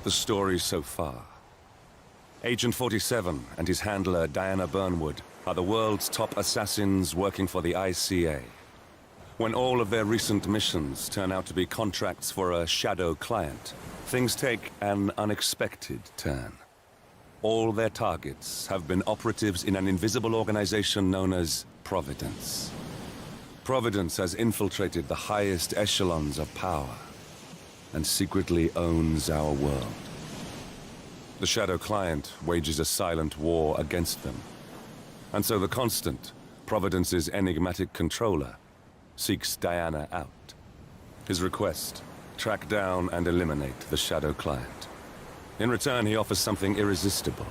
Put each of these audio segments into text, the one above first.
The story so far. Agent 47 and his handler Diana Burnwood are the world's top assassins working for the ICA. When all of their recent missions turn out to be contracts for a shadow client, things take an unexpected turn. All their targets have been operatives in an invisible organization known as Providence. Providence has infiltrated the highest echelons of power and secretly owns our world. The shadow client wages a silent war against them. And so the Constant, Providence's enigmatic controller, seeks Diana out. His request, track down and eliminate the shadow client. In return, he offers something irresistible.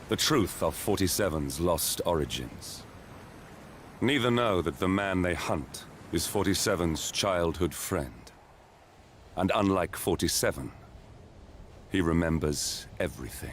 The truth of 47's lost origins. Neither know that the man they hunt is 47's childhood friend. And unlike 47, he remembers everything.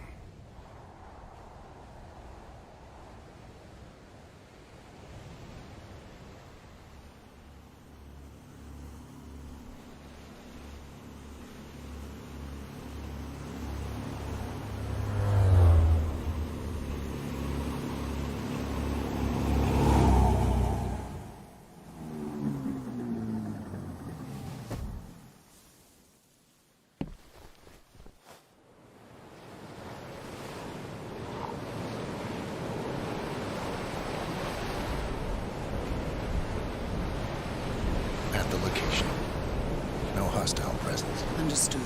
At the location. No hostile presence. Understood.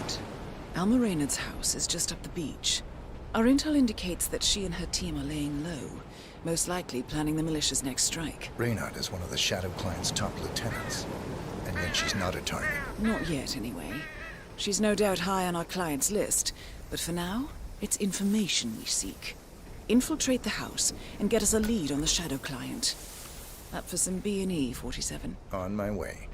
Alma Reynard's house is just up the beach. Our intel indicates that she and her team are laying low, most likely planning the militia's next strike. Reynard is one of the Shadow Client's top lieutenants, and yet she's not a target. Not yet, anyway. She's no doubt high on our client's list, but for now, it's information we seek. Infiltrate the house and get us a lead on the Shadow Client. Up for some B&E, 47. On my way.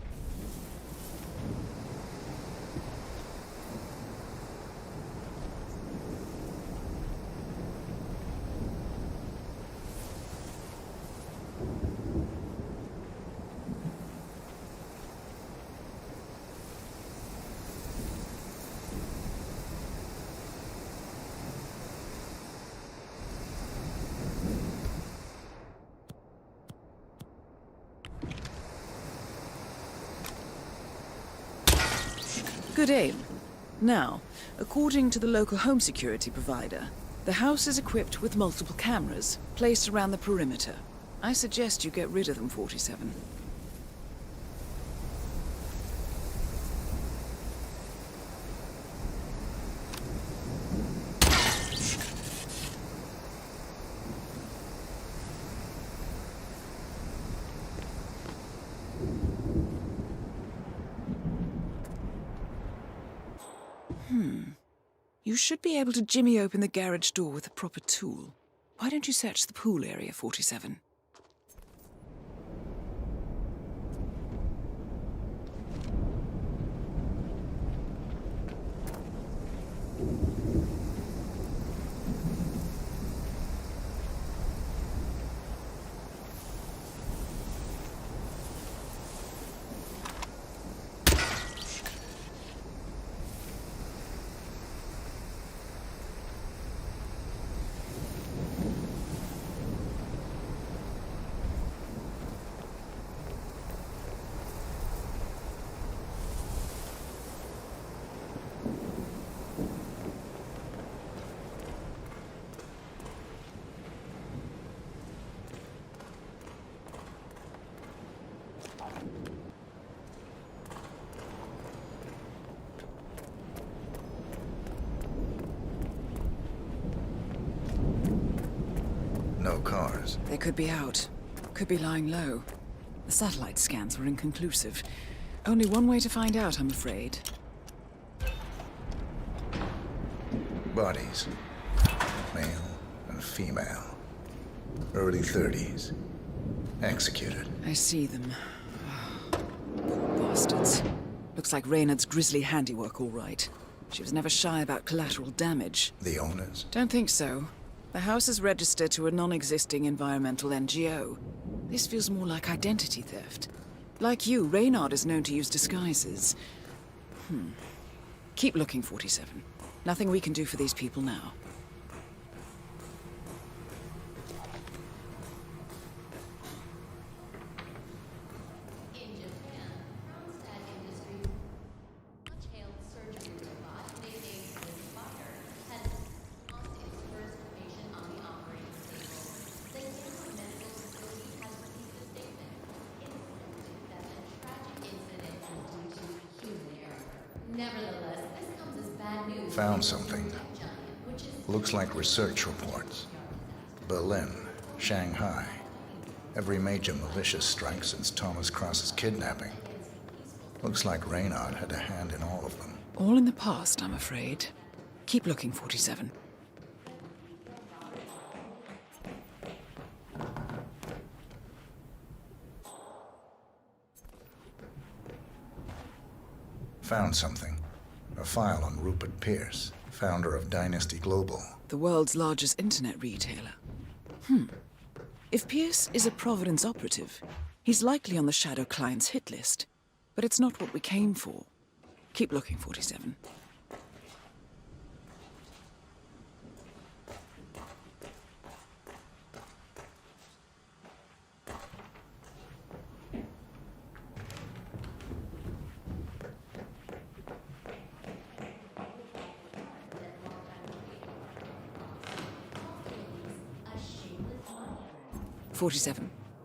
Good aim. Now, according to the local home security provider, the house is equipped with multiple cameras placed around the perimeter. I suggest you get rid of them, 47. You should be able to jimmy open the garage door with a proper tool. Why don't you search the pool area, 47? No cars. They could be out. Could be lying low. The satellite scans were inconclusive. Only one way to find out, I'm afraid. Bodies. Male and female. Early 30s. Executed. I see them. Poor bastards. Looks like Reynard's grisly handiwork, all right. She was never shy about collateral damage. The owners? Don't think so. The house is registered to a non-existing environmental NGO. This feels more like identity theft. Like you, Reynard is known to use disguises. Keep looking, 47. Nothing we can do for these people now. Found something. Looks like research reports. Berlin, Shanghai. Every major malicious strike since Thomas Cross's kidnapping. Looks like Reynard had a hand in all of them. All in the past, I'm afraid. Keep looking, 47. Found something. A file on Rupert Pierce, founder of Dynasty Global. The world's largest internet retailer. If Pierce is a Providence operative, he's likely on the Shadow Client's hit list. But it's not what we came for. Keep looking, 47.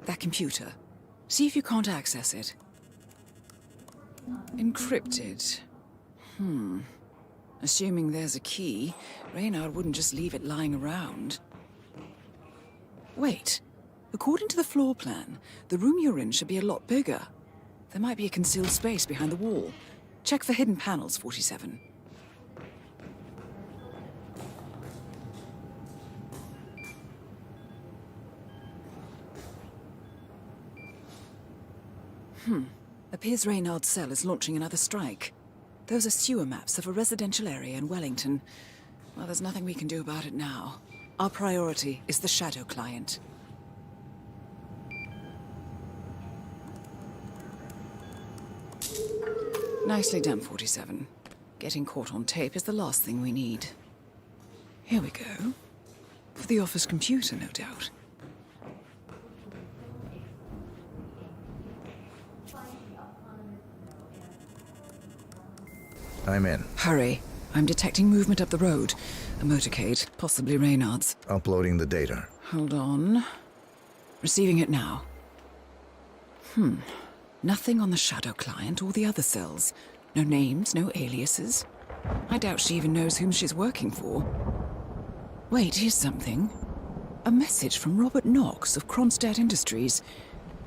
That computer. See if you can't access it. Encrypted. Assuming there's a key, Reynard wouldn't just leave it lying around. Wait. According to the floor plan, the room you're in should be a lot bigger. There might be a concealed space behind the wall. Check for hidden panels, 47. Appears Reynard's cell is launching another strike. Those are sewer maps of a residential area in Wellington. Well, there's nothing we can do about it now. Our priority is the Shadow Client. Nicely done, 47. Getting caught on tape is the last thing we need. Here we go. For the office computer, no doubt. I'm in. Hurry. I'm detecting movement up the road. A motorcade, possibly Reynard's. Uploading the data. Hold on. Receiving it now. Nothing on the Shadow Client or the other cells. No names, no aliases. I doubt she even knows whom she's working for. Wait, here's something. A message from Robert Knox of Kronstadt Industries.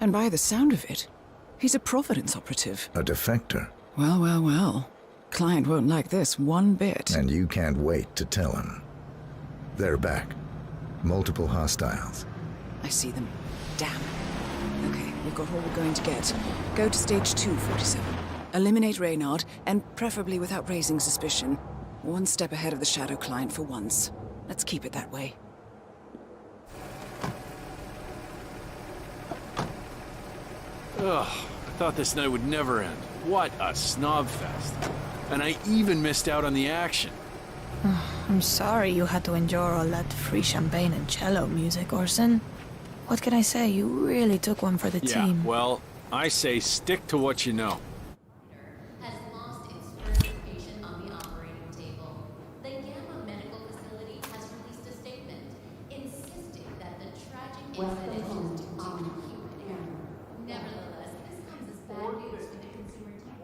And by the sound of it, he's a Providence operative. A defector. Well, well, well. Client won't like this one bit. And you can't wait to tell him. They're back. Multiple hostiles. I see them. Damn. Okay, we've got all we're going to get. Go to stage 2, 47. Eliminate Reynard, and preferably without raising suspicion. One step ahead of the Shadow Client for once. Let's keep it that way. Ugh, I thought this night would never end. What a snob fest. And I even missed out on the action. I'm sorry you had to endure all that free champagne and cello music, Orson. What can I say? You really took one for the team. Yeah, well, I say stick to what you know. Has lost its first patient on the operating table. The Gamma Medical Facility has released a statement insisting that the tragic incident is due to human error. Nevertheless, this comes as bad news for the consumer tech.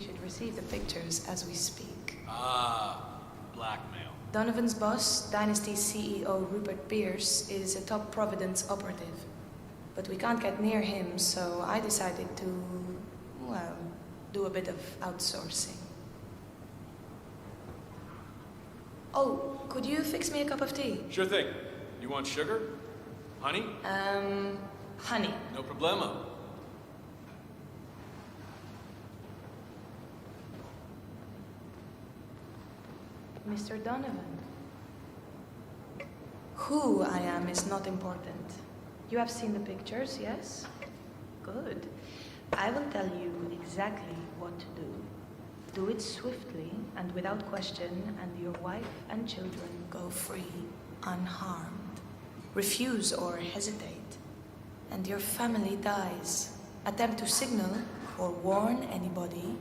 should receive the pictures as we speak. Ah, blackmail. Donovan's boss, Dynasty CEO Rupert Pierce, is a top Providence operative. But we can't get near him, so I decided to, well, do a bit of outsourcing. Oh, could you fix me a cup of tea? Sure thing. You want sugar? Honey? Honey. No problemo. Mr. Donovan. Who I am is not important. You have seen the pictures, yes? Good. I will tell you exactly what to do. Do it swiftly and without question, and your wife and children go free, unharmed. Refuse or hesitate, and your family dies. Attempt to signal or warn anybody,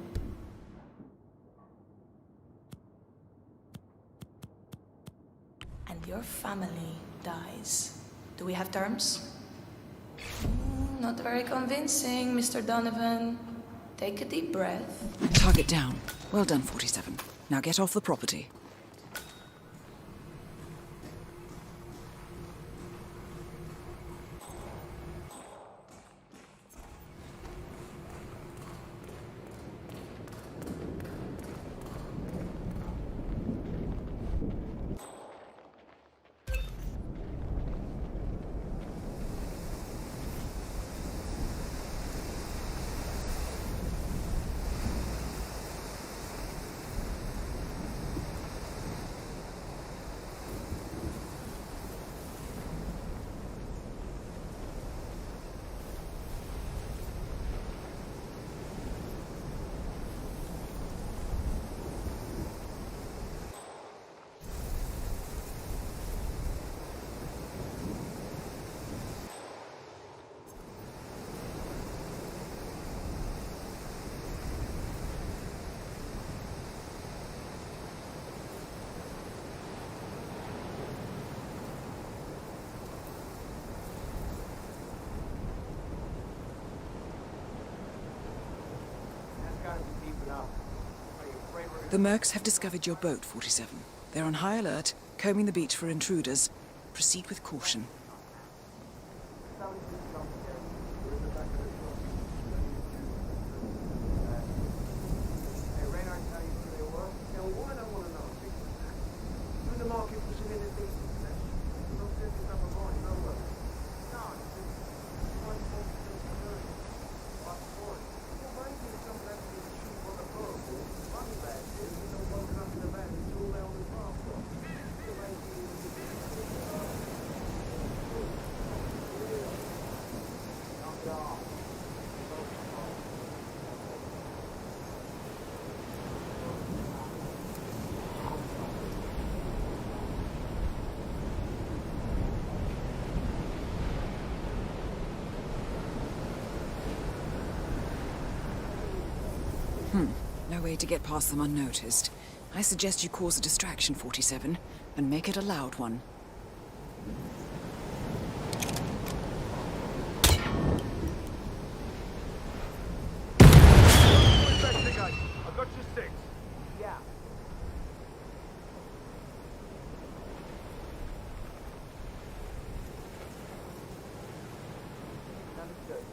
and your family dies. Do we have terms? Not very convincing, Mr. Donovan. Take a deep breath. Target down. Well done, 47. Now get off the property. The Mercs have discovered your boat, 47. They're on high alert, combing the beach for intruders. Proceed with caution. No way to get past them unnoticed. I suggest you cause a distraction, 47, and make it a loud one. I've got your six. Yeah. Understood.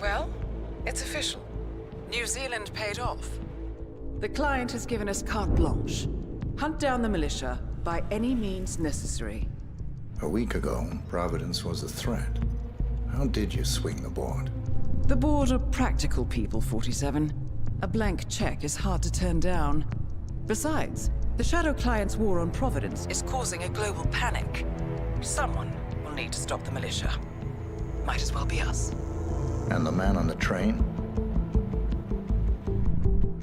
Well, it's official. New Zealand paid off. The client has given us carte blanche. Hunt down the militia by any means necessary. A week ago, Providence was a threat. How did you swing the board? The board are practical people, 47. A blank check is hard to turn down. Besides, the Shadow Client's war on Providence is causing a global panic. Someone will need to stop the militia. Might as well be us. And the man on the train?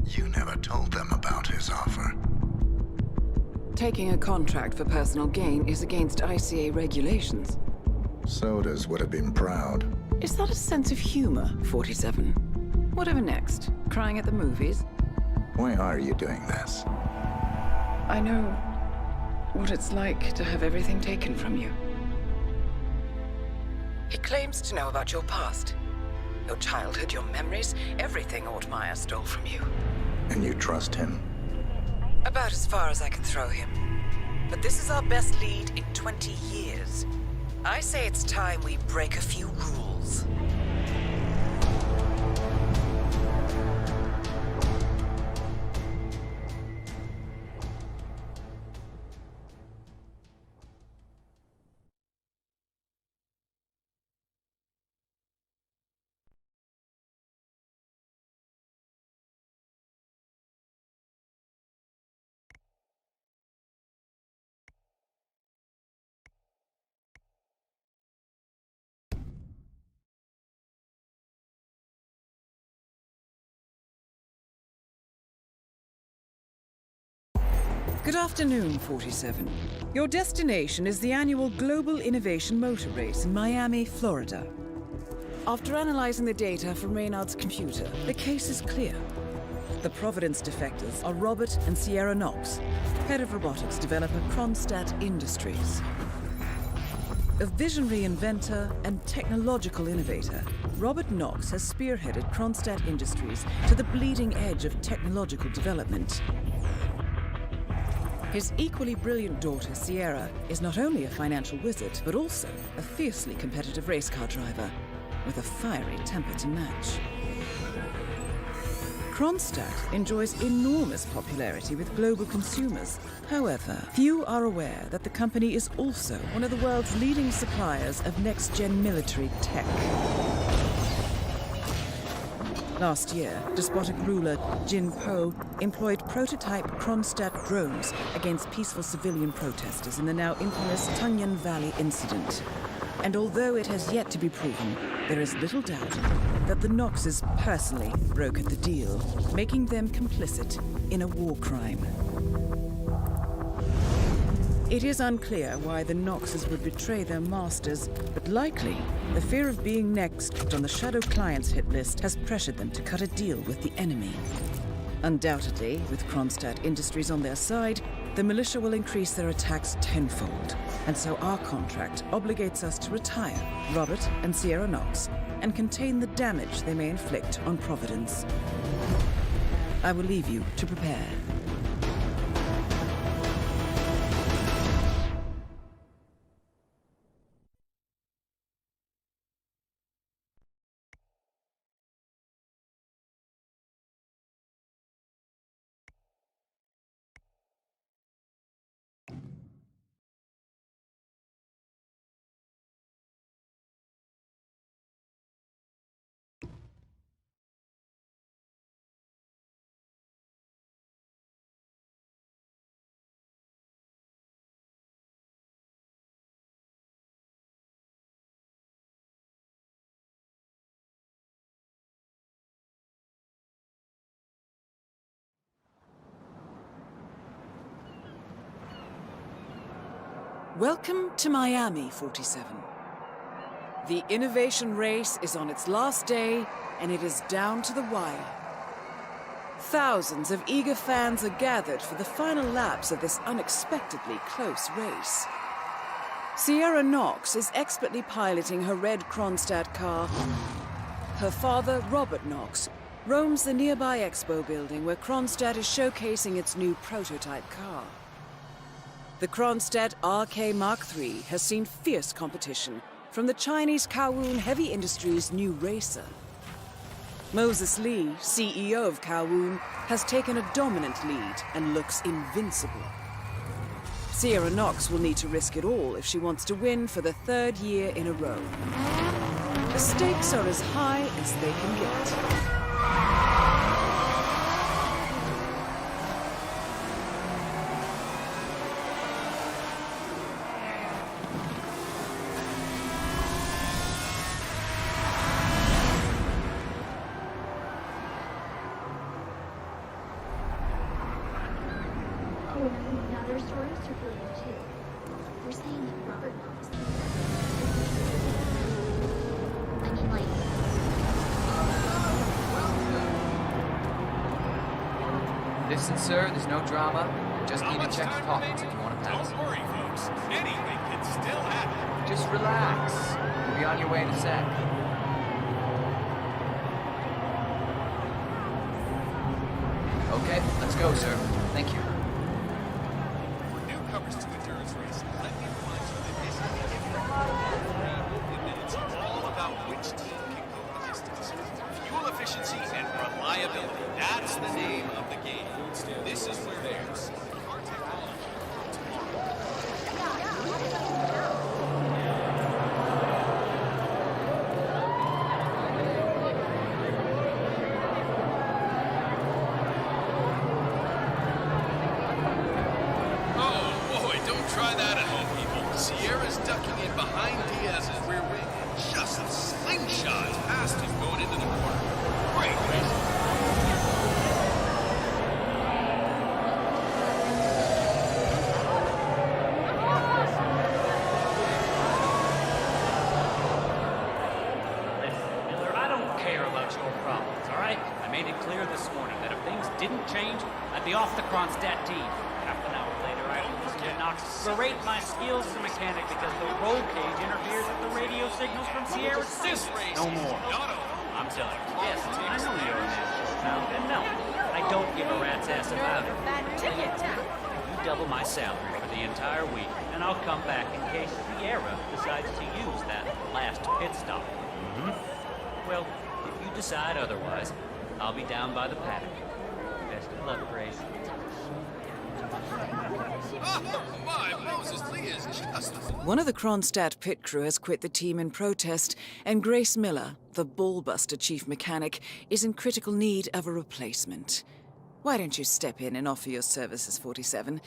You never told them about his offer. Taking a contract for personal gain is against ICA regulations. Sodas would have been proud. Is that a sense of humor, 47? Whatever next? Crying at the movies? Why are you doing this? I know what it's like to have everything taken from you. He claims to know about your past. Your childhood, your memories, everything Ortmeyer stole from you. And you trust him? About as far as I can throw him. But this is our best lead in 20 years. I say it's time we break a few rules. Good afternoon, 47. Your destination is the annual Global Innovation Motor Race in Miami, Florida. After analyzing the data from Reynard's computer, the case is clear. The Providence defectors are Robert and Sierra Knox, head of robotics developer Kronstadt Industries. A visionary inventor and technological innovator, Robert Knox has spearheaded Kronstadt Industries to the bleeding edge of technological development. His equally brilliant daughter, Sierra, is not only a financial wizard, but also a fiercely competitive race car driver, with a fiery temper to match. Kronstadt enjoys enormous popularity with global consumers. However, few are aware that the company is also one of the world's leading suppliers of next-gen military tech. Last year, despotic ruler Jin Po employed prototype Kronstadt drones against peaceful civilian protesters in the now infamous Tungan Valley incident. And although it has yet to be proven, there is little doubt that the Knoxes personally brokered the deal, making them complicit in a war crime. It is unclear why the Knoxes would betray their masters, but likely the fear of being next on the Shadow Client's hit list has pressured them to cut a deal with the enemy. Undoubtedly, with Kronstadt Industries on their side, the militia will increase their attacks tenfold, and so our contract obligates us to retire Robert and Sierra Knox and contain the damage they may inflict on Providence. I will leave you to prepare. Welcome to Miami, 47. The innovation race is on its last day, and it is down to the wire. Thousands of eager fans are gathered for the final laps of this unexpectedly close race. Sierra Knox is expertly piloting her red Kronstadt car. Her father, Robert Knox, roams the nearby expo building where Kronstadt is showcasing its new prototype car. The Kronstadt RK Mark III has seen fierce competition from the Chinese Kowloon Heavy Industries' new RYZEN. Moses Lee, CEO of Kowloon, has taken a dominant lead and looks invincible. Sierra Knox will need to risk it all if she wants to win for the 3rd year in a row. The stakes are as high as they can get. Now there's stories circulating too. We're saying that Robert Knox. I mean, like. Listen, sir, there's no drama. Just need to check your pockets if you want to pass. Don't worry, folks. Anything can still happen. Just relax. You'll be on your way in a sec. Okay, let's go, sir. Thank you. For newcomers to endurance racing, let me remind you that this is a different and that it's all about which team can go the distance. Fuel efficiency and reliability. That's the name of the game. This is where there's our technology. Try that at home, people. Sierra's ducking in behind Diaz's rear wing and just slingshots past him going into the corner. Great racing. Listen, Miller, I don't care about your problems, all right? I made it clear this morning that if things didn't change, I'd be off the Kronstadt team. Half an hour later, I was to Knox berate my skills as a mechanic because the roll cage interferes with the radio signals from Sierra's suit. No more. I'm telling you. Yes, I know you're an asshole now, and no, I don't give a rat's ass about it. Yet, you double my salary for the entire week, and I'll come back in case Sierra decides to use that last pit stop. Well, if you decide otherwise, I'll be down by the paddock. Best of luck, Grace. Oh, my, Moses Lee is just... One of the Kronstadt pit crew has quit the team in protest, and Grace Miller, the ballbuster chief mechanic, is in critical need of a replacement. Why don't you step in and offer your services, 47?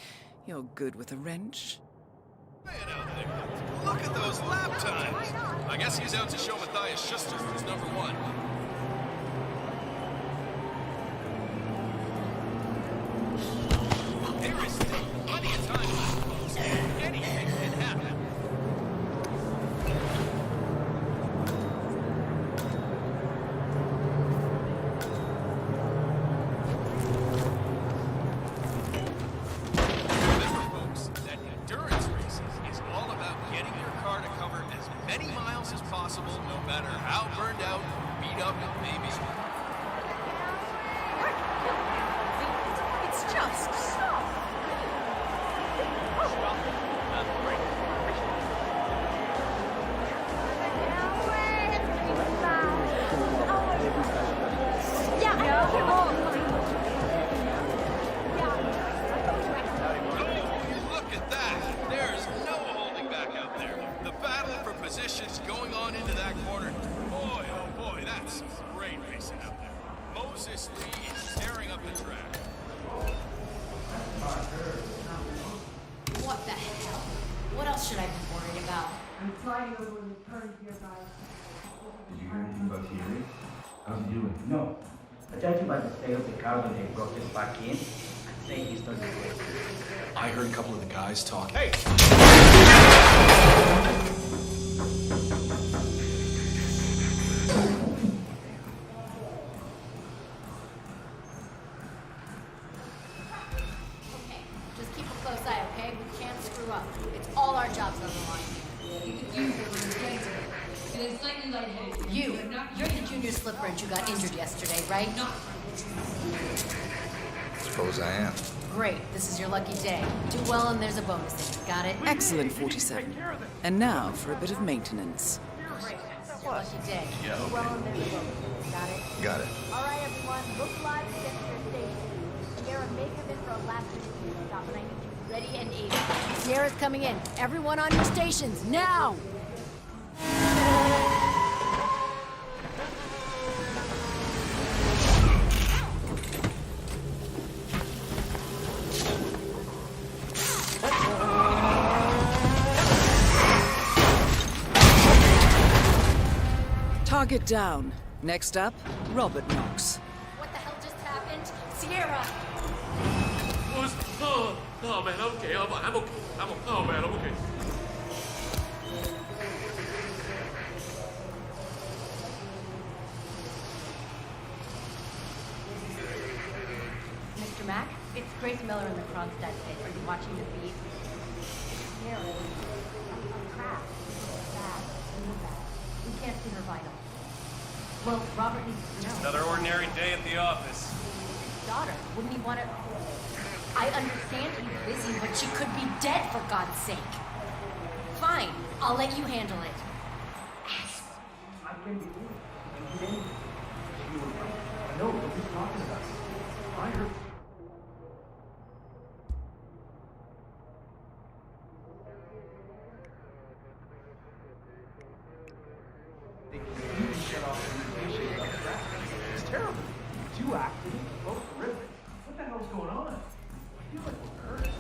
You're good with a wrench. Look at those lap times. I guess he's out to show Matthias Schuster who's number 1. There is still plenty of time left, folks. Anything can happen. Remember, folks, that endurance races is all about getting your car to cover as many miles as possible, no matter how burned out, beat up it may be. It's just... Look at that! There's no holding back out there. The battle for positions going on into that corner. Boy, oh boy, that's great racing out there. Moses Lee is tearing up the track. What the hell? What else should I be worried about? I'm flying over the current here, guys. Did you hear anything about Thierry? How's he doing? No. But judging by the state of the car when they brought this back in, I'd say he's done great. I heard a couple of the guys talking. Hey! Okay, just keep a close eye, okay? We can't screw up. It's all our jobs on the line. You're the junior slip wrench who got injured yesterday, right? Suppose I am. Great, this is your lucky day. Do well and there's a bonus in it, got it? Excellent, 47. And now for a bit of maintenance. what you did. Yeah, okay. Well, on their boat. Got it? Got it. All right, everyone. Look alive to get to your station. Sierra, make him in for a last minute stop, and I need you ready and able. Sierra's coming in. Everyone on your stations, now! Target down. Next up, Robert Knox. What the hell just happened? Sierra! Oh man, I'm okay. Oh man, I'm okay. Mr. Mack, it's Grace Miller in the Kronstadt pit. Are you watching the feed? Sierra, a crash. Bad. Really bad. We can't see her vitals. Well, Robert needs to know. Another ordinary day at the office. His daughter, wouldn't he want to... I understand he's busy, but she could be dead, for God's sake. Fine, I'll let you handle it. I can be doing it. You were right. I know what he's talking about. I heard. They completely shut off communication about the traffic. It's terrible. 2 accidents, both horrific. What the hell's going on? I feel like we're cursed.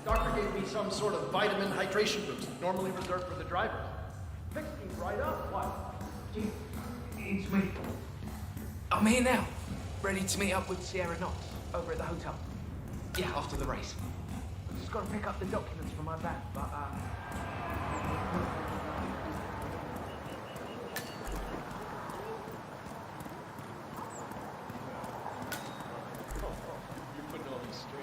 Doctor gave me some sort of vitamin hydration boost, normally reserved for the drivers. Fixed me right up. What? Gee, it's me. I'm here now, ready to meet up with Sierra Knox over at the hotel. Yeah, after the race. I've just got to pick up the documents for my bag, but You're putting all these straight.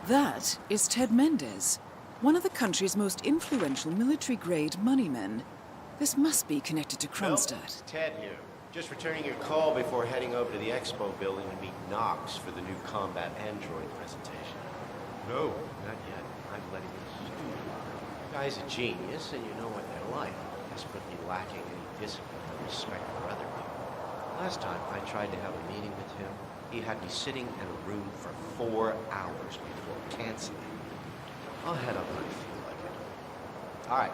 That is Ted Mendez, one of the country's most influential military-grade moneymen. This must be connected to Kronstadt. Ted here. Just returning your call before heading over to the expo building to meet Knox for the new combat android presentation. No, not yet. I'm letting you stew. The guy's a genius, and you know what they're like. Desperately lacking any discipline or respect for other people. Last time I tried to have a meeting with him, he had me sitting in a room for 4 hours before canceling. I'll head up when I feel like it. All right,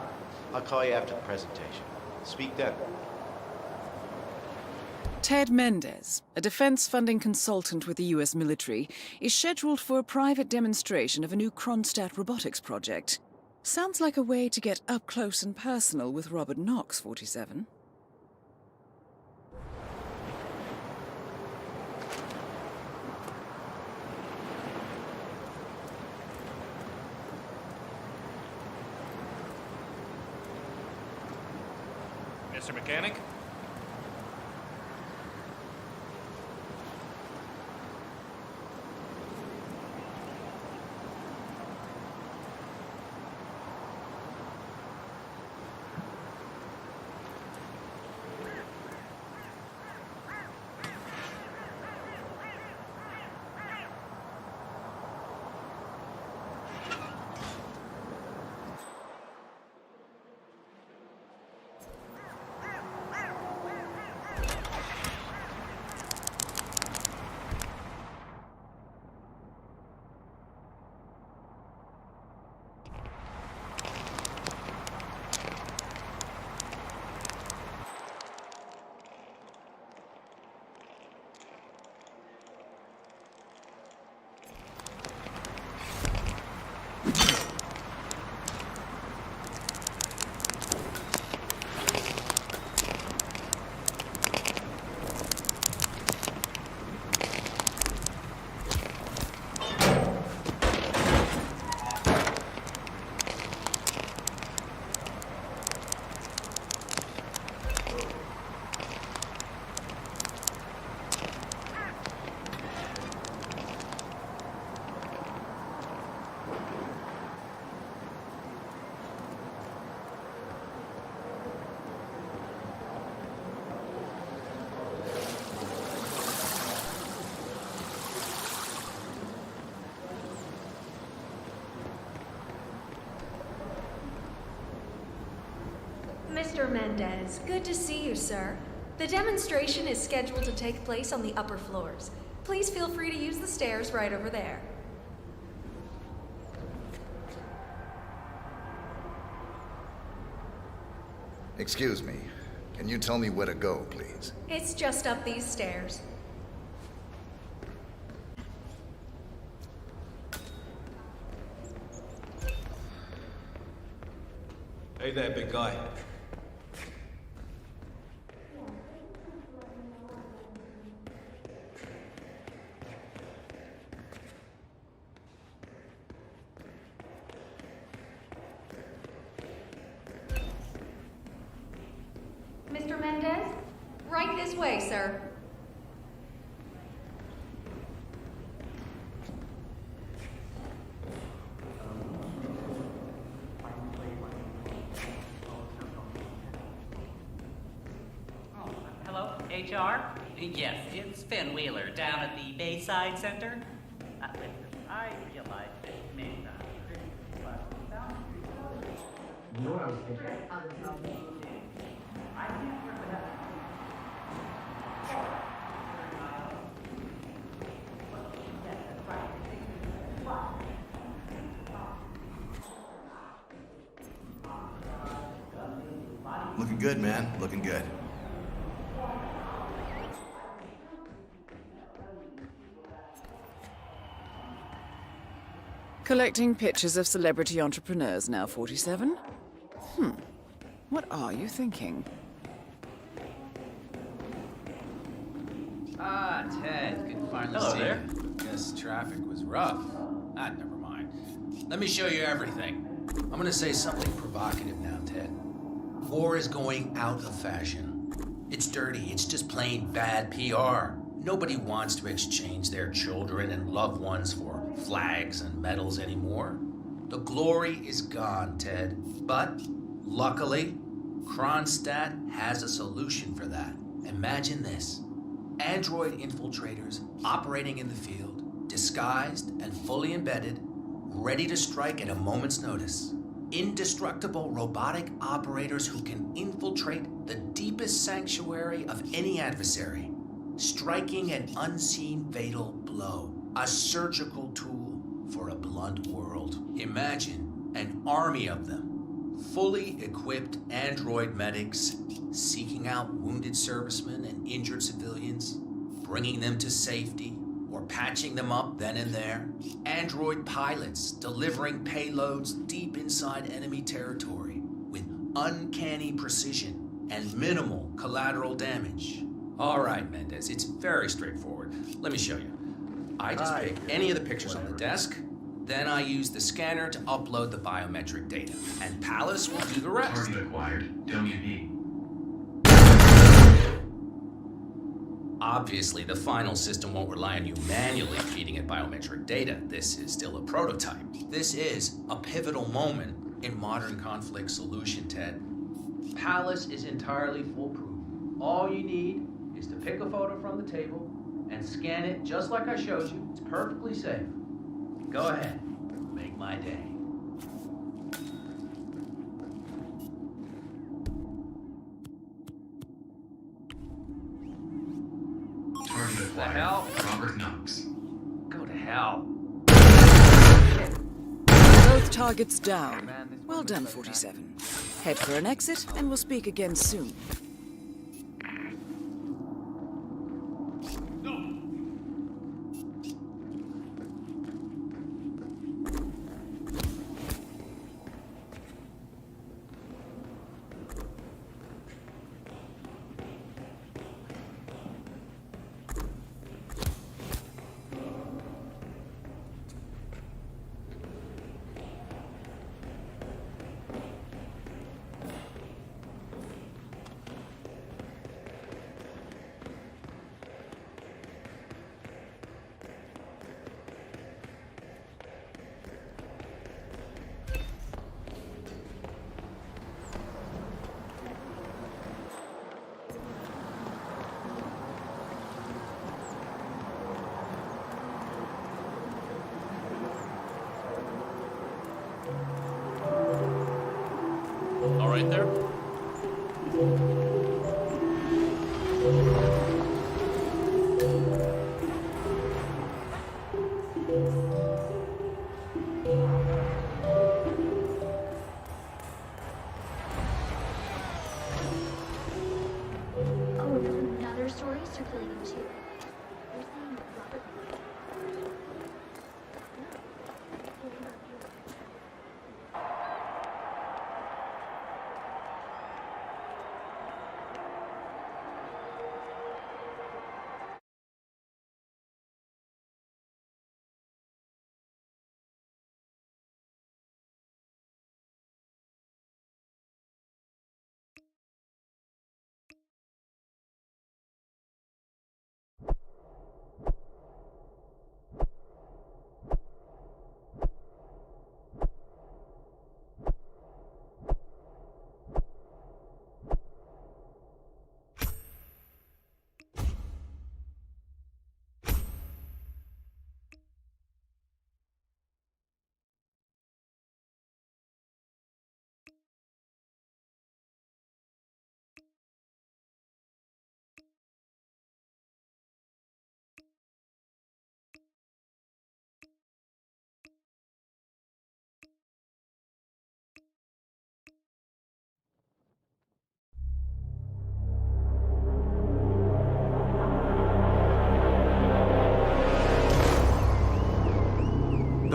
I'll call you after the presentation. Speak then. Ted Mendez, a defense funding consultant with the US military, is scheduled for a private demonstration of a new Kronstadt robotics project. Sounds like a way to get up close and personal with Robert Knox, 47. Mr. Mechanic? Mr. Mendez, good to see you, sir. The demonstration is scheduled to take place on the upper floors. Please feel free to use the stairs right over there. Excuse me. Can you tell me where to go, please? It's just up these stairs. Hey there, big guy. Mr. Mendez? Right this way, sir. Hello, HR? Yes, it's Finn Wheeler down at the Bayside Center. Listen, I realize that you may not Looking good, man. Looking good. Collecting pictures of celebrity entrepreneurs now, 47? What are you thinking? Ah, Ted, good to finally Hello see there. you. Guess traffic was rough. Never mind. Let me show you everything. I'm gonna say something provocative now, Ted. War is going out of fashion. It's dirty. It's just plain bad PR. Nobody wants to exchange their children and loved ones for flags and medals anymore. The glory is gone, Ted. But, luckily, Kronstadt has a solution for that. Imagine this. Android infiltrators operating in the field, disguised and fully embedded, ready to strike at a moment's notice. Indestructible robotic operators who can infiltrate the deepest sanctuary of any adversary, striking an unseen fatal blow, a surgical tool for a blunt world. Imagine an army of them, fully equipped android medics, seeking out wounded servicemen and injured civilians, bringing them to safety, or patching them up then and there. Android pilots delivering payloads deep inside enemy territory with uncanny precision and minimal collateral damage. All right, Mendez, it's very straightforward. Let me show you. I just pick any of the pictures on the desk, then I use the scanner to upload the biometric data, and Palace will do the rest. Target acquired. WP. Obviously, the final system won't rely on you manually feeding it biometric data. This is still a prototype. This is a pivotal moment in modern conflict solution, Ted. Palace is entirely foolproof. All you need is to pick a photo from the table and scan it just like I showed you. It's perfectly safe. Go ahead. Make my day. Target acquired. The hell? Robert Knox. Go to hell. Both targets down. Well done, 47. Head for an exit, and we'll speak again soon. All right there?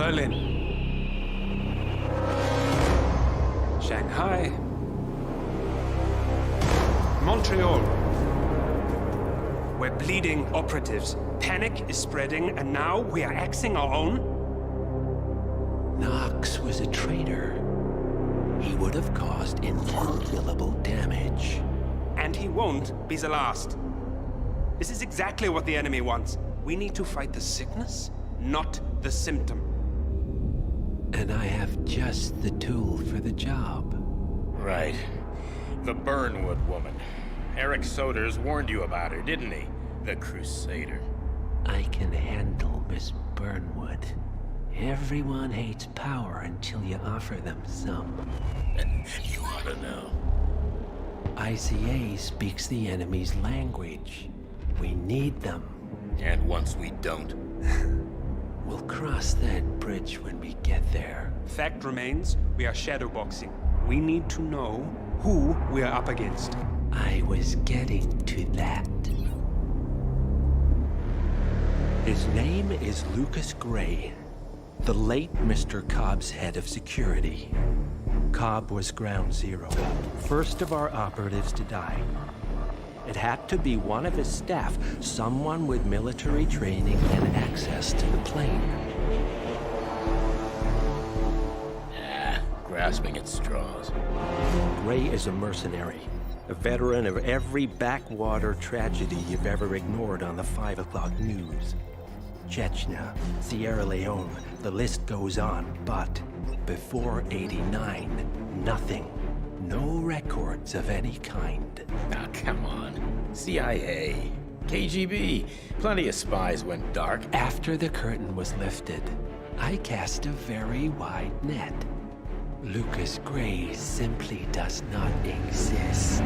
Berlin. Shanghai. Montreal. We're bleeding operatives. Panic is spreading, and now we are axing our own? Knox was a traitor. He would have caused incalculable damage. And he won't be the last. This is exactly what the enemy wants. We need to fight the sickness, not the symptom. And I have just the tool for the job. Right. The Burnwood woman. Eric Soders warned you about her, didn't he? The Crusader. I can handle Miss Burnwood. Everyone hates power until you offer them some. You ought to know. ICA speaks the enemy's language. We need them. And once we don't? We'll cross that bridge when we get there. Fact remains, we are shadowboxing. We need to know who we are up against. I was getting to that. His name is Lucas Gray, the late Mr. Cobb's head of security. Cobb was ground zero, first of our operatives to die. It had to be one of his staff, someone with military training and access to the plane. Grasping at straws. Gray is a mercenary, a veteran of every backwater tragedy you've ever ignored on the 5 o'clock news. Chechnya, Sierra Leone, the list goes on, but before '89, nothing. No records of any kind. Now, come on. CIA, KGB, plenty of spies went dark. After the curtain was lifted, I cast a very wide net. Lucas Gray simply does not exist.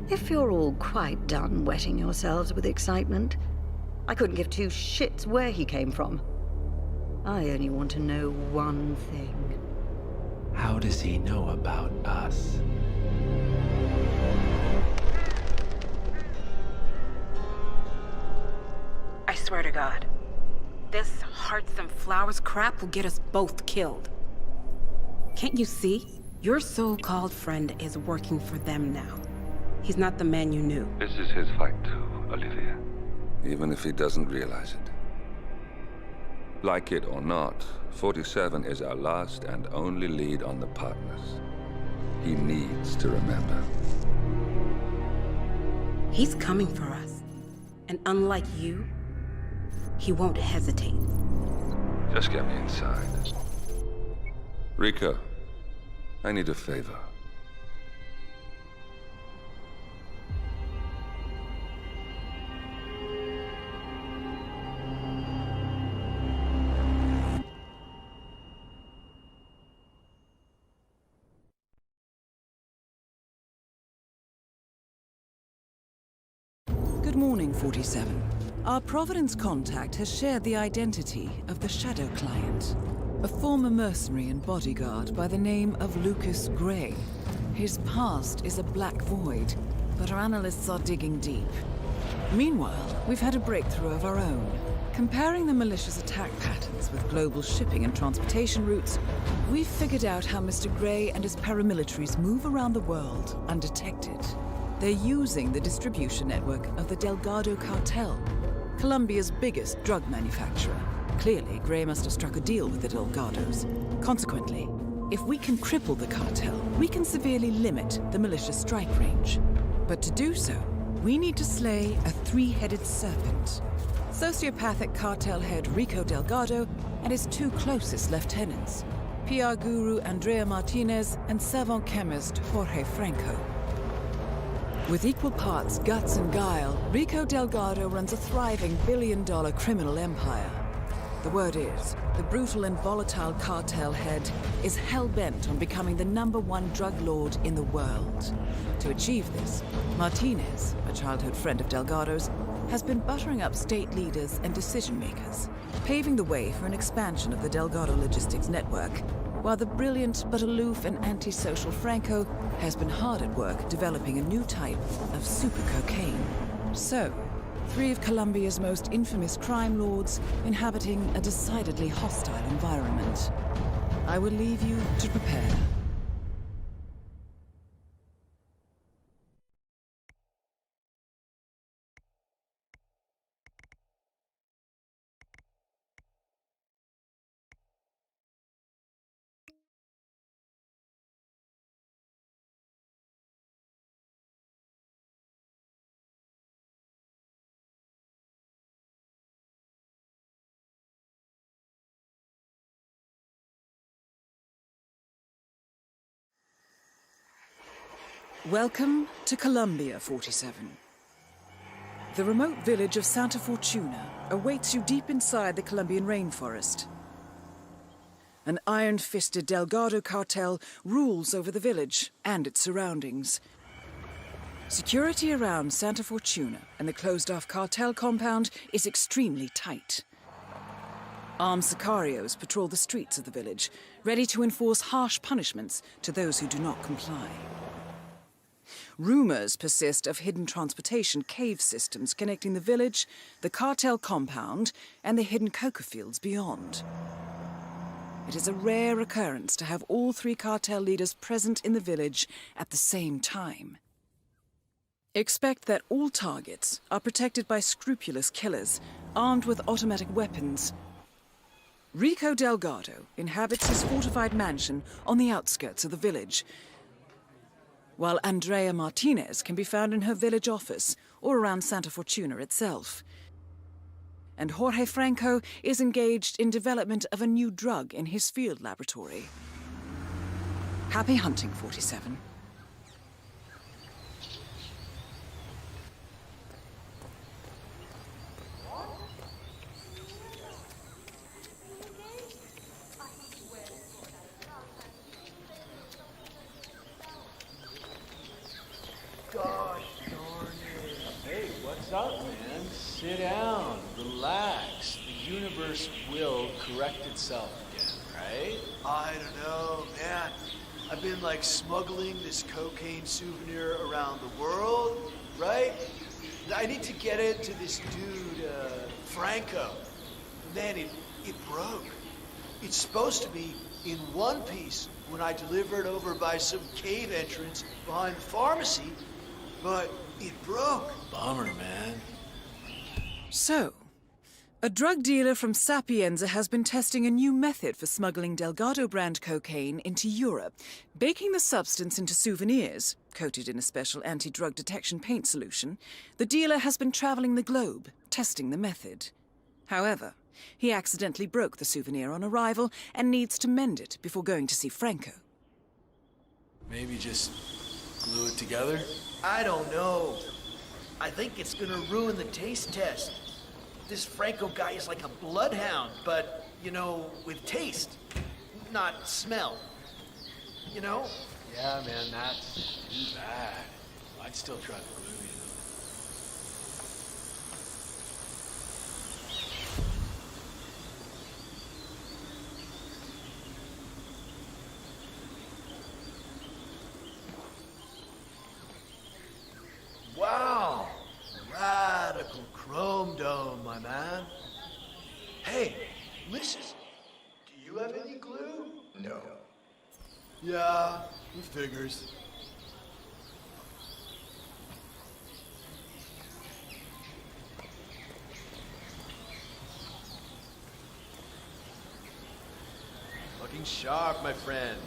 If you're all quite done wetting yourselves with excitement, I couldn't give two shits where he came from. I only want to know one thing. How does he know about us? I swear to God, this hearts and flowers crap will get us both killed. Can't you see? Your so-called friend is working for them now. He's not the man you knew. This is his fight too, Olivia. Even if he doesn't realize it. Like it or not, 47 is our last and only lead on the partners. He needs to remember. He's coming for us. And unlike you, he won't hesitate. Just get me inside. Rika, I need a favor. Good morning, 47. Our Providence contact has shared the identity of the Shadow Client, a former mercenary and bodyguard by the name of Lucas Gray. His past is a black void, but our analysts are digging deep. Meanwhile, we've had a breakthrough of our own. Comparing the malicious attack patterns with global shipping and transportation routes, we've figured out how Mr. Grey and his paramilitaries move around the world undetected. They're using the distribution network of the Delgado cartel, Colombia's biggest drug manufacturer. Clearly, Grey must have struck a deal with the Delgados. Consequently, if we can cripple the cartel, we can severely limit the malicious strike range. But to do so, we need to slay a three-headed serpent. Sociopathic cartel head Rico Delgado and his two closest lieutenants, PR guru Andrea Martinez and savant chemist Jorge Franco. With equal parts guts and guile, Rico Delgado runs a thriving billion-dollar criminal empire. The word is, the brutal and volatile cartel head is hell-bent on becoming the #1 drug lord in the world. To achieve this, Martinez, a childhood friend of Delgado's, has been buttering up state leaders and decision-makers, paving the way for an expansion of the Delgado logistics network, while the brilliant but aloof and antisocial Franco has been hard at work developing a new type of super cocaine. So, 3 of Colombia's most infamous crime lords inhabiting a decidedly hostile environment. I will leave you to prepare. Welcome to Colombia, 47. The remote village of Santa Fortuna awaits you deep inside the Colombian rainforest. An iron-fisted Delgado cartel rules over the village and its surroundings. Security around Santa Fortuna and the closed-off cartel compound is extremely tight. Armed sicarios patrol the streets of the village, ready to enforce harsh punishments to those who do not comply. Rumors persist of hidden transportation cave systems connecting the village, the cartel compound, and the hidden coca fields beyond. It is a rare occurrence to have all 3 cartel leaders present in the village at the same time. Expect that all targets are protected by scrupulous killers, armed with automatic weapons. Rico Delgado inhabits his fortified mansion on the outskirts of the village, while Andrea Martinez can be found in her village office or around Santa Fortuna itself. And Jorge Franco is engaged in development of a new drug in his field laboratory. Happy hunting, 47. Gosh darn it. Hey, what's up, man? Sit down, relax. The universe will correct itself again, right? I don't know, man. I've been like smuggling this cocaine souvenir around the world, right? I need to get it to this dude, Franco. Man, it broke. It's supposed to be in one piece when I deliver it over by some cave entrance behind the pharmacy, but it broke. Bummer, man. So, a drug dealer from Sapienza has been testing a new method for smuggling Delgado brand cocaine into Europe, baking the substance into souvenirs, coated in a special anti-drug detection paint solution. The dealer has been traveling the globe, testing the method. However, he accidentally broke the souvenir on arrival and needs to mend it before going to see Franco. Maybe just glue it together? I don't know. I think it's gonna ruin the taste test. This Franco guy is like a bloodhound, but, you know, with taste, not smell. You know? Yeah, man, that's too bad. I'd still try the glue, you know. Listen, do you have any glue? No. Yeah, it figures. Looking sharp, my friend.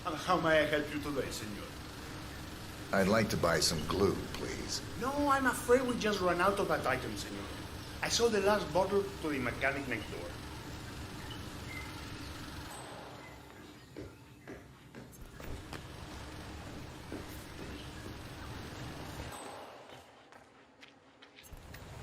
And how may I help you today, senor? I'd like to buy some glue, please. No, I'm afraid we just ran out of that item, senor. I saw the last bottle to the mechanic next door.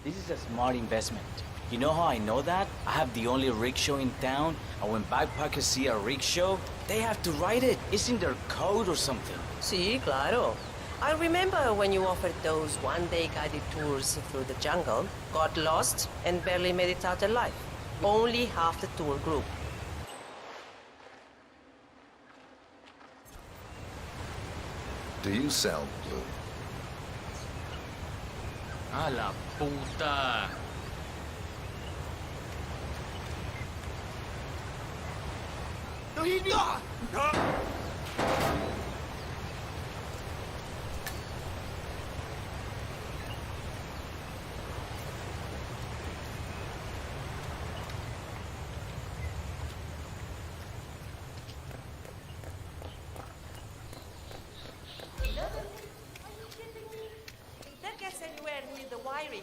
This is a smart investment. You know how I know that? I have the only rickshaw in town, and when backpackers see a rickshaw, they have to ride it. It's in their code or something. Sí, claro. I remember when you offered those one-day guided tours through the jungle, got lost, and barely made it out alive. Only half the tour group. Do you sell glue? A la puta. No, he's not! That gets anywhere near the wiring.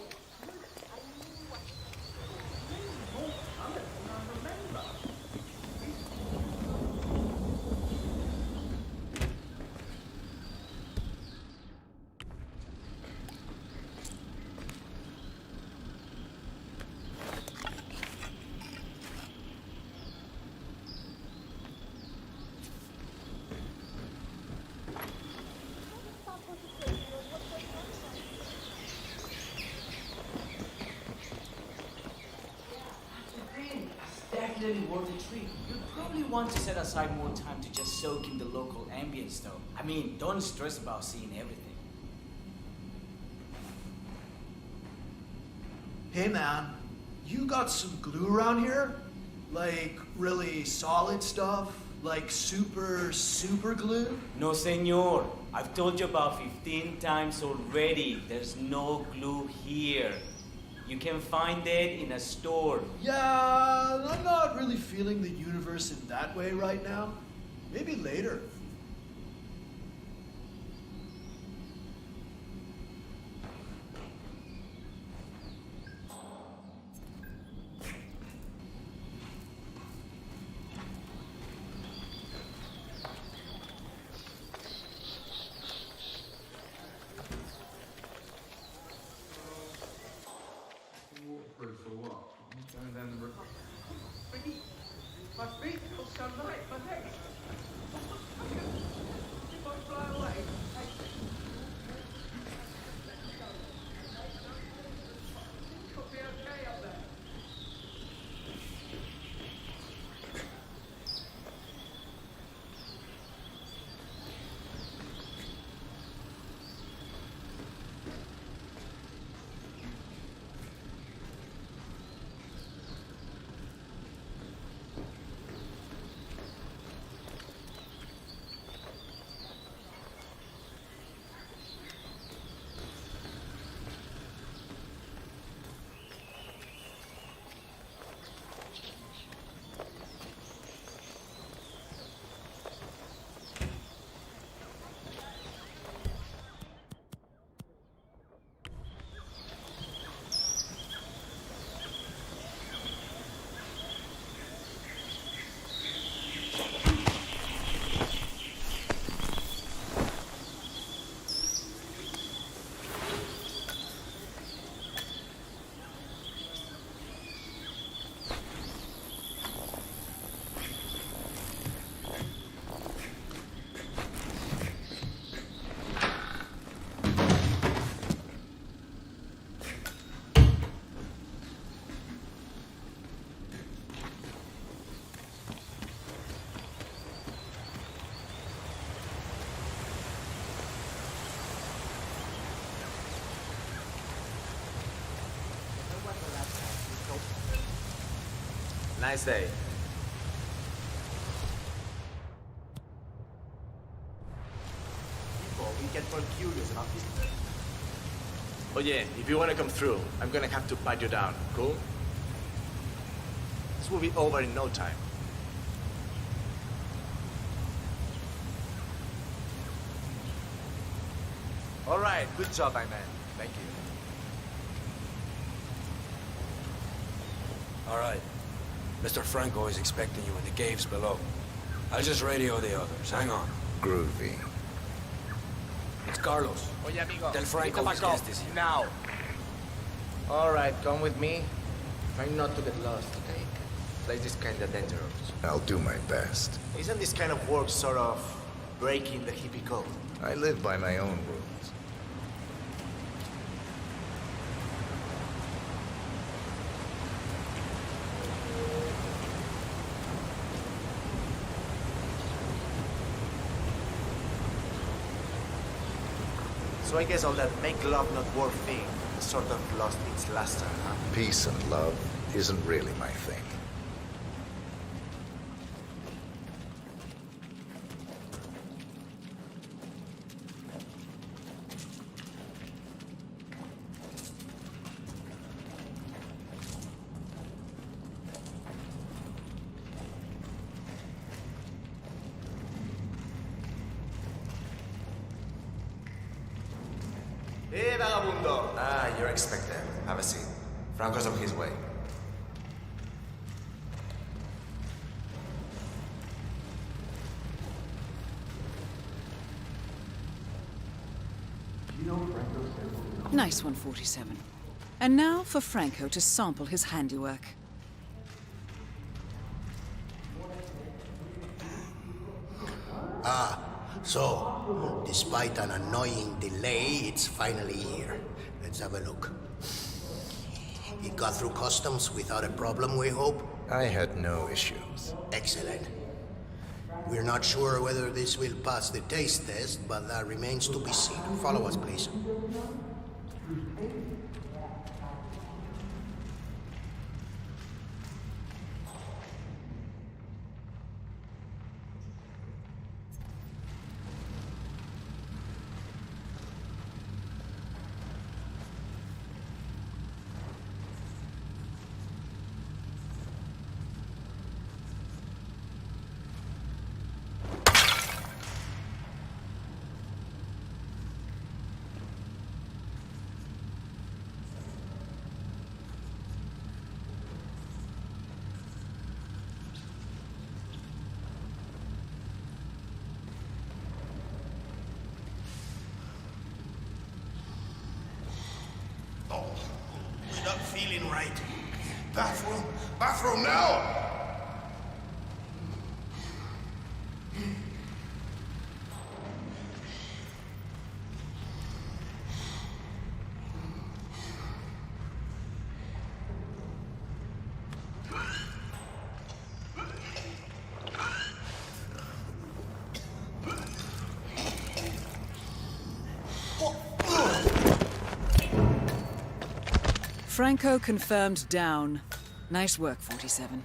Definitely worth a trip. You'd probably want to set aside more time to just soak in the local ambience though. I mean, don't stress about seeing everything. Hey man, you got some glue around here? Like really solid stuff? Like super glue? No, senor. I've told you about 15 times already. There's no glue here. You can find it in a store. Yeah, I'm not really feeling the universe in that way right now. Maybe later. For what? I'm going down the river. My feet feel so light, my legs. If I fly away, it'll be okay up there. Nice day. People, we get more curious about this. Oh yeah, if you want to come through, I'm gonna have to pat you down. Cool? This will be over in no time. All right, good job, my man. Thank you. All right. Mr. Franco is expecting you in the caves below. I'll just radio the others. Hang on. Groovy. It's Carlos. Oye, amigo. Tell Franco his guest is here. Now. All right, come with me. Try not to get lost, okay? Place is kinda dangerous. I'll do my best. Isn't this kind of work sort of breaking the hippie code? I live by my own rules. So I guess all that make love not war thing sort of lost its luster, huh? Peace and love isn't really my thing. Hey, vagabundo! Ah, you're expected. Have a seat. Franco's on his way. Nice one, 47. And now for Franco to sample his handiwork. So, despite an annoying delay, it's finally here. Let's have a look. It got through customs without a problem, we hope? I had no issues. Excellent. We're not sure whether this will pass the taste test, but that remains to be seen. Follow us, please. Not feeling right. Bathroom! Bathroom now! Franco confirmed down. Nice work, 47.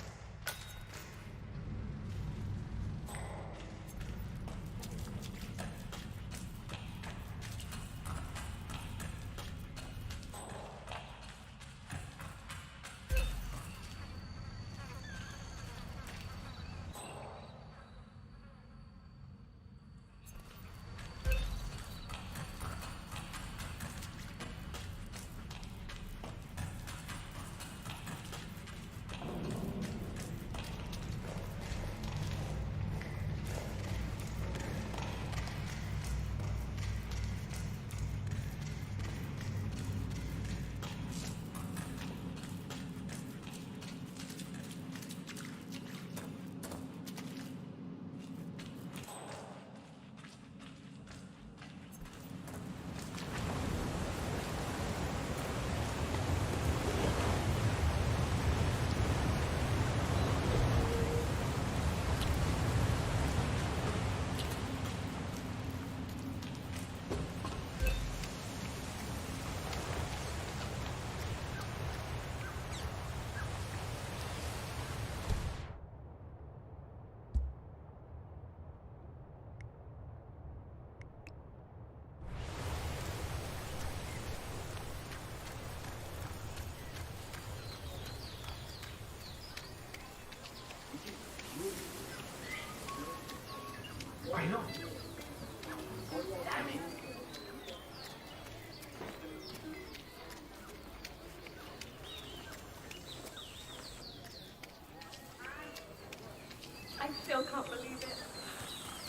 still can't believe it.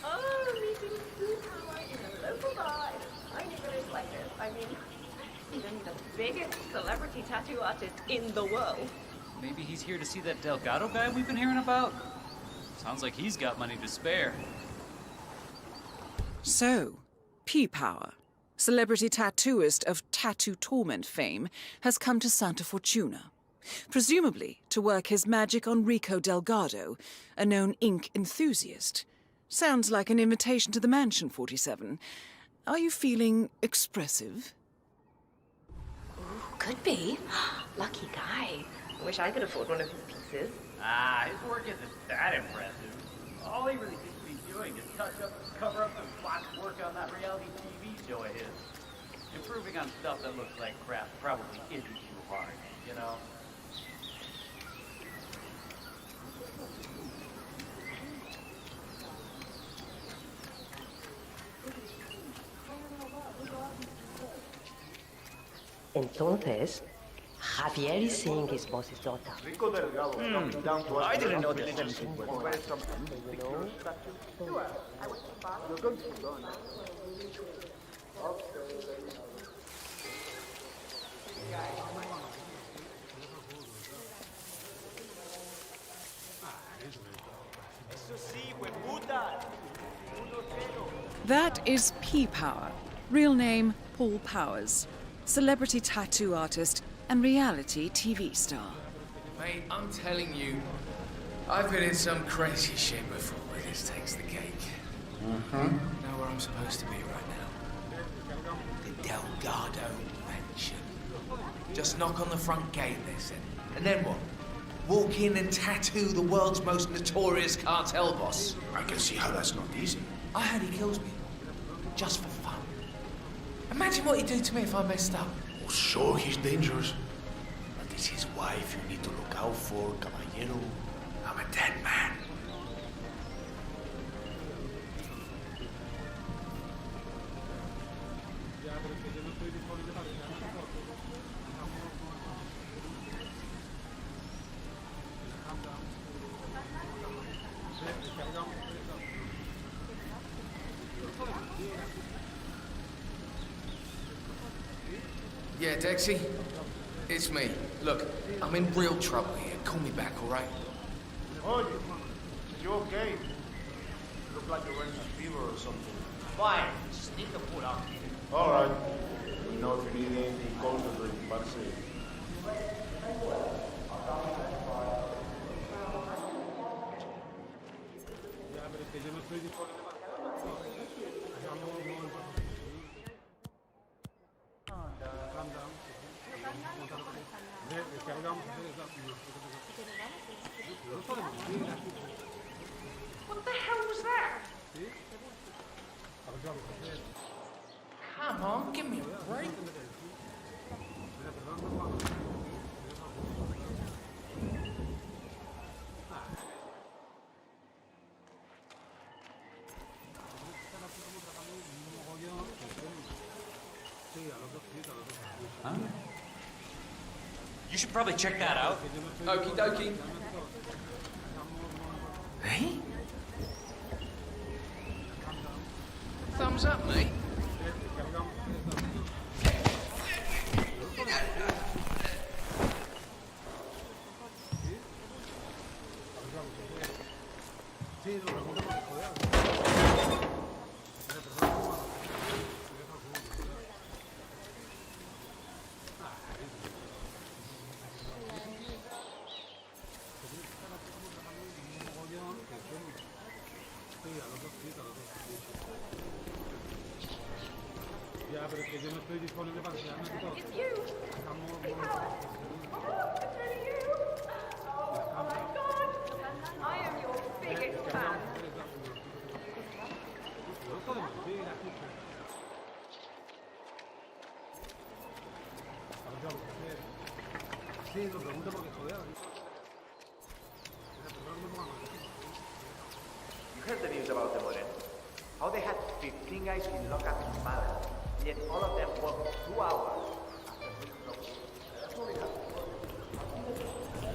Oh, meeting Sue Power in a local bar in a tiny village like this. I mean, even the biggest celebrity tattoo artist in the world. Maybe he's here to see that Delgado guy we've been hearing about? Sounds like he's got money to spare. So, P-Power, celebrity tattooist of Tattoo Torment fame, has come to Santa Fortuna. Presumably to work his magic on Rico Delgado, a known ink enthusiast. Sounds like an invitation to the mansion, 47. Are you feeling expressive? Could be. Lucky guy. Wish I could afford one of his pieces. Ah, his work isn't that impressive. All he really seems to be doing is touch up and cover up and botch work on that reality TV show of his. Improving on stuff that looks like crap probably isn't too hard, you know? Entonces, Javier is seeing his boss's daughter. I didn't know this. That is P-Power, real name Paul Powers, celebrity tattoo artist and reality TV star. Mate, I'm telling you, I've been in some crazy shit before where this takes the cake. Know where I'm supposed to be right now? The Delgado mansion. Just knock on the front gate, they said. And then what? Walk in and tattoo the world's most notorious cartel boss. I can see how that's not easy. I heard he kills me. Just for fun. Imagine what he'd do to me if I messed up. Oh, sure, he's dangerous. But it's his wife you need to look out for, caballero. I'm a dead man. Yeah, Dexy? It's me. Look, I'm in real trouble here. Call me back, all right? Oh, you okay? You look like you're in a fever or something. Fine, just need to pull out. All right. You know if you need anything cold to drink, but see. What the hell was that? Come on, give me a break. Huh? You should probably check that out. Okie dokie. Hey? Thumbs up, mate. It's you! Oh, it's really you! Oh my god! I am your biggest fan! You heard the news about the Moreno? How they had 15 guys in lockup in Malaga, yet all of them worked 2 hours after we closed. That's what we have.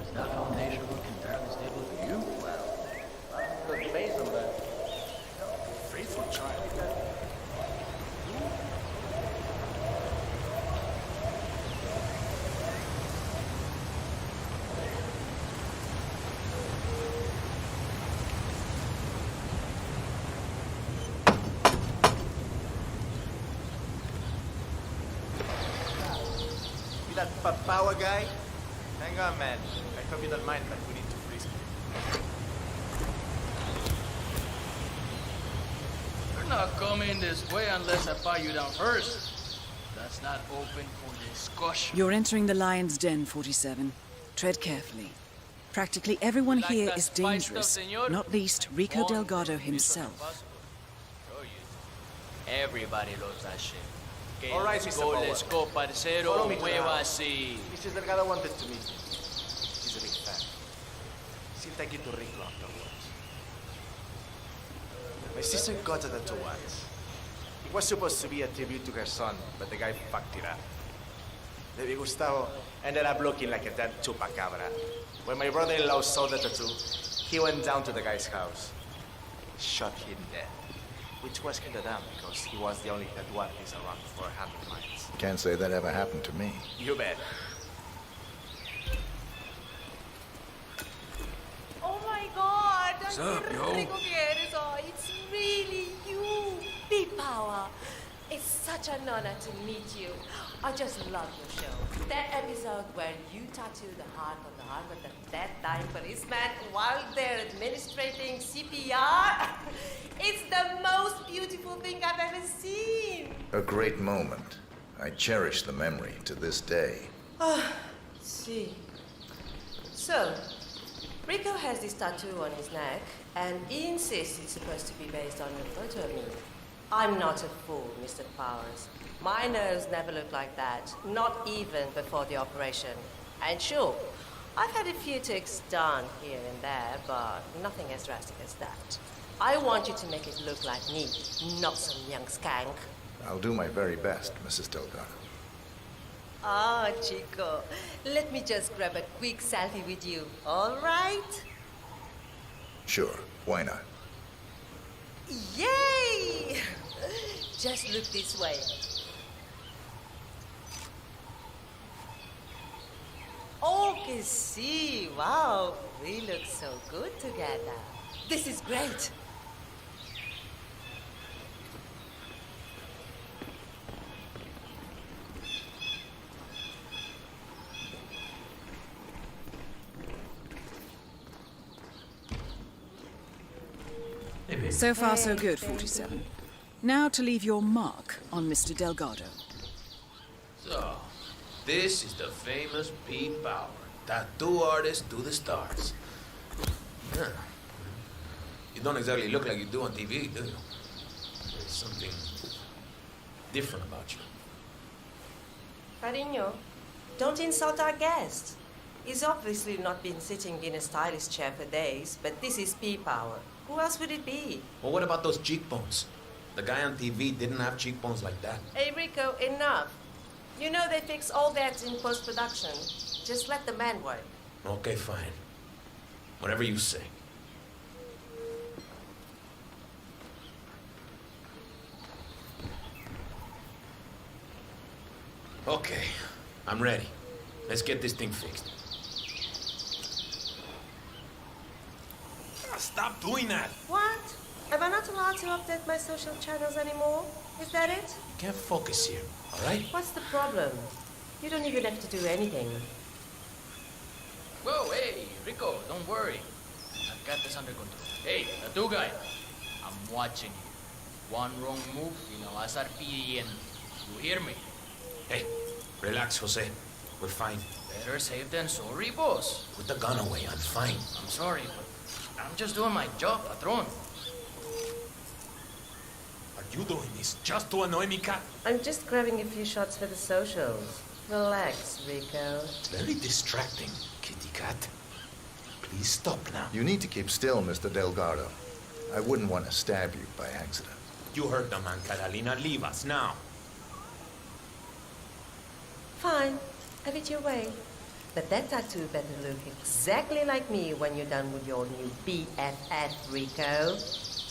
Is that foundation looking fairly stable for you? Well, the base See that power guy? Hang on, man. I hope you don't mind, but we need to freeze him. We're not coming this way unless I buy you down first. That's not open for discussion. You're entering the lion's den, 47. Tread carefully. Practically everyone here is dangerous, not least Rico Delgado himself. Everybody loves that shit. Okay, All right, let's Mr. go, Forward. let's go, parcero. Follow me to the Mueva house. así. Mrs. Delgado wanted to meet you. He's a big fan. See if they get to Rico afterwards. My sister got a tattoo once. It was supposed to be a tribute to her son, but the guy fucked it up. Baby Gustavo ended up looking like a dead chupacabra. When my brother-in-law saw the tattoo, he went down to the guy's house. Shot him dead. Which was kinda dumb, because he was the only tattoo artist around for 100 miles. Can't say that ever happened to me. You bet. Oh my god! What's up, yo? It's really you! Big Power! It's such an honor to meet you. I just love your show. That episode where you tattoo the heart on the arm of the dead dying policeman while they're administrating CPR. It's the most beautiful thing I've ever seen. A great moment. I cherish the memory to this day. See. So, Rico has this tattoo on his neck, and he insists it's supposed to be based on a photo of me. I'm not a fool, Mr. Powers. My nose never looked like that, not even before the operation. And sure, I've had a few ticks done here and there, but nothing as drastic as that. I want you to make it look like me, not some young skank. I'll do my very best, Mrs. Delgado. Ah, Chico, let me just grab a quick selfie with you, all right? Sure, why not? Yay! Just look this way. Oh, que sí, wow, we look so good together. This is great. So far, so good, 47. Now to leave your mark on Mr. Delgado. So, this is the famous Pete Bauer, tattoo artist to the stars. Huh. You don't exactly look like you do on TV, do you? There's something different about you. Carino, don't insult our guest. He's obviously not been sitting in a stylist chair for days, but this is P-Power. Who else would it be? Well, what about those cheekbones? The guy on TV didn't have cheekbones like that. Hey, Rico, enough. You know they fix all that in post-production. Just let the man work. Okay, fine. Whatever you say. Okay, I'm ready. Let's get this thing fixed. Stop doing that! What? Am I not allowed to update my social channels anymore? Is that it? You can't focus here, all right? What's the problem? You don't even have to do anything. Whoa, hey, Rico, don't worry. I've got this under control. Hey, tattoo guy, I'm watching you. One wrong move, y no vas a estar pidiendo. You hear me? Hey, relax, Jose. We're fine. Better safe than sorry, boss. Put the gun away. I'm fine. I'm sorry, but I'm just doing my job, patron. Are you doing this just to annoy me, cat? I'm just grabbing a few shots for the socials. Relax, Rico. Very distracting, kitty cat. Please stop now. You need to keep still, Mr. Delgado. I wouldn't want to stab you by accident. You heard the man, Catalina. Leave us now. Fine. Have it your way. But that tattoo better look exactly like me when you're done with your new BFF, Rico.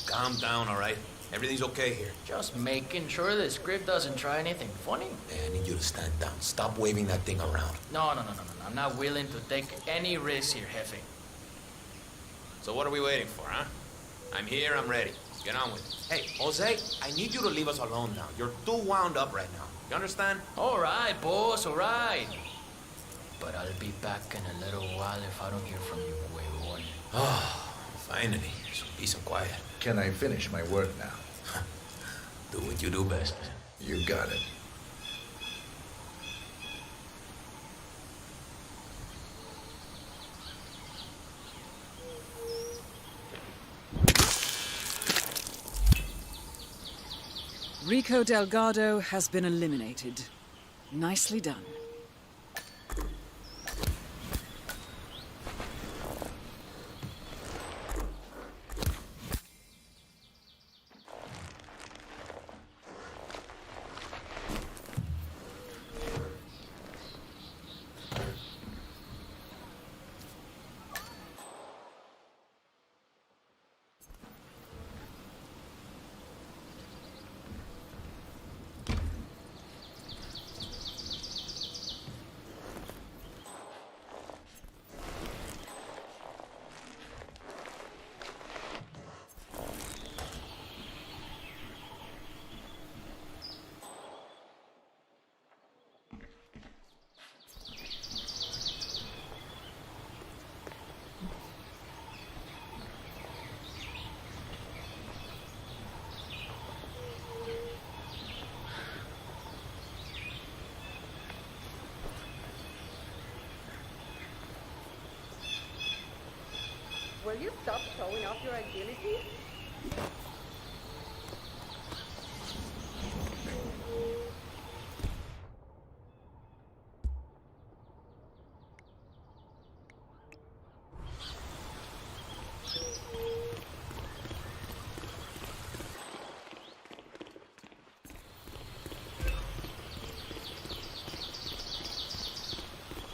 Calm down, all right? Everything's okay here. Just making sure the script doesn't try anything funny. Hey, I need you to stand down. Stop waving that thing around. No. I'm not willing to take any risks here, Jefe. So what are we waiting for, huh? I'm here, I'm ready. Get on with it. Hey, Jose, I need you to leave us alone now. You're too wound up right now. You understand? All right, boss, all right. But I'll be back in a little while if I don't hear from you, huevón. Oh, finally. Some peace and quiet. Can I finish my work now? Do what you do best. You got it. Rico Delgado has been eliminated. Nicely done. Will you stop showing off your agility?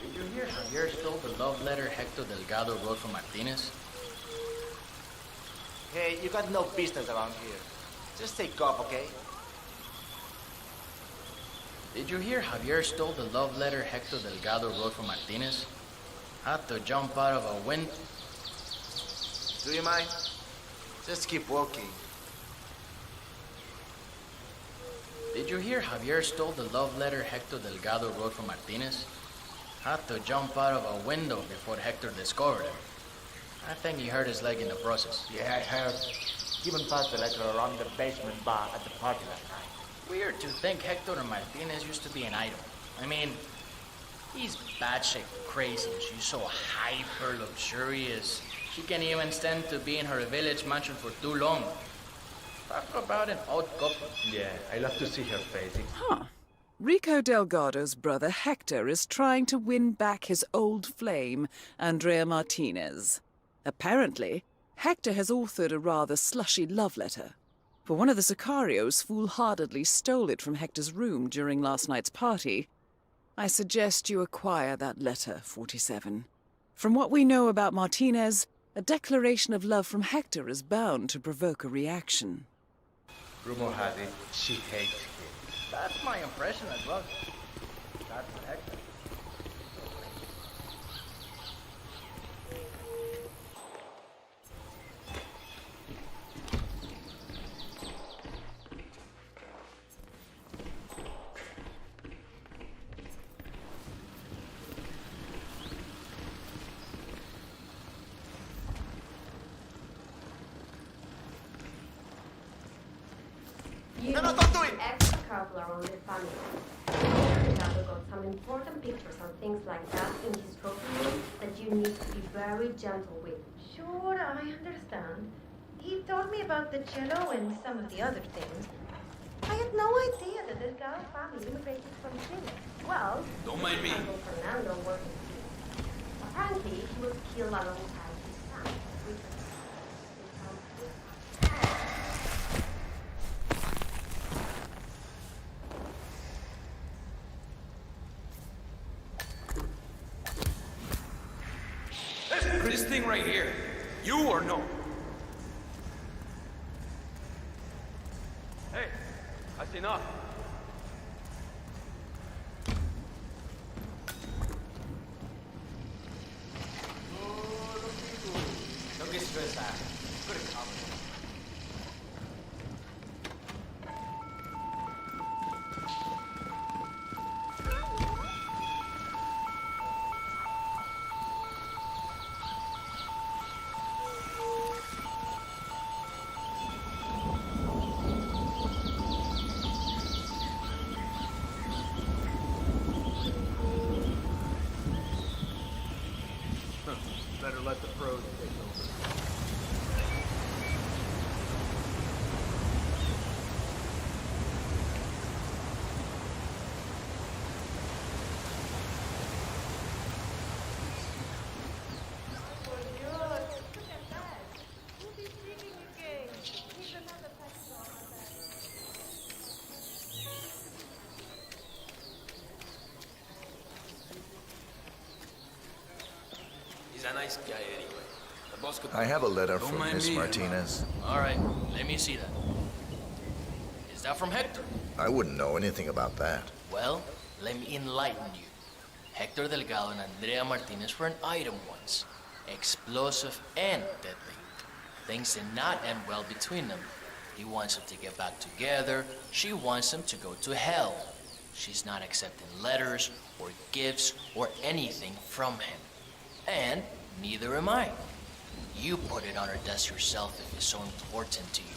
Did you hear Javier stole the love letter Hector Delgado wrote from Martinez? Hey, you got no business around here. Just take off, okay? Did you hear Javier stole the love letter Hector Delgado wrote from Martinez? Had to jump out of a window. Do you mind? Just keep walking. Did you hear Javier stole the love letter Hector Delgado wrote from Martinez? Had to jump out of a window before Hector discovered him. I think he hurt his leg in the process. Yeah, I heard. Even passed the letter around the basement bar at the party last night. Weird to think Hector Martinez used to be an idol. I mean, he's batshit crazy. She's so hyper luxurious. She can't even stand to be in her village mansion for too long. Talk about an odd couple. Yeah, I love to see her face. Huh. Rico Delgado's brother Hector is trying to win back his old flame, Andrea Martinez. Apparently, Hector has authored a rather slushy love letter. For one of the Sicarios foolhardily stole it from Hector's room during last night's party. I suggest you acquire that letter, 47. From what we know about Martinez, a declaration of love from Hector is bound to provoke a reaction. Rumor has it, she hates him. That's my impression as well. That's Hector. No, don't do it! Extra careful around the family. Delgado got some important pictures and things like that in his trophy room that you need to be very gentle with. Sure, I understand. He told me about the cello and some of the other things. I had no idea that the Delgado family immigrated from Chile. Well, Don't mind me. Uncle Fernando worked in Chile. Apparently, he was killed alongside his son. This thing right here. You or no? Hey, that's enough. Don't get stressed out. Good enough. a nice guy anyway. The boss could... I have a letter Don't from mind Miss me, Martinez. All right, let me see that. Is that from Hector? I wouldn't know anything about that. Well, let me enlighten you. Hector Delgado and Andrea Martinez were an item once. Explosive and deadly. Things did not end well between them. He wants them to get back together. She wants them to go to hell. She's not accepting letters or gifts or anything from him. And neither am I. You put it on her desk yourself if it's so important to you.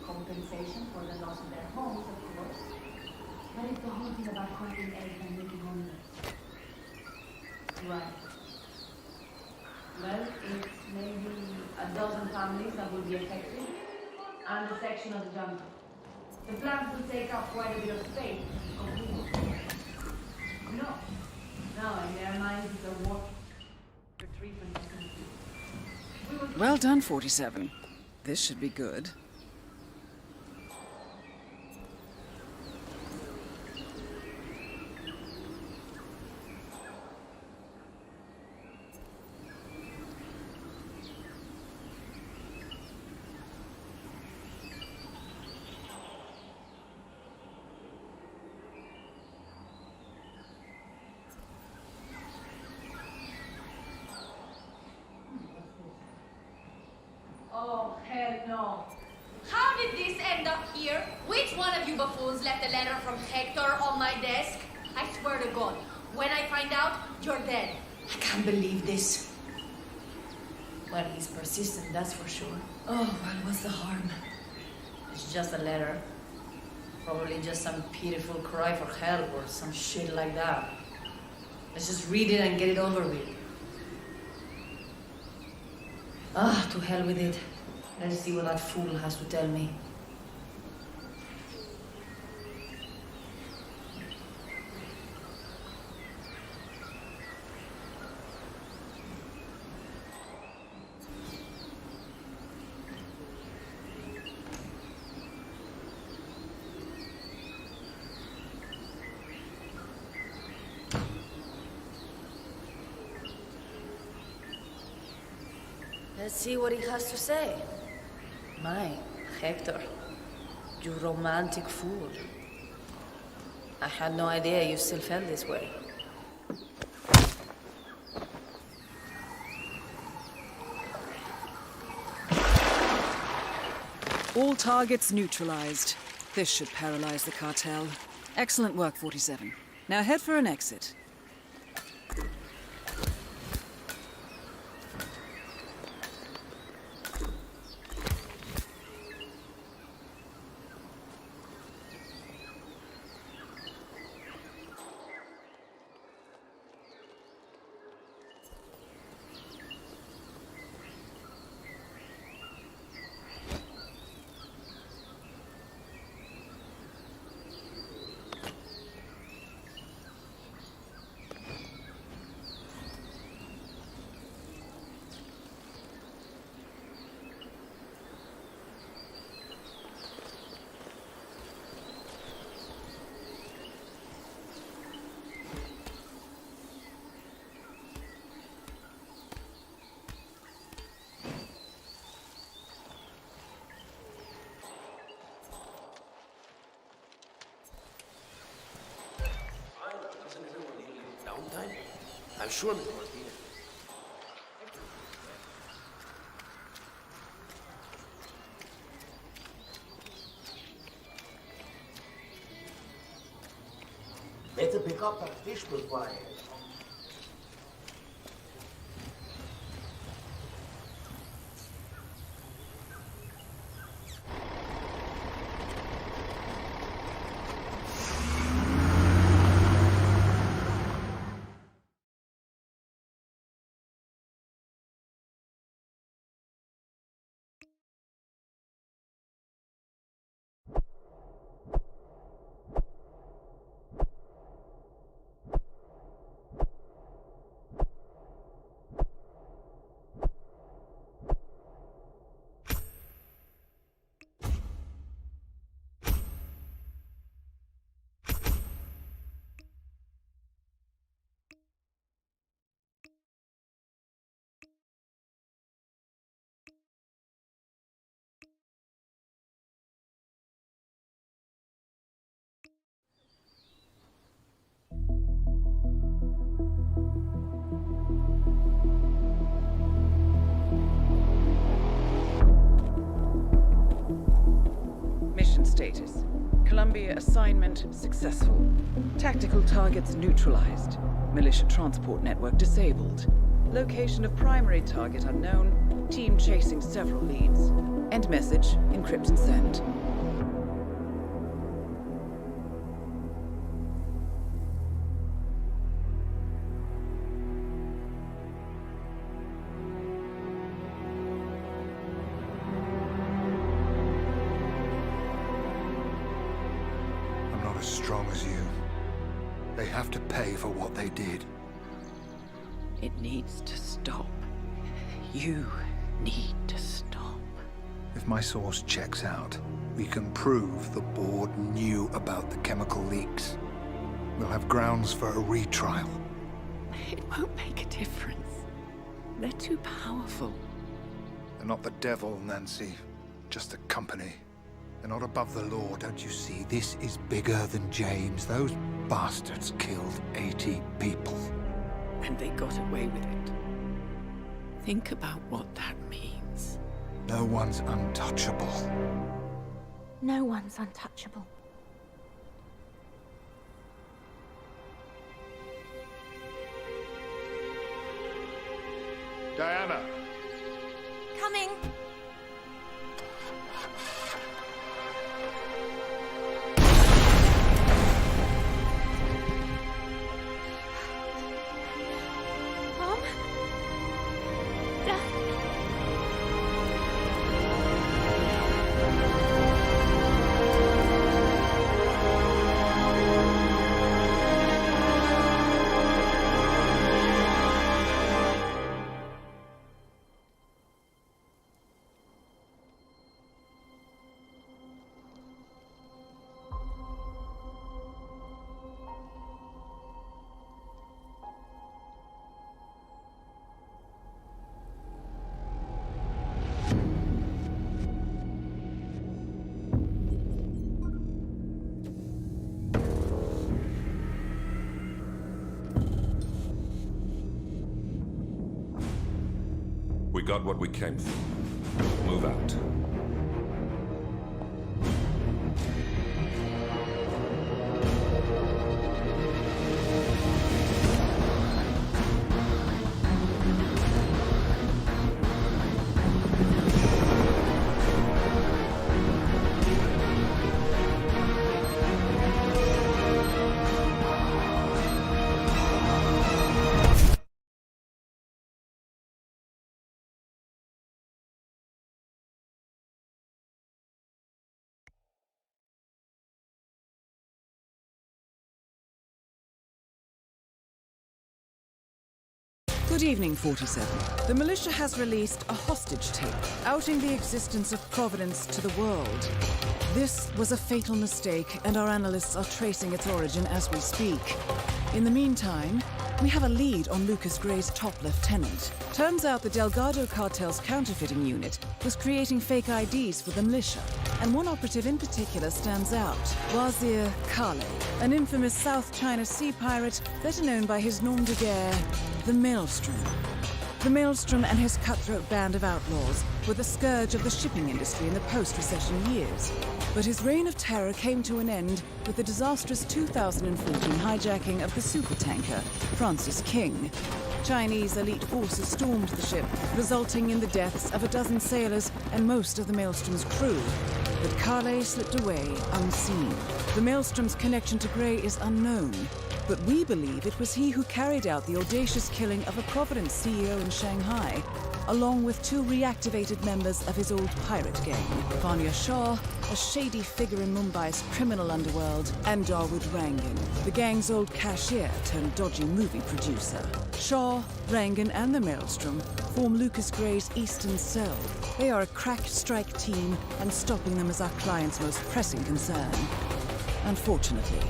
Compensation for the loss of their homes, of course. But it's the whole thing about collecting eggs and making homeless. Right. Well, it's maybe a dozen families that will be affected, and a section of the jungle. The plants will take up quite a bit of space. No, in their minds it's a war for treatment. Well done, 47. This should be good. Oh, hell no. How did this end up here? Which one of you buffoons left a letter from Hector on my desk? I swear to God, when I find out, you're dead. I can't believe this. Well, he's persistent, that's for sure. Oh, well, what's the harm? It's just a letter. Probably just some pitiful cry for help or some shit like that. Let's just read it and get it over with. Ah, to hell with it. Let's see what that fool has to tell me. Let's see what he has to say. My, Hector, you romantic fool. I had no idea you still felt this way. All targets neutralized. This should paralyze the cartel. Excellent work, 47. Now head for an exit. Downtime? I'm sure Miss Martinez. Better pick up that fish we're frying. Mission status. Columbia assignment successful. Tactical targets neutralized. Militia transport network disabled. Location of primary target unknown. Team chasing several leads. End message. Encrypt and send. I'm not as strong as you. They have to pay for what they did. It needs to stop. You need to stop. If my source checks out, we can prove the board knew about the chemical leaks. We'll have grounds for a retrial. It won't make a difference. They're too powerful. They're not the devil, Nancy. Just a company. They're not above the law, don't you see? This is bigger than James. Those bastards killed 80 people. And they got away with it. Think about what that means. No one's untouchable. No one's untouchable. Diana! Coming. Mom? Dad? We got what we came for. Move out. Good evening, 47. The militia has released a hostage tape, outing the existence of Providence to the world. This was a fatal mistake, and our analysts are tracing its origin as we speak. In the meantime, we have a lead on Lucas Gray's top lieutenant. Turns out the Delgado cartel's counterfeiting unit was creating fake IDs for the militia, and one operative in particular stands out, Wazir Kale, an infamous South China Sea pirate better known by his nom de guerre, the Maelstrom. The Maelstrom and his cutthroat band of outlaws were the scourge of the shipping industry in the post-recession years. But his reign of terror came to an end with the disastrous 2014 hijacking of the supertanker Francis King. Chinese elite forces stormed the ship, resulting in the deaths of a dozen sailors and most of the Maelstrom's crew. But Kale slipped away unseen. The Maelstrom's connection to Gray is unknown, but we believe it was he who carried out the audacious killing of a Providence CEO in Shanghai, along with two reactivated members of his old pirate gang, Vanya Shah, a shady figure in Mumbai's criminal underworld, and Dawood Rangan, the gang's old cashier turned dodgy movie producer. Shah, Rangan, and the Maelstrom form Lucas Gray's Eastern Cell. They are a crack strike team, and stopping them is our client's most pressing concern. Unfortunately,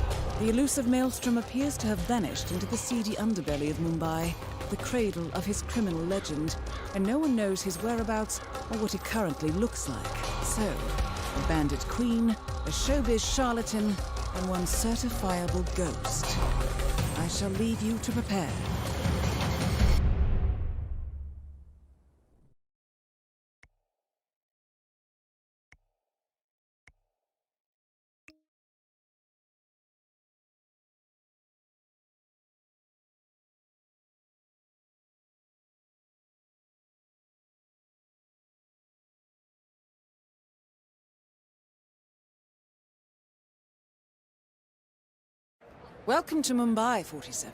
the elusive Maelstrom appears to have vanished into the seedy underbelly of Mumbai, the cradle of his criminal legend, and no one knows his whereabouts or what he currently looks like. So, a bandit queen, a showbiz charlatan, and one certifiable ghost. I shall leave you to prepare. Welcome to Mumbai, 47.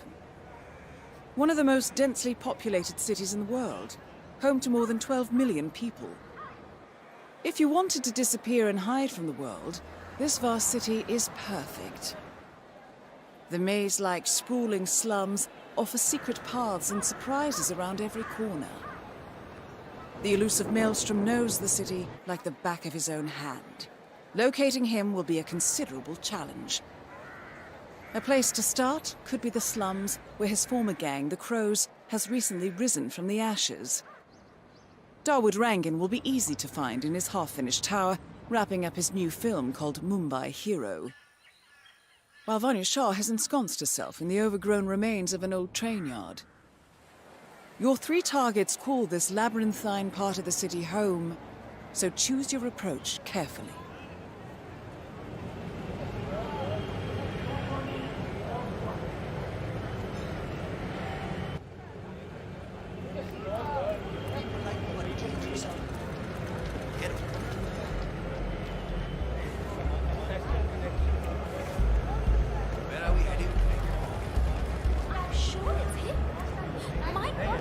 One of the most densely populated cities in the world, home to more than 12 million people. If you wanted to disappear and hide from the world, this vast city is perfect. The maze-like sprawling slums offer secret paths and surprises around every corner. The elusive Maelstrom knows the city like the back of his own hand. Locating him will be a considerable challenge. A place to start could be the slums where his former gang, the Crows, has recently risen from the ashes. Dawood Rangan will be easy to find in his half-finished tower, wrapping up his new film called Mumbai Hero. While Vanya Shah has ensconced herself in the overgrown remains of an old train yard. Your 3 targets call this labyrinthine part of the city home, so choose your approach carefully. I'm sure it's him. My God.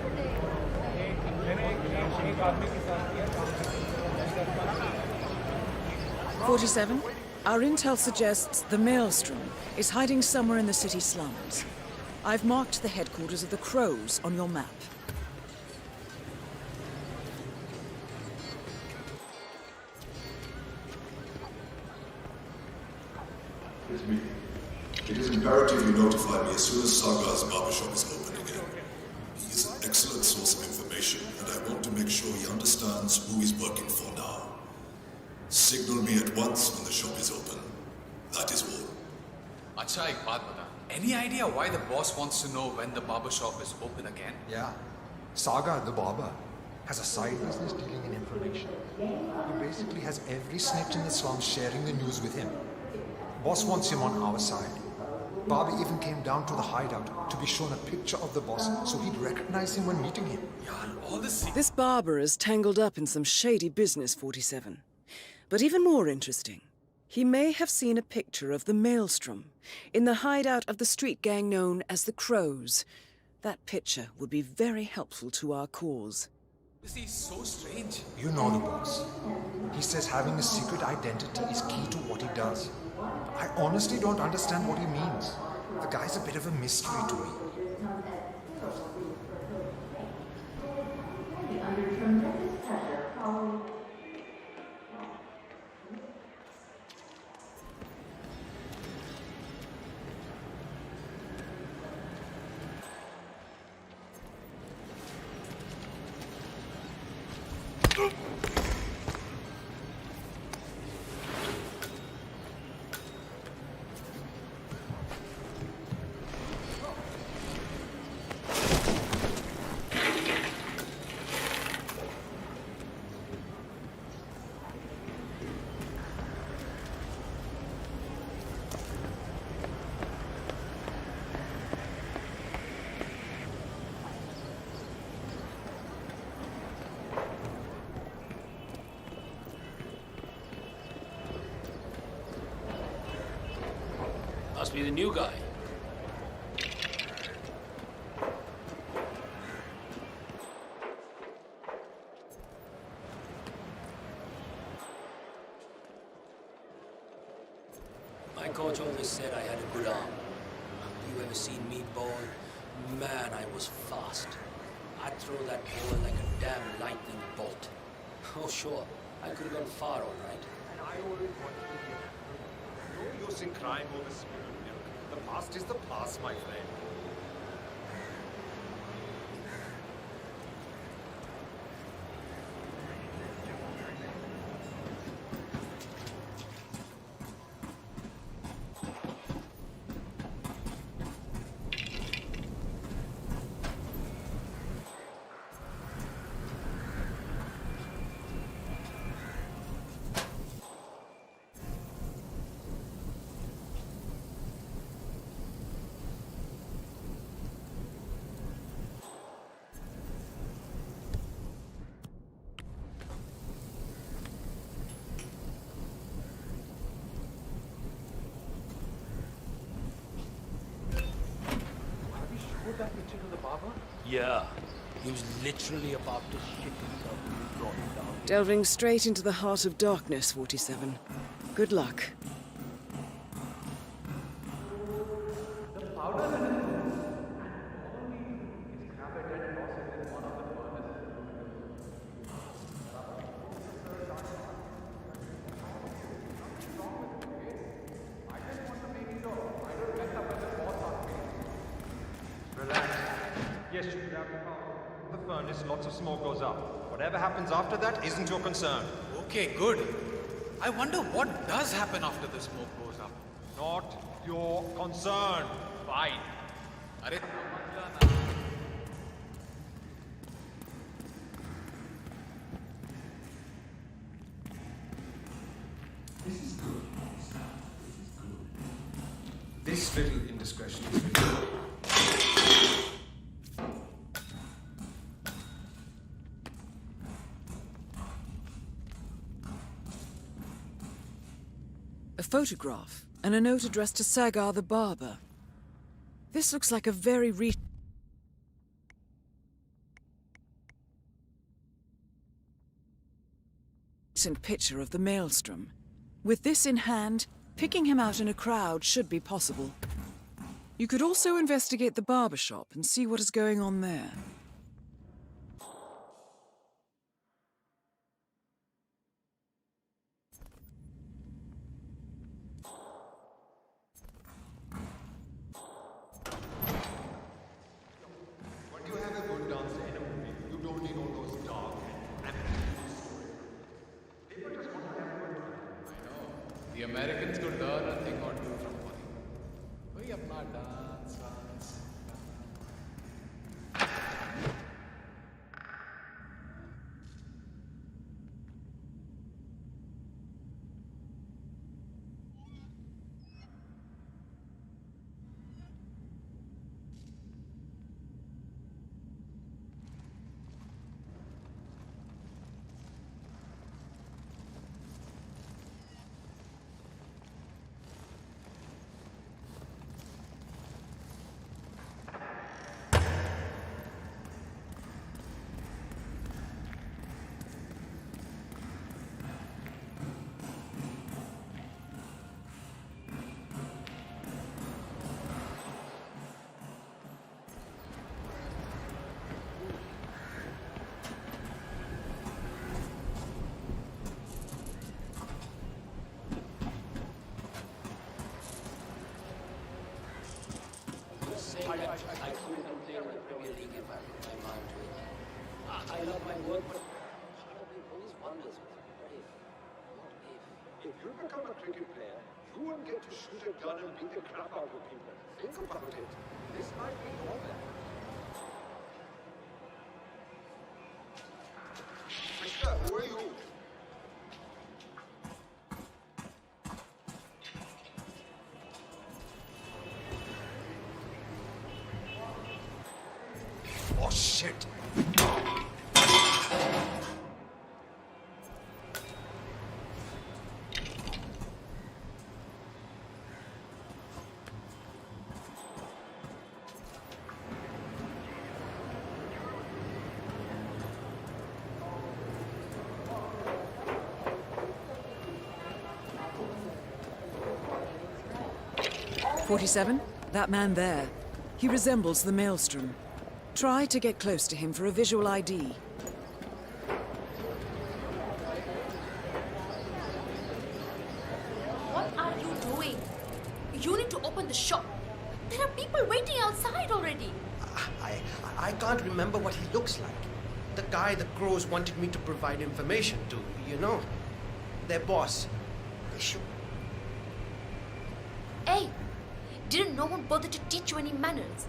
47, our intel suggests the Maelstrom is hiding somewhere in the city slums. I've marked the headquarters of the Crows on your map. It's me. It is imperative you notify me as soon as Saga's barbershop is open again. He is an excellent source of information, and I want to make sure he understands who he's working for now. Signal me at once when the shop is open. That is all. Acha, ek baat bata. Any idea why the boss wants to know when the barber shop is open again? Yeah. Saga, the barber, has a side business dealing in information. He basically has every snitch in the slums sharing the news with him. Boss wants him on our side. Bobby even came down to the hideout to be shown a picture of the boss so he'd recognize him when meeting him. This barber is tangled up in some shady business, 47. But even more interesting, he may have seen a picture of the Maelstrom in the hideout of the street gang known as the Crows. That picture would be very helpful to our cause. This is so strange. You know the boss. He says having a secret identity is key to what he does. I honestly don't understand what he means. The guy's a bit of a mystery to me. Must be the new guy. My coach always said I had a good arm. You ever seen me ball? Man, I was fast. I'd throw that ball like a damn lightning bolt. Oh, sure, I could have gone far, all right. And I always wanted to hear that. No use in crying over spilled milk. The past is the past, my friend. picture to the barber? Yeah. He was literally about to shit himself when we brought him down. Delving straight into the heart of darkness, 47. Good luck. The powder Yes, you could have the furnace, lots of smoke goes up. Whatever happens after that isn't your concern. Okay, good. I wonder what does happen after the smoke goes up. Not your concern. Fine. Arre, This is good. This little indiscretion is really A photograph and a note addressed to Sagar the barber. This looks like a very recent picture of the maelstrom. With this in hand, picking him out in a crowd should be possible. You could also investigate the barber shop and see what is going on there. When you have a good dancer in a movie, you don't need all those dark and people just want to have a good time. I know. The Americans could learn a thing or two from Hollywood. We अपना dance. I couldn't complain in the Premier League if I put my mind to it. I love my work, but part of me always wonders, what if? If you become a cricket player, you won't get to shoot a gun and beat the crap out of people. Think about it. This might be your bad. Mister, who are you? Oh, shit! "47? That man there. He resembles the maelstrom. Try to get close to him for a visual ID. What are you doing? You need to open the shop. There are people waiting outside already. I can't remember what he looks like. The guy the crows wanted me to provide information to, you know? Their boss. They should... Hey, didn't no one bother to teach you any manners?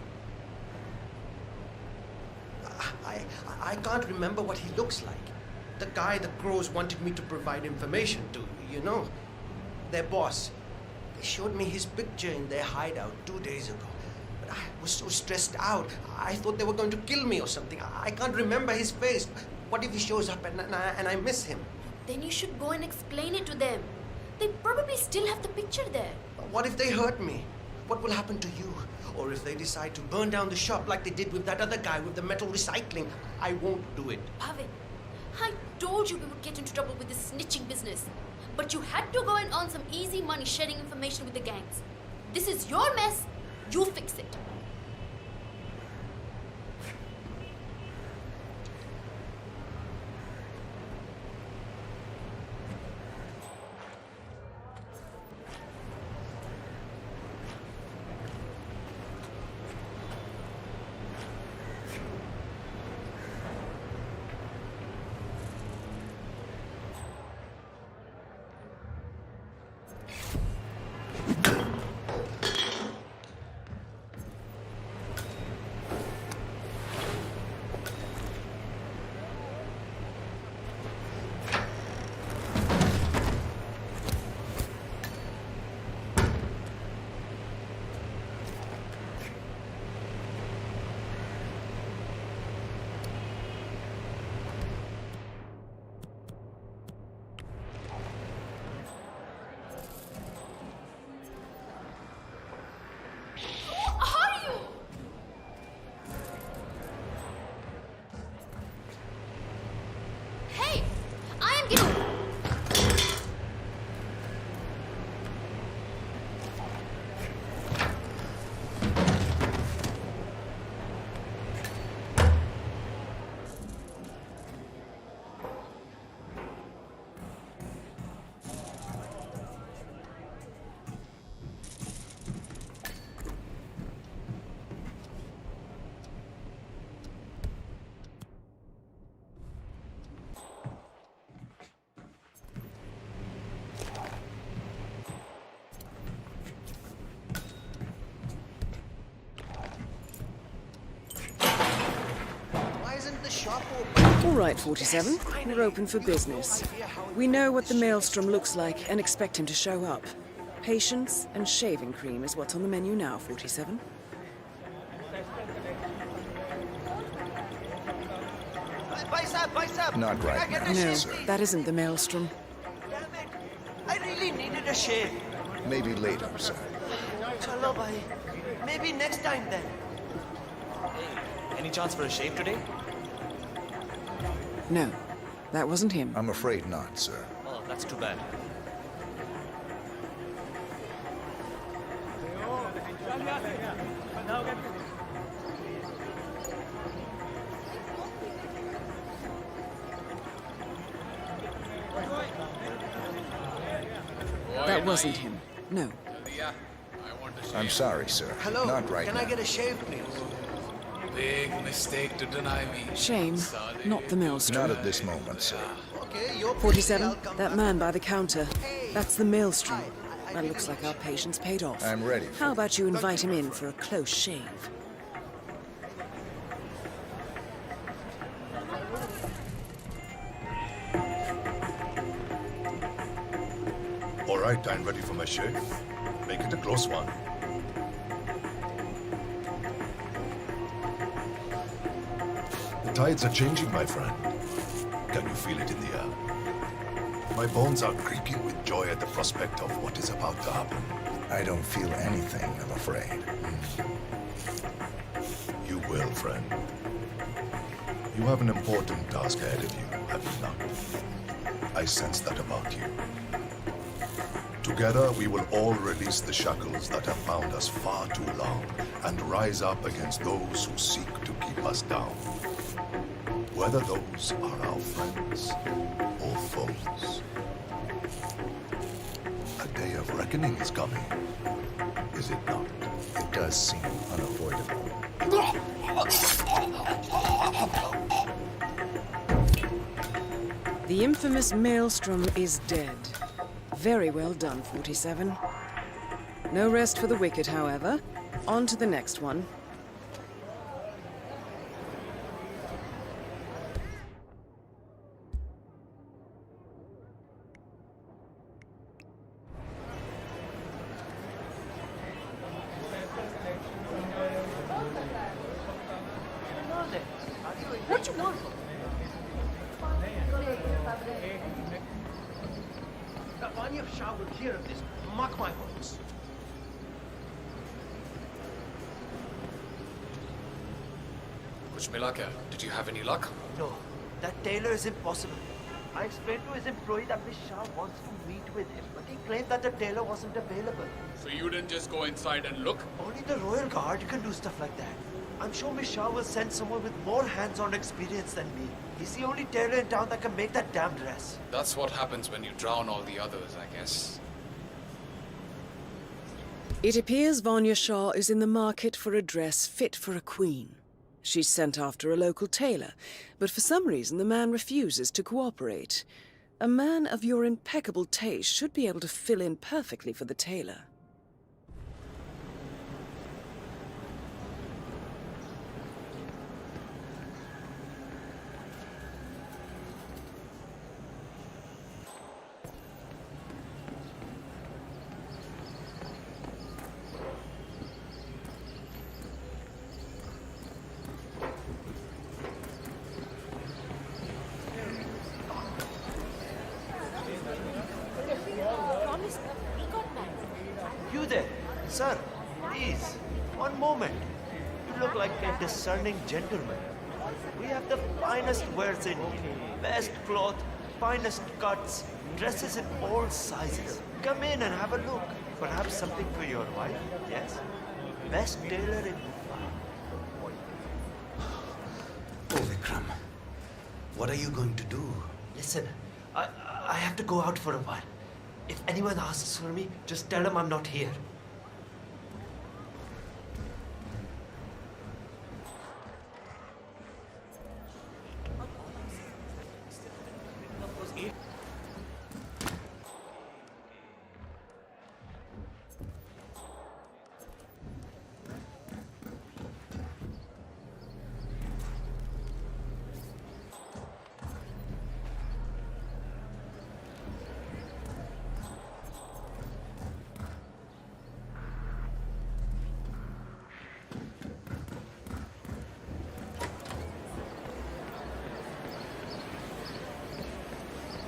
I can't remember what he looks like. The guy the crows wanted me to provide information to, you know? Their boss. They showed me his picture in their hideout 2 days ago. But I was so stressed out. I thought they were going to kill me or something. I can't remember his face. What if he shows up and I miss him? Then you should go and explain it to them. They probably still have the picture there. What if they hurt me? What will happen to you? Or if they decide to burn down the shop like they did with that other guy with the metal recycling, I won't do it. Bhavin, I told you we would get into trouble with this snitching business. But you had to go and earn some easy money sharing information with the gangs. This is your mess. You fix it. All right, 47. We're open for business. We know what the Maelstrom looks like and expect him to show up. Patience and shaving cream is what's on the menu now, 47. Not right now, No, sir. that isn't the Maelstrom. I really needed a shave. Maybe later, sir. Chalo, bhai. Maybe next time then. Any chance for a shave today? No, that wasn't him. I'm afraid not, sir. Oh, that's too bad. That wasn't him. No. I'm sorry, sir. Hello, Not right can now. I get a shave, please? Big mistake to deny me. Shame, not the Maelstrom. Not at this moment, sir. Okay, you're 47, that man by the counter. That's the Maelstrom. That looks like our patience paid off. I'm ready. How about you invite him in for a close shave? All right, I'm ready for my shave. Make it a close one. The tides are changing, my friend. Can you feel it in the air? My bones are creaking with joy at the prospect of what is about to happen. I don't feel anything, I'm afraid. You will, friend. You have an important task ahead of you, have you not? I sense that about you. Together, we will all release the shackles that have bound us far too long and rise up against those who seek to keep us down. Whether those are our friends or foes. A day of reckoning is coming, is it not? It does seem unavoidable. The infamous Maelstrom is dead. Very well done, 47. No rest for the wicked, however. On to the next one. What you want? Vanya Shah will hear of this. Mark my words. कुछ मिला क्या? Did you have any luck? No, that tailor is impossible. I explained to his employee that Miss Shah wants to meet with him, but he claimed that the tailor wasn't available. So you didn't just go inside and look? Only the Royal Guard can do stuff like that. I'm sure Miss Shah will send someone with more hands-on experience than me. He's the only tailor in town that can make that damn dress. That's what happens when you drown all the others, I guess. It appears Vanya Shah is in the market for a dress fit for a queen. She's sent after a local tailor, but for some reason the man refuses to cooperate. A man of your impeccable taste should be able to fill in perfectly for the tailor. You there, sir, please, one moment. You look like a discerning gentleman. We have the finest wares in here. Best cloth, finest cuts, dresses in all sizes. Come in and have a look. Perhaps something for your wife, yes? Best tailor in... Oh, Vikram. What are you going to do? Listen, I have to go out for a while. If anyone asks for me, just tell them I'm not here.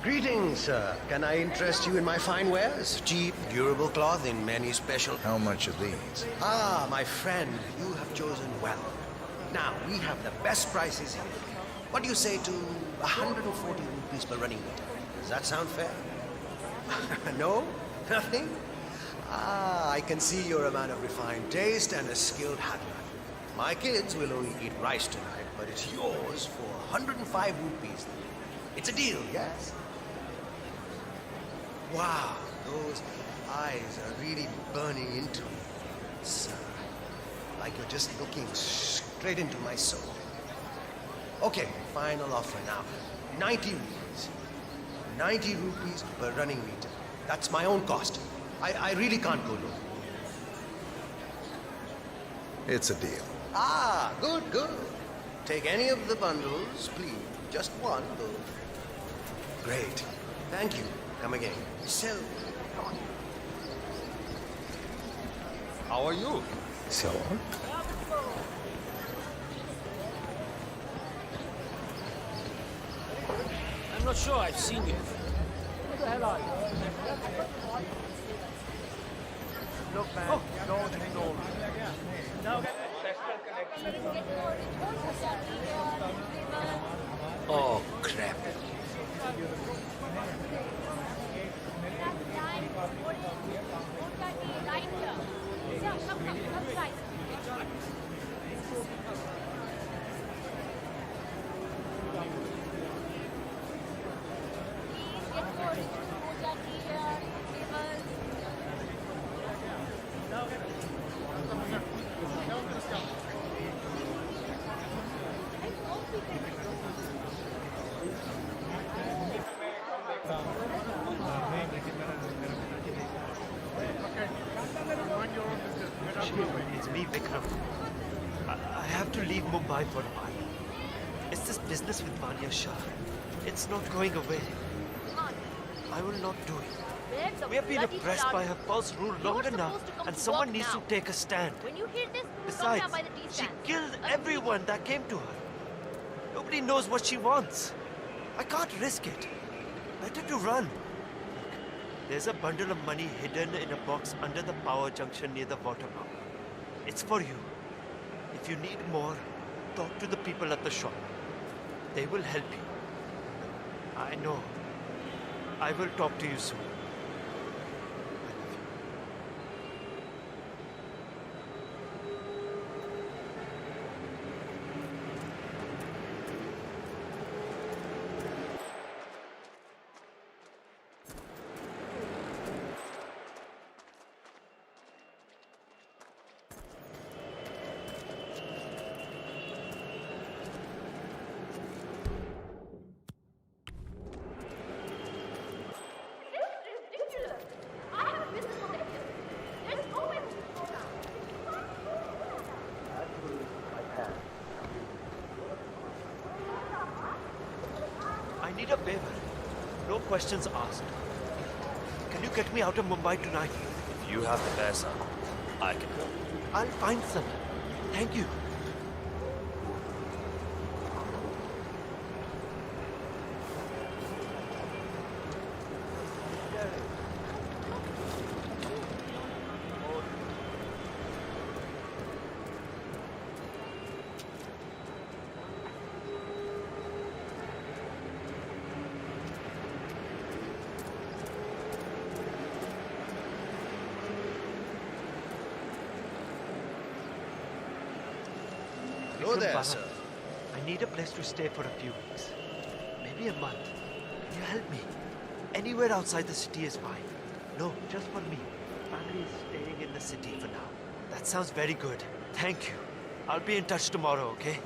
Greetings, sir. Can I interest you in my fine wares? Cheap, durable cloth in many special... How much are these? Ah, my friend, you have chosen well. Now, we have the best prices here. What do you say to 140 rupees per running meter? Does that sound fair? No? Nothing? Ah, I can see you're a man of refined taste and a skilled handler. My kids will only eat rice tonight, but it's yours for 105 rupees. It's a deal, yes? Wow, those eyes are really burning into me, sir. Like you're just looking straight into my soul. Okay, final offer now. 90 rupees. 90 rupees per running meter. That's my own cost. I really can't go low. It's a deal. Ah, good, good. Take any of the bundles, please. Just one, though. Great. Thank you. Come again. So, come on. How are you? So? I'm not sure I've seen you. Who the hell are you? Look, man, don't ignore me. Oh, crap. It's me, Vikram. I have to leave Mumbai for a while. It's this business with Vanya Shah. It's not going away. I will not do it. We have been oppressed by her pulse rule long enough, and someone needs to take a stand. Besides, she killed everyone that came to her. Nobody knows what she wants. I can't risk it. Better to run. There's a bundle of money hidden in a box under the power junction near the water pump. It's for you. If you need more, Talk to the people at the shop. They will help you. I know. I will talk to you soon. I need a favor. No questions asked. Can you get me out of Mumbai tonight? If you have the paisa, I can help. I'll find some. Thank you. Hello there, sir. I need a place to stay for a few weeks. Maybe a month. Can you help me? Anywhere outside the city is fine. No, just for me. Family is staying in the city for now. That sounds very good. Thank you. I'll be in touch tomorrow, okay?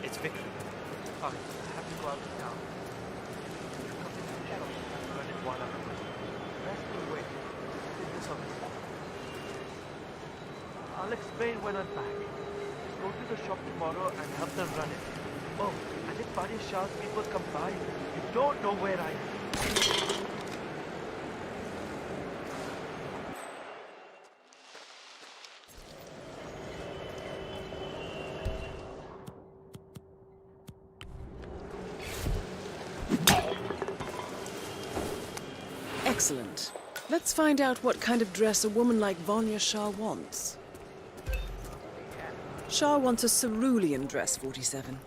It's Victor. Fine, I have to go out of town. You come into the shop and run it while I'm away. Rest will wait. Take this on the spot. I'll explain when I'm back. Go to the shop tomorrow and help them run it. Oh, and if Badi Shah's people come by, you don't know where I am. Excellent. Let's find out what kind of dress a woman like Vanya Shah wants. Shah wants a cerulean dress, 47.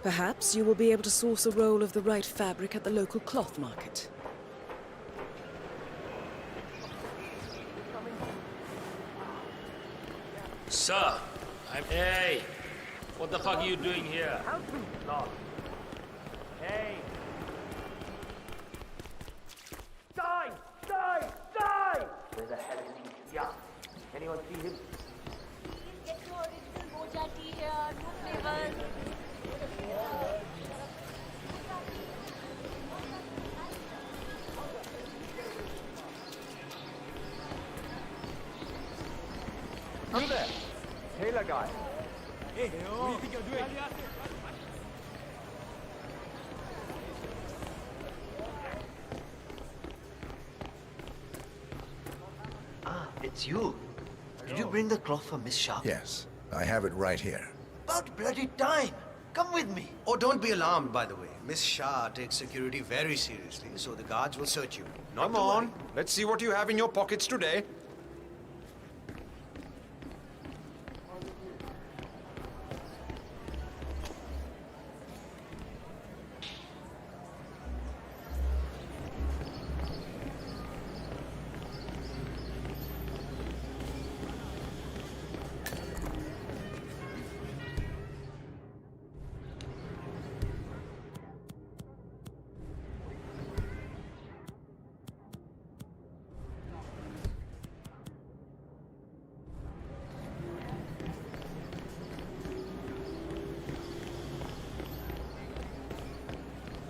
Perhaps you will be able to source a roll of the right fabric at the local cloth market. Sir, Hey! What the fuck are you doing here? Help me, Lord. Hey! Die! Die! Die! Where the hell is he? Yeah. Anyone see him? Get your original moja tea here, new flavors. Come there, Taylor guy. Hey, what do you think you're doing? Ah, it's you. Did you bring the cloth for Miss Shah? Yes, I have it right here. About bloody time. Come with me. Oh, don't be alarmed, by the way. Miss Shah takes security very seriously, so the guards will search you. Come on, let's see what you have in your pockets today.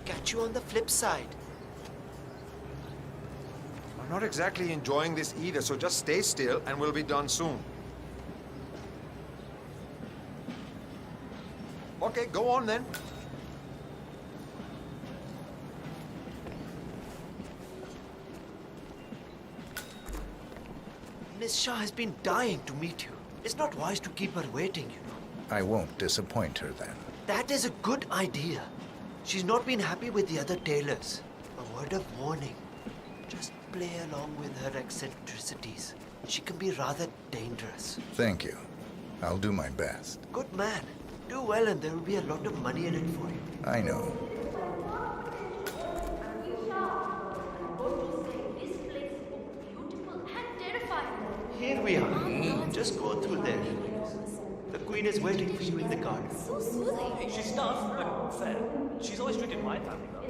Catch you on the flip side. I'm not exactly enjoying this either, so just stay still and we'll be done soon. Okay, go on then. Miss Shah has been dying to meet you. It's not wise to keep her waiting, you know. I won't disappoint her then. That is a good idea. She's not been happy with the other tailors. A word of warning. Just play along with her eccentricities. She can be rather dangerous. Thank you. I'll do my best. Good man. Do well and there will be a lot of money in it for you. I know. Here we are. Just go through there. The Queen is waiting for you in the garden. So soothing. She's tough, but fair. She's always treated my family well.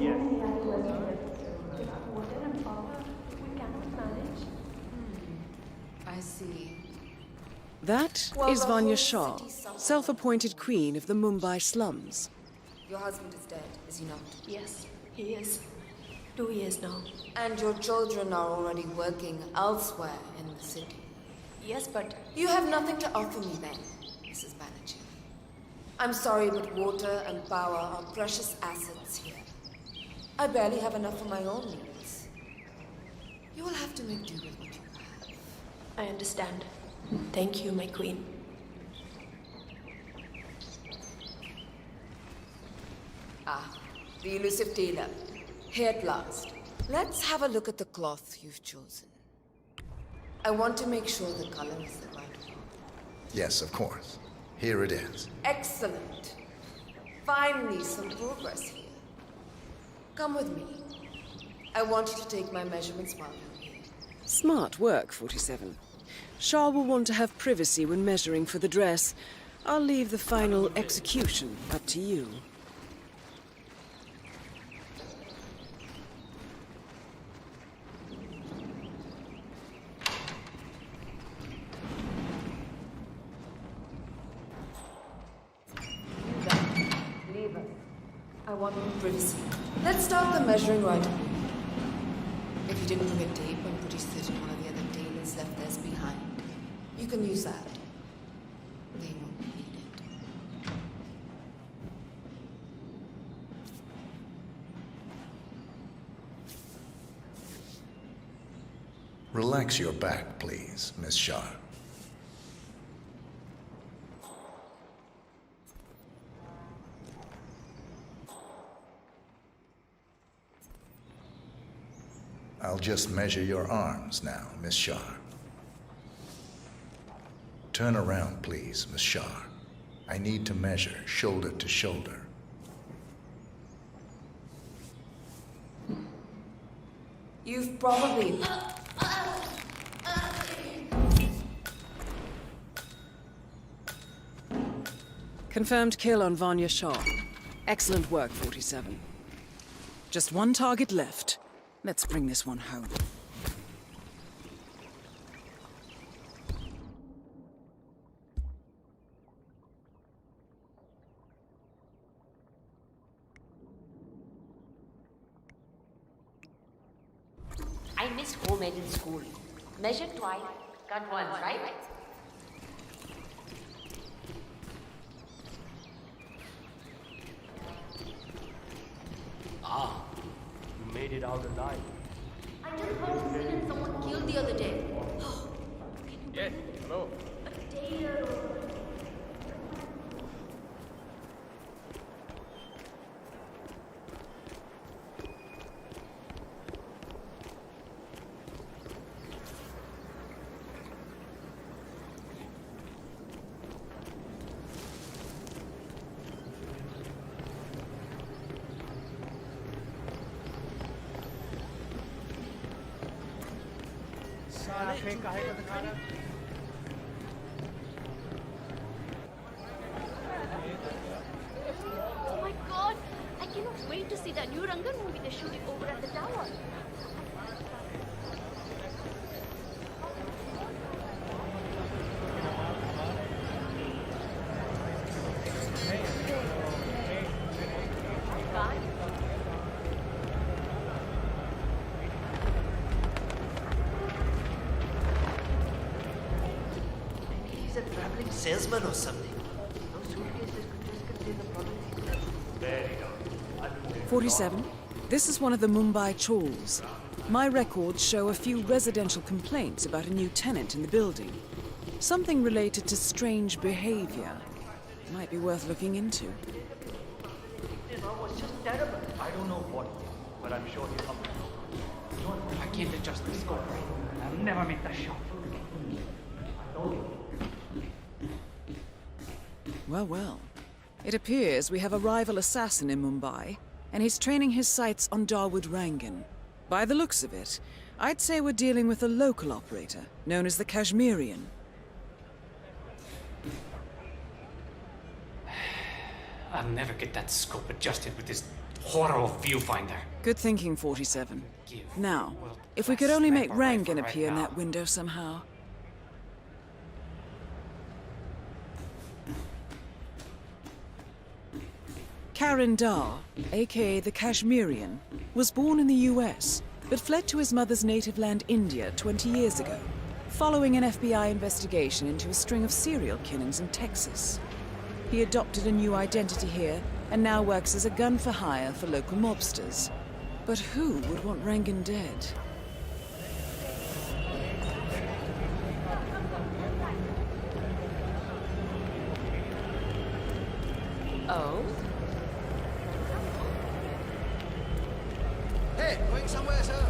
Yes. I see. That Well, is the Vanya whole Shah, city suffers. self-appointed queen of the Mumbai slums. Your husband is dead, is he not? Yes, he is. 2 years now. And your children are already working elsewhere in the city. Yes, but You have nothing to offer me then, Mrs. Banerjee. I'm sorry, but water and power are precious assets here. I barely have enough for my own needs. You will have to make do with what you have. I understand. Thank you, my queen. Ah, the elusive tailor. Here at last. Let's have a look at the cloth you've chosen. I want to make sure the color is the right one. Yes, of course. Here it is. Excellent. Finally, some progress here. Come with me. I want you to take my measurements while you're here. Smart work, 47. Shah will want to have privacy when measuring for the dress. I'll leave the final execution up to you. Leave us. I want privacy. Let's start the measuring right away. If you didn't bring a tape, I'm pretty certain one of the other tailors left theirs behind. You can use that. They won't need it. Relax your back, please, Miss Shah. I'll just measure your arms now, Miss Shah. Turn around, please, Miss Shah. I need to measure shoulder to shoulder. You've probably... Confirmed kill on Vanya Shah. Excellent work, 47. Just one target left. Let's bring this one home. I missed home ed in school. Measured twice, cut once, right? Ah, you made it out alive. I just heard a villain someone killed the other day. Yes, hello. A tailor. Oh my god! I cannot wait to see the new Rangan movie they're shooting over at the tower. He's a traveling salesman or something. Those suitcases could just contain the products. Very good. 47. This is one of the Mumbai chawls. My records show a few residential complaints about a new tenant in the building. Something related to strange behavior. Might be worth looking into. It was just terrible. I don't know what, but I'm sure he'll come. I can't adjust the scope. I'll never make that shot. Well, well. It appears we have a rival assassin in Mumbai, and he's training his sights on Dawood Rangan. By the looks of it, I'd say we're dealing with a local operator, known as the Kashmirian. I'll never get that scope adjusted with this horrible viewfinder. Good thinking, 47. Now, if we could only make Rangan appear in that window somehow. Karan Dar, aka the Kashmirian, was born in the US, but fled to his mother's native land India 20 years ago, following an FBI investigation into a string of serial killings in Texas. He adopted a new identity here, and now works as a gun for hire for local mobsters. But who would want Rangan dead? Oh? Hey, going somewhere, sir?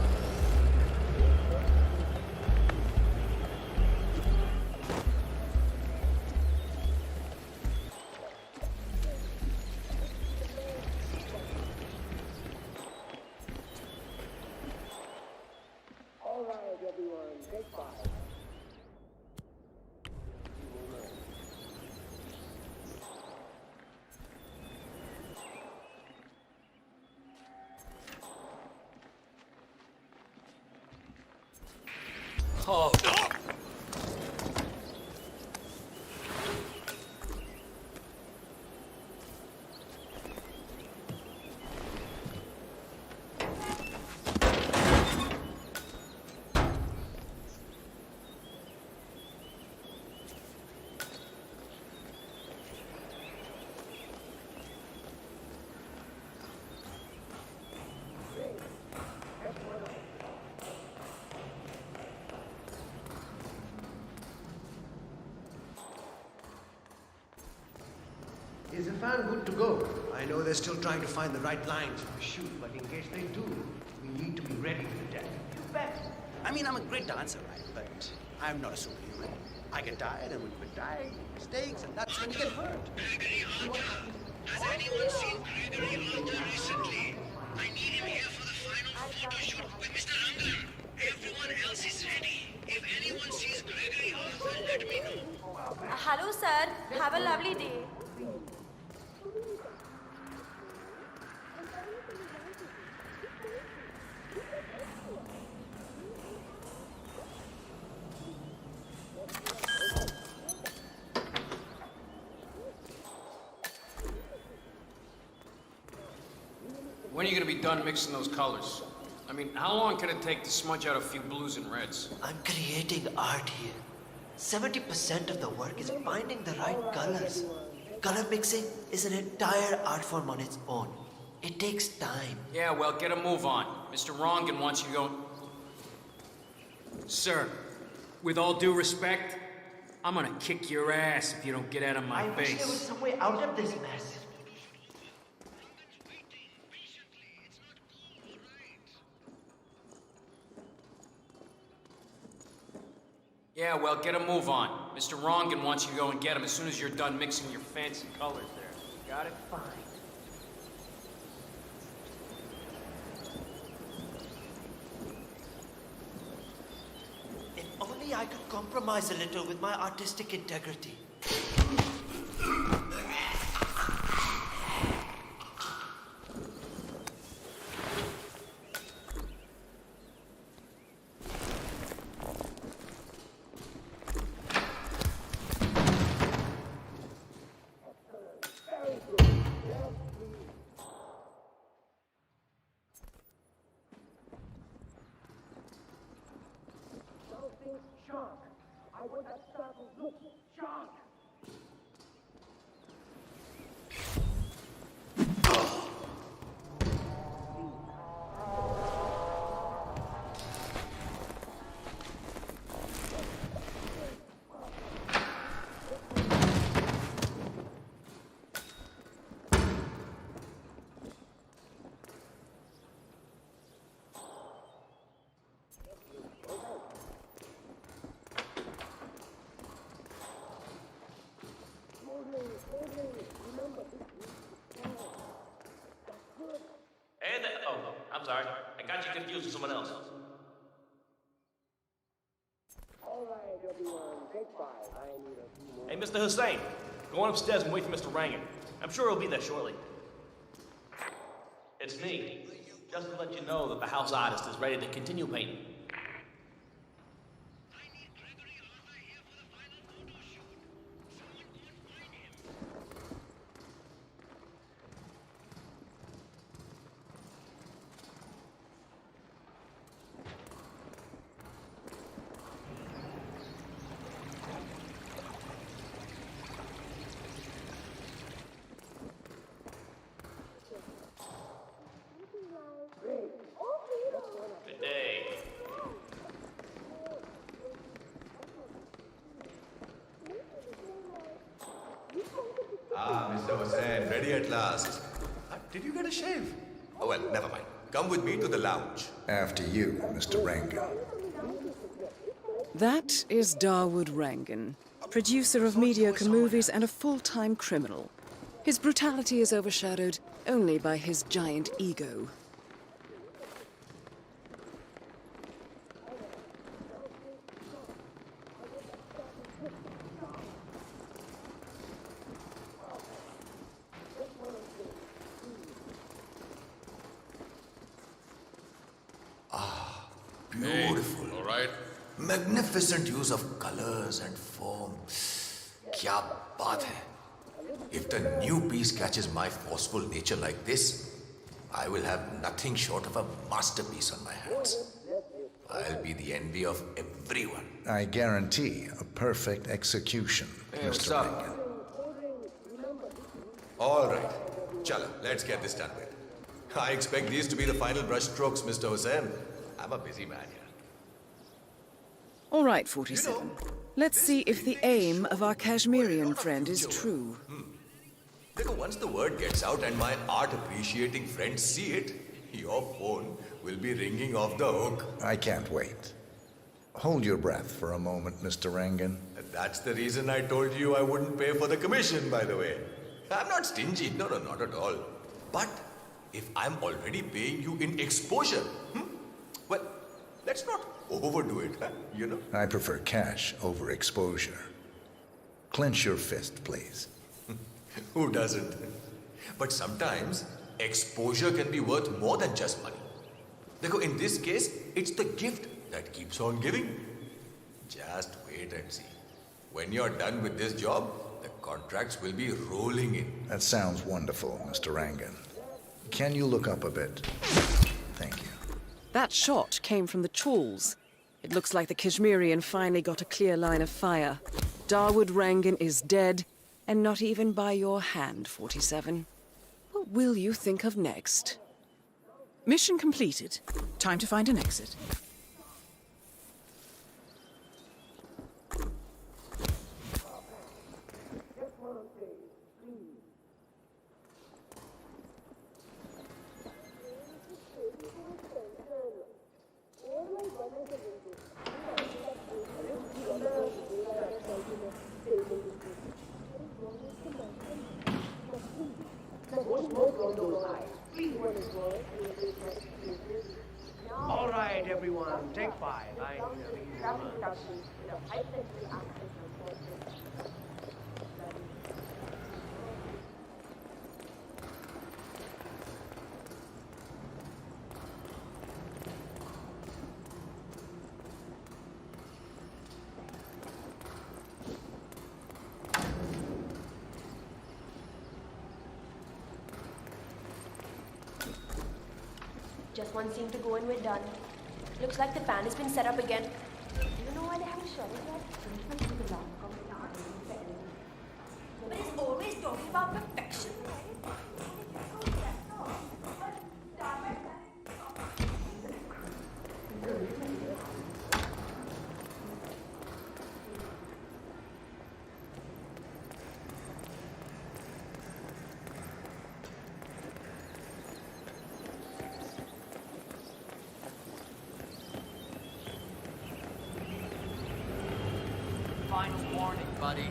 All right, everyone, take 5. Oh. Is the fan good to go? I know they're still trying to find the right lines to shoot, but in case they do, we need to be ready for the death. You bet. I mean, I'm a great dancer, right? But I'm not a superhuman. I get tired, and when you get tired, you make mistakes, and that's when you get hurt. Gregory Arthur. Has anyone seen Gregory Arthur recently? I need him here for the final photo shoot with Mr. Rangan. Everyone else is ready. If anyone sees Gregory Arthur, let me know. Hello, sir. Have a lovely day. When are you gonna be done mixing those colors? I mean, how long can it take to smudge out a few blues and reds? I'm creating art here. 70% of the work is finding the right colors. Color mixing is an entire art form on its own. It takes time. Yeah, well, get a move on. Mr. Rangan wants you to go... Sir, with all due respect, I'm gonna kick your ass if you don't get out of my I wish there was face. some way out of this mess. Yeah, well, get a move on. Mr. Rangan wants you to go and get him as soon as you're done mixing your fancy colors there. Got it? Fine. If only I could compromise a little with my artistic integrity. I want that stuff to look sharp. introduce to someone else. Hey, Mr. Hussein, go on upstairs and wait for Mr. Rangan. I'm sure he'll be there shortly. It's me. Just to let you know that the house artist is ready to continue painting. Good day. Ah, Mr. Hussain, ready at last. Did you get a shave? Oh, well, never mind. Come with me to the lounge. After you, Mr. Rangan. That is Dawood Rangan, producer of mediocre movies and a full-time criminal. His brutality is overshadowed only by his giant ego. Beautiful. All right. Magnificent use of colors and form. Kya baat hai. If the new piece catches my forceful nature like this, I will have nothing short of a masterpiece on my hands. I'll be the envy of everyone. I guarantee a perfect execution, Mr. Rangan. All right. Chala, let's get this done with. I expect these to be the final brush strokes, Mr. Hussain. I'm a busy man here. All right, 47. Let's see if the aim of our Kashmirian friend is true. Because once the word gets out and my art-appreciating friends see it, your phone will be ringing off the hook. I can't wait. Hold your breath for a moment, Mr. Rangan. That's the reason I told you I wouldn't pay for the commission, by the way. I'm not stingy. No, not at all. But if I'm already paying you in exposure, well, let's not overdo it, you know? I prefer cash over exposure. Clench your fist, please. Who doesn't? But sometimes, exposure can be worth more than just money. Because in this case, it's the gift that keeps on giving. Just wait and see. When you're done with this job, the contracts will be rolling in. That sounds wonderful, Mr. Rangan. Can you look up a bit? Thank you. That shot came from the chawls. It looks like the Kashmirian finally got a clear line of fire. Dawood Rangan is dead, and not even by your hand, 47. What will you think of next? Mission completed. Time to find an exit. All right, everyone, take 5. Just one scene to go and we're done. Looks like the fan has been set up again. Do you know why they haven't shut it yet? But it's always talking about perfection, right? Final warning, buddy.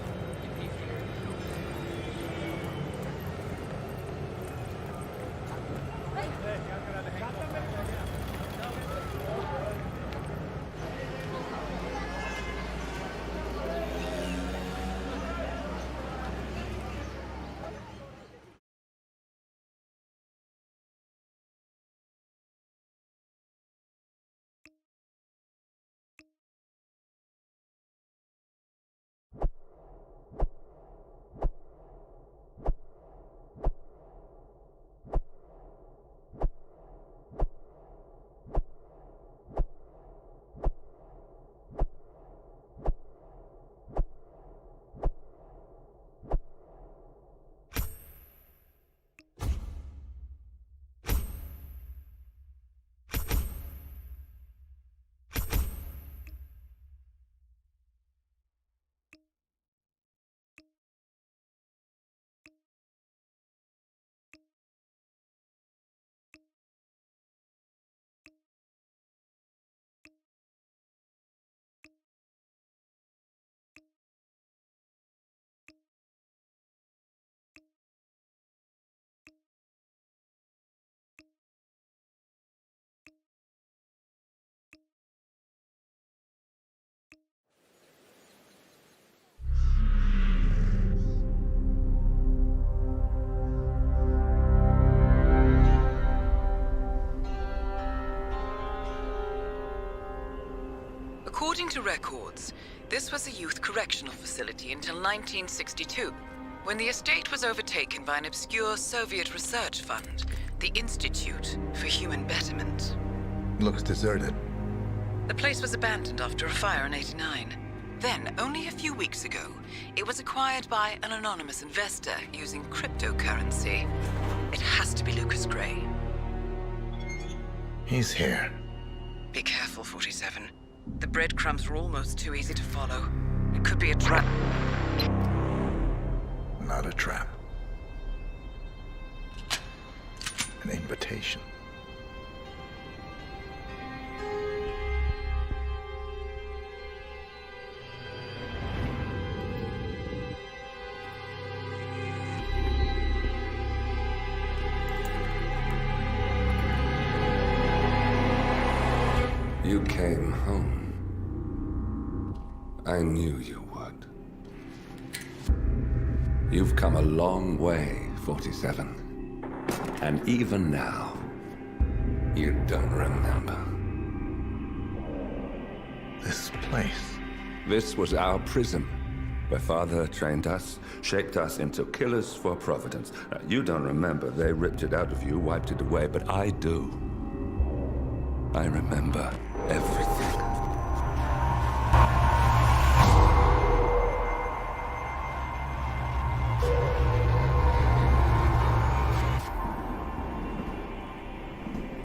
According to records, this was a youth correctional facility until 1962, when the estate was overtaken by an obscure Soviet research fund, the Institute for Human Betterment. Looks deserted. The place was abandoned after a fire in '89. Then, only a few weeks ago, it was acquired by an anonymous investor using cryptocurrency. It has to be Lucas Gray. He's here. Be careful, 47. The breadcrumbs were almost too easy to follow. It could be a trap. Not a trap. An invitation. You came home. I knew you would. You've come a long way, 47. And even now, you don't remember. This place. This was our prison, where Father trained us, shaped us into killers for Providence. Now, you don't remember. They ripped it out of you, wiped it away, but I do. I remember everything.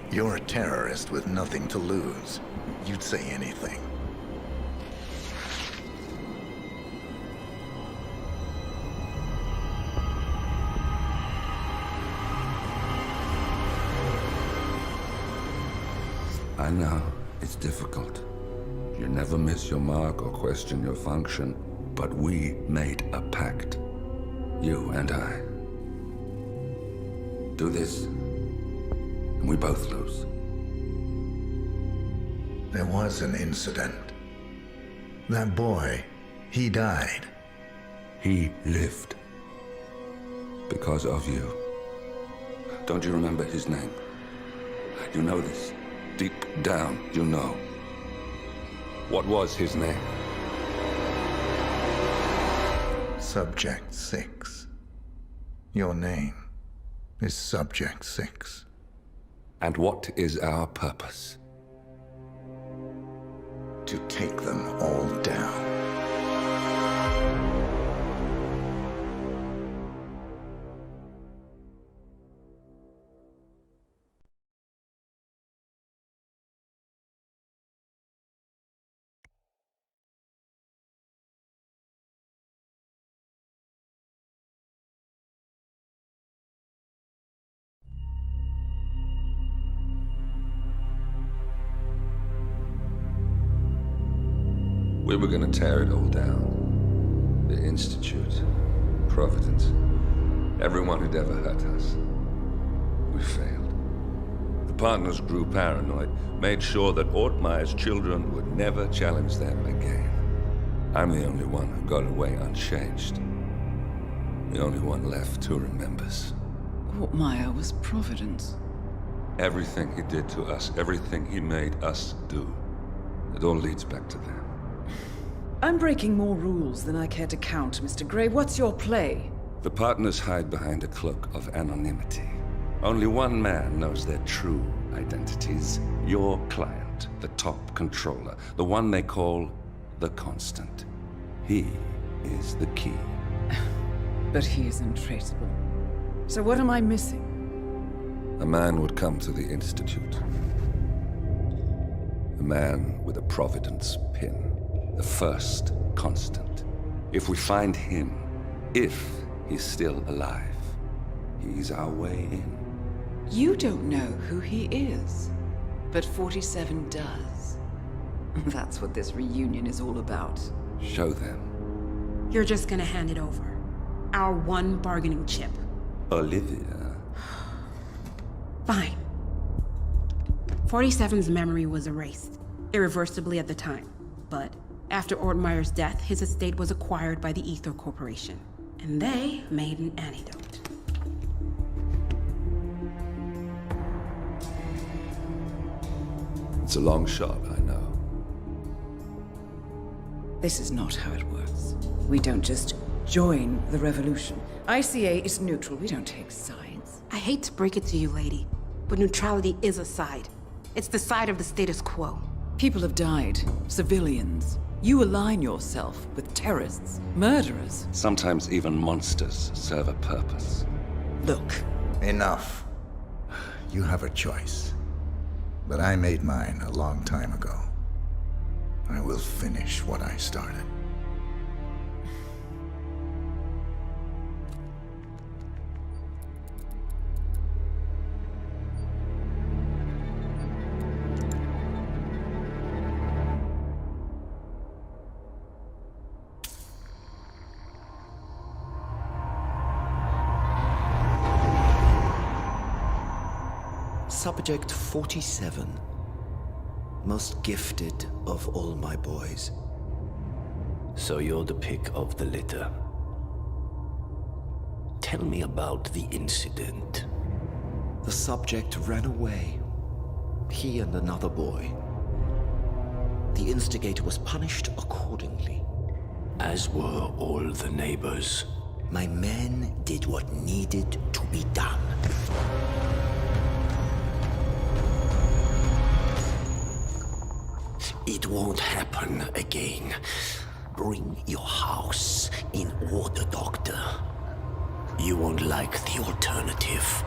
You're a terrorist with nothing to lose. You'd say anything. I know, it's difficult. You never miss your mark or question your function, but we made a pact. You and I. Do this, and we both lose. There was an incident. That boy, he died. He lived. Because of you. Don't you remember his name? You know this. Deep down, you know. What was his name? Subject 6. Your name is Subject 6. And what is our purpose? To take them all down. We were gonna tear it all down. The Institute, Providence, everyone who'd ever hurt us. We failed. The partners grew paranoid, made sure that Ortmeyer's children would never challenge them again. I'm the only one who got away unchanged. The only one left who remembers. Ortmeyer was Providence. Everything he did to us, everything he made us do, it all leads back to them. I'm breaking more rules than I care to count, Mr. Gray. What's your play? The partners hide behind a cloak of anonymity. Only one man knows their true identities. Your client, the top controller, the one they call the Constant. He is the key. But he is untraceable. So what am I missing? A man would come to the Institute. A man with a Providence pin. The first Constant. If we find him, if he's still alive, he's our way in. You don't know who he is, but 47 does. That's what this reunion is all about. Show them. You're just gonna hand it over. Our one bargaining chip. Olivia. Fine. 47's memory was erased, irreversibly at the time, but after Ortmeyer's death, his estate was acquired by the ACER Corporation, and they made an antidote. It's a long shot, I know. This is not how it works. We don't just join the revolution. ICA is neutral. We don't take sides. I hate to break it to you, lady, but neutrality is a side. It's the side of the status quo. People have died. Civilians. You align yourself with terrorists, murderers. Sometimes even monsters serve a purpose. Look. Enough. You have a choice. But I made mine a long time ago. I will finish what I started. Subject 47. Most gifted of all my boys. So you're the pick of the litter. Tell me about the incident. The subject ran away. He and another boy. The instigator was punished accordingly. As were all the neighbors. My men did what needed to be done. It won't happen again. Bring your house in order, Doctor. You won't like the alternative.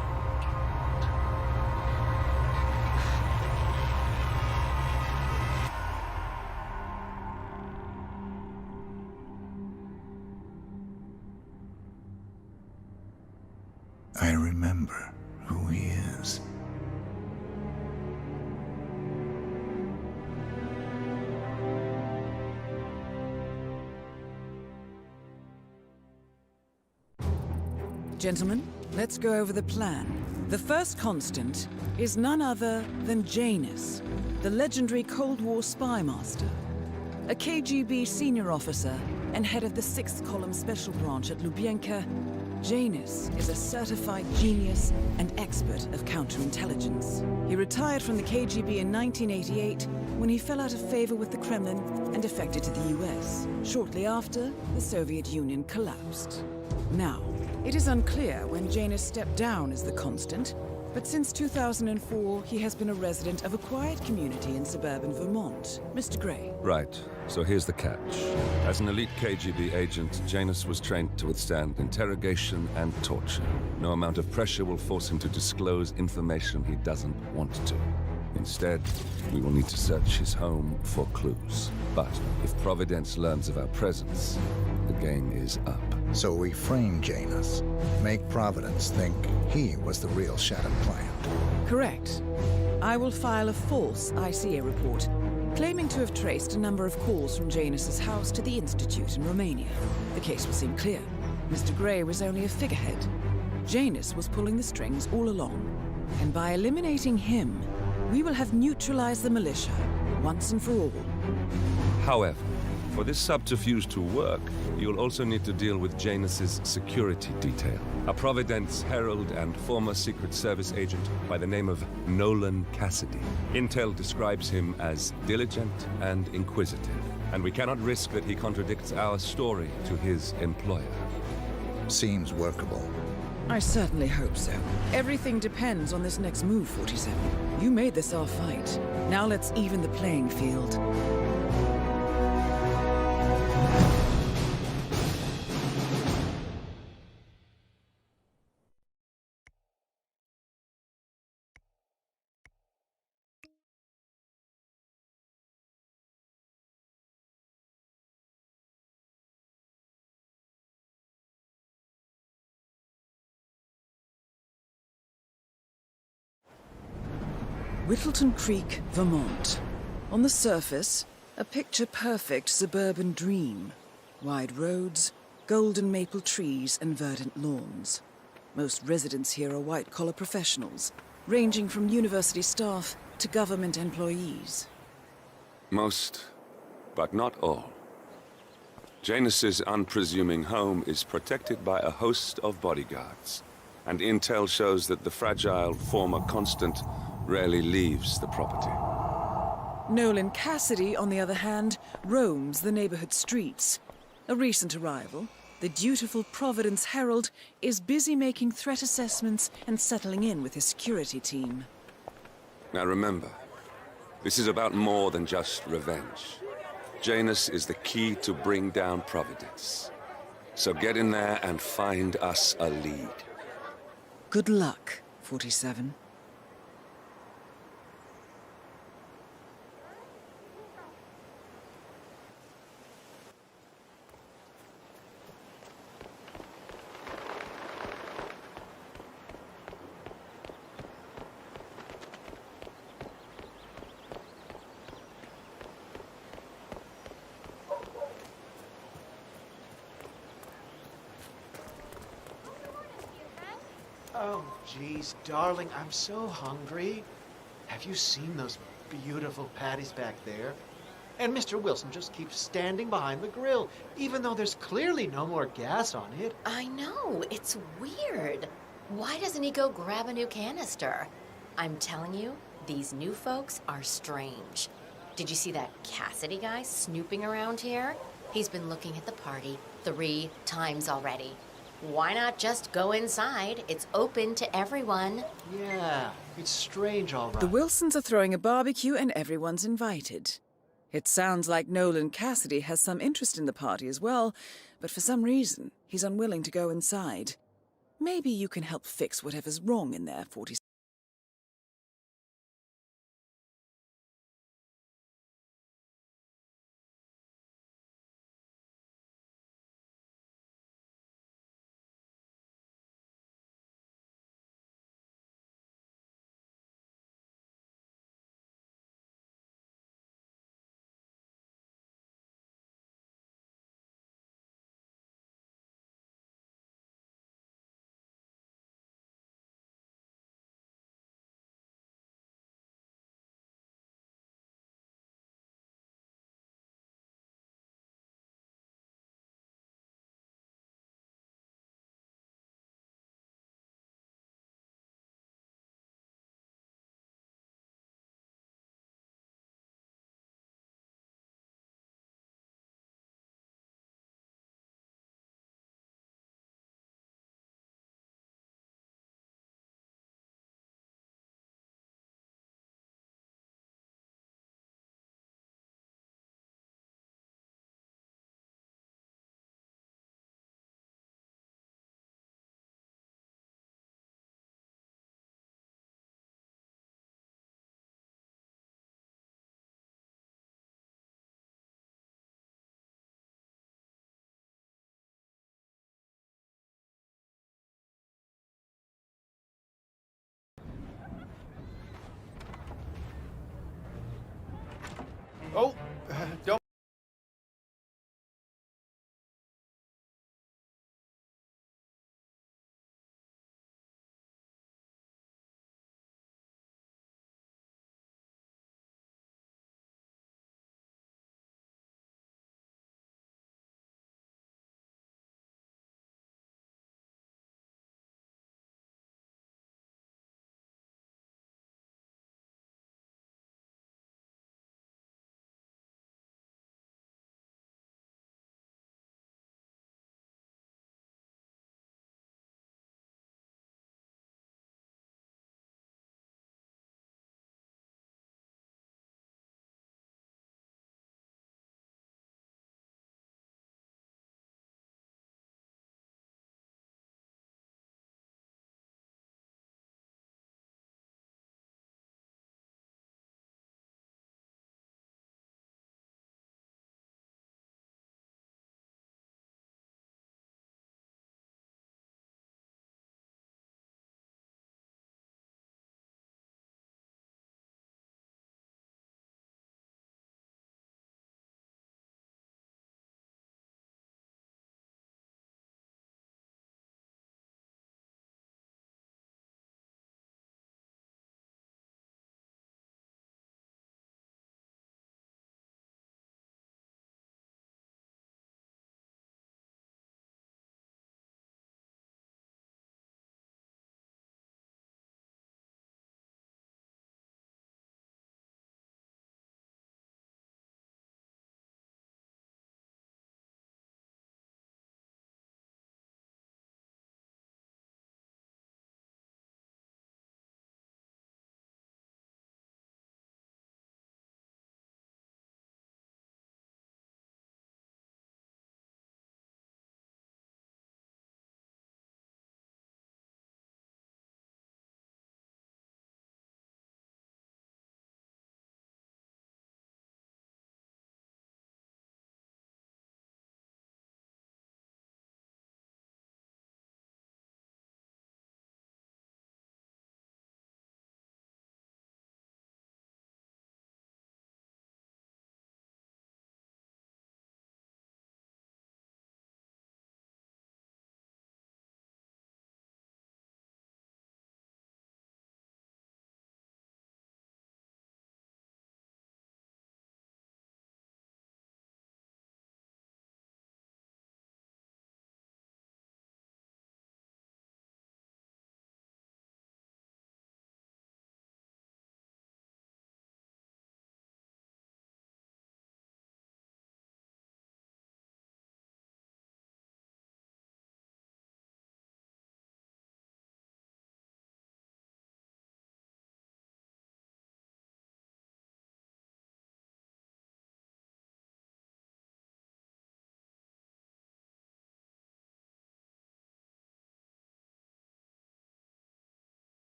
I remember who he is. Gentlemen, let's go over the plan. The first constant is none other than Janus, the legendary Cold War spy master, a KGB senior officer and head of the 6th Column Special Branch at Lubyanka. Janus is a certified genius and expert of counterintelligence. He retired from the KGB in 1988 when he fell out of favor with the Kremlin and defected to the US. Shortly after, the Soviet Union collapsed. Now, it is unclear when Janus stepped down as the constant, but since 2004, he has been a resident of a quiet community in suburban Vermont. Mr. Gray. Right. So here's the catch. As an elite KGB agent, Janus was trained to withstand interrogation and torture. No amount of pressure will force him to disclose information he doesn't want to. Instead, we will need to search his home for clues. But if Providence learns of our presence, the game is up. So we frame Janus, make Providence think he was the real Shadow client. Correct. I will file a false ICA report, claiming to have traced a number of calls from Janus's house to the Institute in Romania. The case will seem clear. Mr. Gray was only a figurehead. Janus was pulling the strings all along. And by eliminating him, we will have neutralized the militia, once and for all. However, for this subterfuge to work, you'll also need to deal with Janus's security detail. A Providence herald and former Secret Service agent by the name of Nolan Cassidy. Intel describes him as diligent and inquisitive, and we cannot risk that he contradicts our story to his employer. Seems workable. I certainly hope so. Everything depends on this next move, 47. You made this our fight. Now let's even the playing field. Whittleton Creek, Vermont. On the surface, a picture-perfect suburban dream. Wide roads, golden maple trees and verdant lawns. Most residents here are white-collar professionals, ranging from university staff to government employees. Most, but not all. Janus's unpresuming home is protected by a host of bodyguards, and intel shows that the fragile former constant rarely leaves the property. Nolan Cassidy, on the other hand, roams the neighborhood streets. A recent arrival, the dutiful Providence Herald is busy making threat assessments and settling in with his security team. Now remember, this is about more than just revenge. Janus is the key to bring down Providence. So get in there and find us a lead. Good luck, 47. Oh, geez, darling, I'm so hungry. Have you seen those beautiful patties back there? And Mr. Wilson just keeps standing behind the grill, even though there's clearly no more gas on it. I know, it's weird. Why doesn't he go grab a new canister? I'm telling you, these new folks are strange. Did you see that Cassidy guy snooping around here? He's been looking at the party 3 times already. Why not just go inside? It's open to everyone. Yeah, it's strange, all right. The Wilsons are throwing a barbecue and everyone's invited. It sounds like Nolan Cassidy has some interest in the party as well, but for some reason, he's unwilling to go inside. Maybe you can help fix whatever's wrong in there, 47. Oh, don't.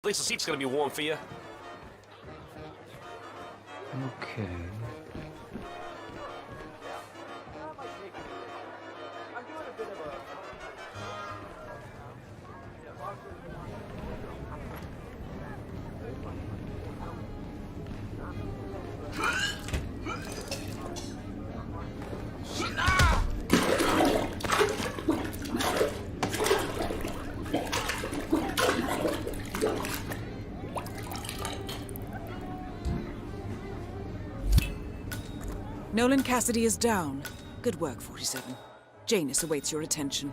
At least the seat's gonna be warm for you. Okay. Nolan Cassidy is down. Good work, 47. Janus awaits your attention.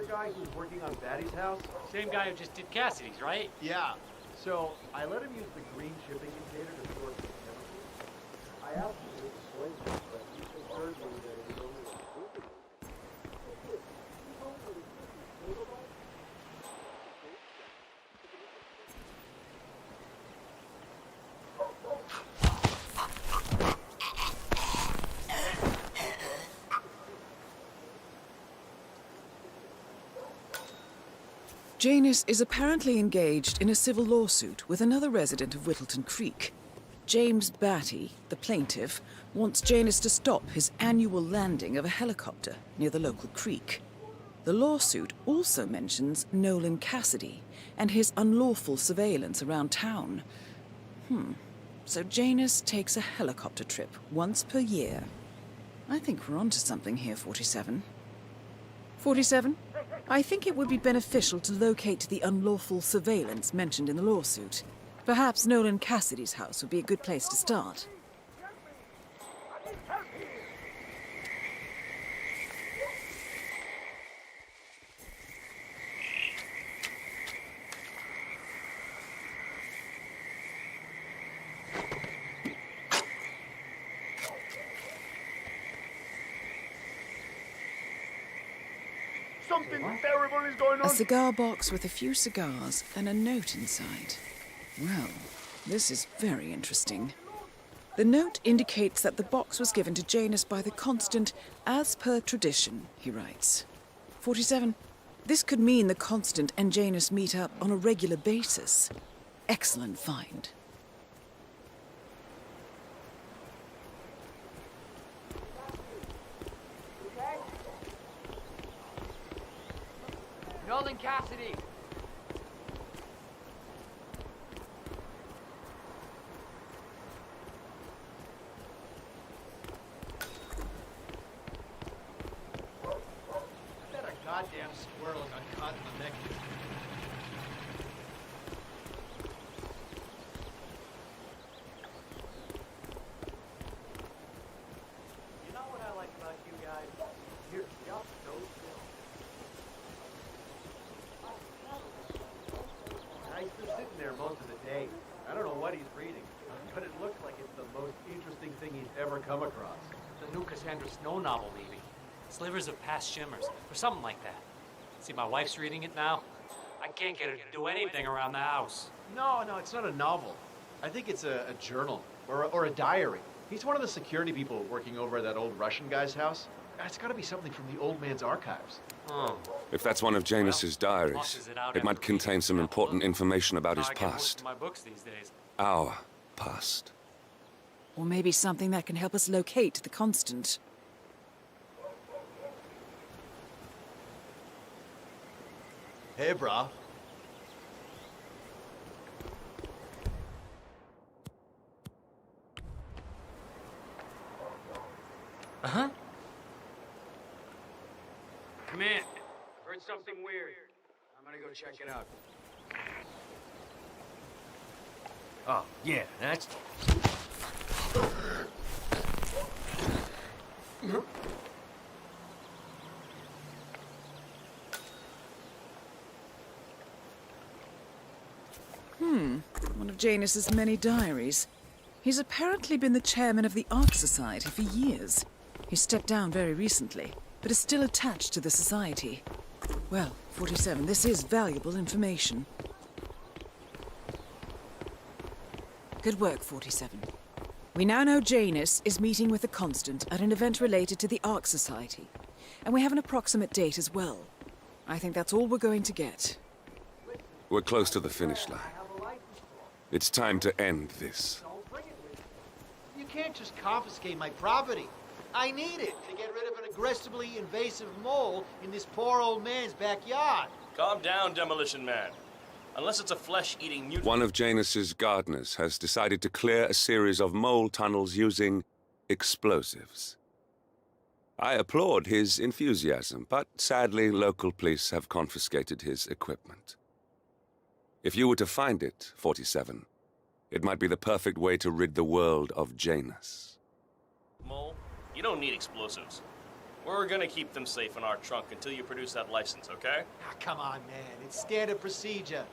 Guy who's working on Batty's house? Same guy who just did Cassidy's, right? Yeah. So I let him use the green shipping container to store some chemicals. I asked him to explain this, but he assured me that it was only a stupid. Janus is apparently engaged in a civil lawsuit with another resident of Whittleton Creek. James Batty, the plaintiff, wants Janus to stop his annual landing of a helicopter near the local creek. The lawsuit also mentions Nolan Cassidy and his unlawful surveillance around town. So Janus takes a helicopter trip once per year. I think we're onto something here, 47. 47? I think it would be beneficial to locate the unlawful surveillance mentioned in the lawsuit. Perhaps Nolan Cassidy's house would be a good place to start. Something terrible is going on. A cigar box with a few cigars and a note inside. Well, this is very interesting. The note indicates that the box was given to Janus by the Constant as per tradition, he writes. 47. This could mean the Constant and Janus meet up on a regular basis. Excellent find. Nolan Cassidy! I bet a goddamn squirrel got caught in the neck. You know what I like about you guys? You're just so chill. He's been sitting there most of the day. I don't know what he's reading, but it looks like it's the most interesting thing he's ever come across. The new Cassandra Snow novel, maybe. Slivers of Past Shimmers, or something like that. See, my wife's reading it now. I can't get her to do anything around the house. No, it's not a novel. I think it's a journal, or a diary. He's one of the security people working over at that old Russian guy's house. It's gotta be something from the old man's archives. If that's one of Janus's diaries, it might contain some important information about his past. My books these days. Our past. Or maybe something that can help us locate the Constant. Hey, brah. Come in. Heard something weird. I'm gonna go check it out. Oh, yeah, that's... One of Janus's many diaries. He's apparently been the chairman of the Art Society for years. He stepped down very recently, but is still attached to the society. Well, 47, this is valuable information. Good work, 47. We now know Janus is meeting with the Constant at an event related to the Arc Society. And we have an approximate date as well. I think that's all we're going to get. We're close to the finish line. It's time to end this. You can't just confiscate my property. I need it to get rid of an aggressively invasive mole in this poor old man's backyard. Calm down, Demolition Man. Unless it's a flesh-eating mutant... One of Janus's gardeners has decided to clear a series of mole tunnels using explosives. I applaud his enthusiasm, but sadly, local police have confiscated his equipment. If you were to find it, 47, it might be the perfect way to rid the world of Janus. Mole, you don't need explosives. We're gonna keep them safe in our trunk until you produce that license, okay? Ah, come on, man. It's standard procedure.